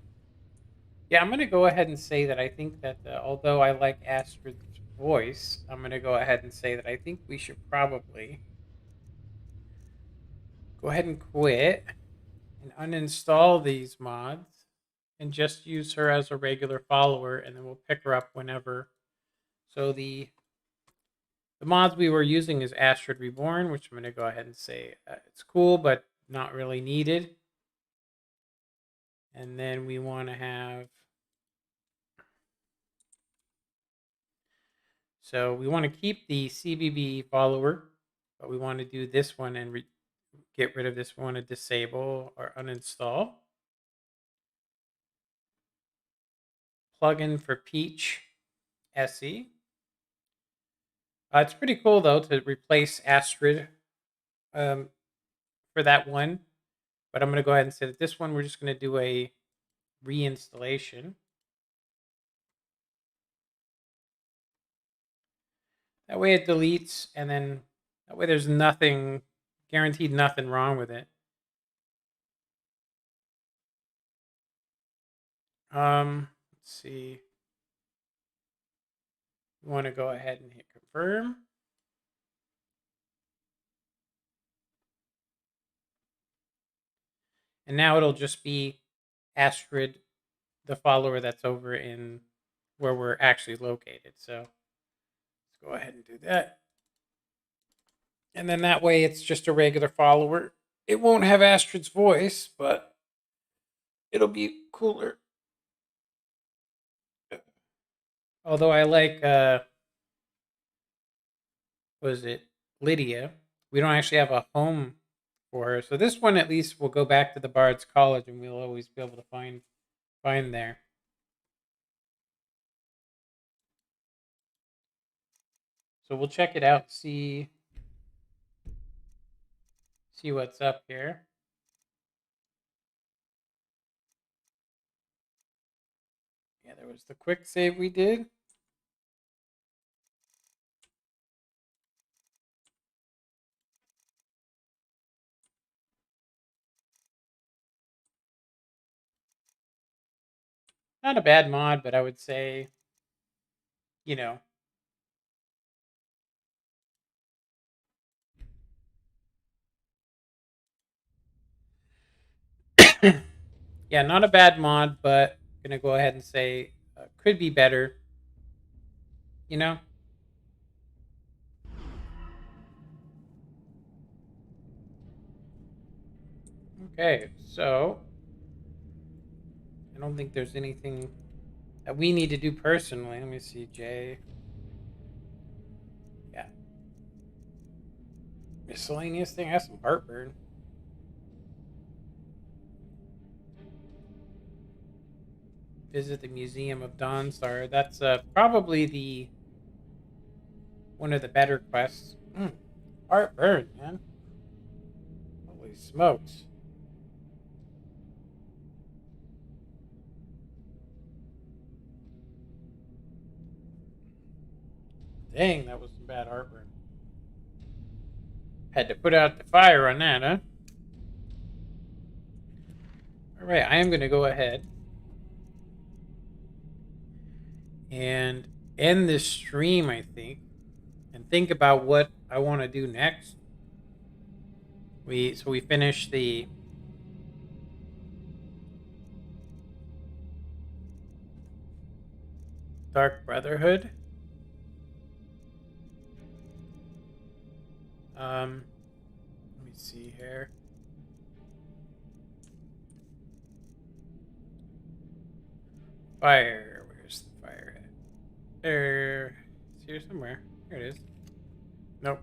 Yeah, I'm going to go ahead and say that I think that although I like Astrid's voice, I'm going to go ahead and say that I think we should probably go ahead and quit and uninstall these mods and just use her as a regular follower, and then we'll pick her up whenever. So the mods we were using is Astrid Reborn, which I'm going to go ahead and say it's cool, but not really needed. And then we want to have... So we want to keep the CBB follower, but we want to do this one and get rid of this. We want to disable or uninstall. Plugin for Peach SE. It's pretty cool though to replace Astrid for that one, but I'm going to go ahead and say that this one we're just going to do a reinstallation. That way it deletes, and then that way there's nothing, guaranteed nothing wrong with it. Let's see. We want to go ahead and hit confirm. And now it'll just be Astrid, the follower that's over in where we're actually located. So let's go ahead and do that. And then that way it's just a regular follower. It won't have Astrid's voice, but it'll be cooler. Although I like, was it Lydia? We don't actually have a home for her. So this one at least will go back to the Bard's College, and we'll always be able to find there. So we'll check it out, see what's up here. Yeah, there was the quick save we did. Not a bad mod, but I would say, you know, yeah, not a bad mod, but I'm gonna go ahead and say could be better. You know. Okay, so I don't think there's anything that we need to do personally. Let me see, Jay. Yeah. Miscellaneous thing has some heartburn. Visit the Museum of Dawnstar. That's probably one of the better quests. Heartburn, man. Holy smokes. Dang, that was some bad heartburn. Had to put out the fire on that, huh? Alright, I am going to go ahead and end this stream, I think, and think about what I want to do next. So we finished the Dark Brotherhood. Let me see here. Fire. Where's the fire at? There. It's here somewhere. Here it is. Nope.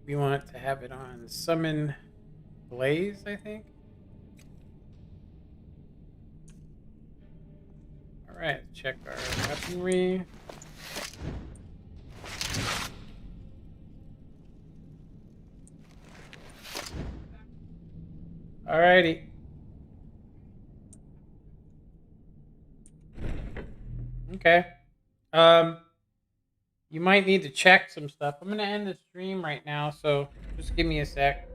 We want to have it on Summon Blaze, I think. Alright, check our weaponry. Alrighty. Okay. You might need to check some stuff. I'm gonna end the stream right now, so just give me a sec.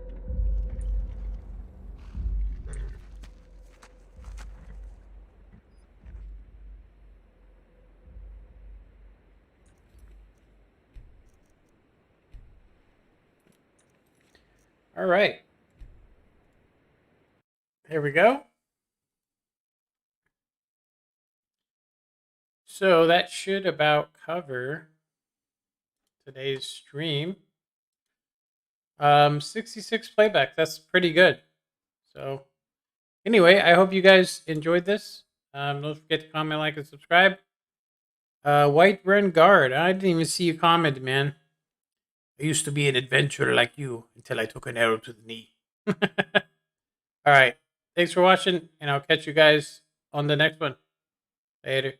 All right. Here we go. So that should about cover today's stream. 66 playbacks. That's pretty good. So anyway, I hope you guys enjoyed this. Don't forget to comment, like, and subscribe. White Ren Guard. I didn't even see you comment, man. I used to be an adventurer like you until I took an arrow to the knee. All right. Thanks for watching, and I'll catch you guys on the next one. Later.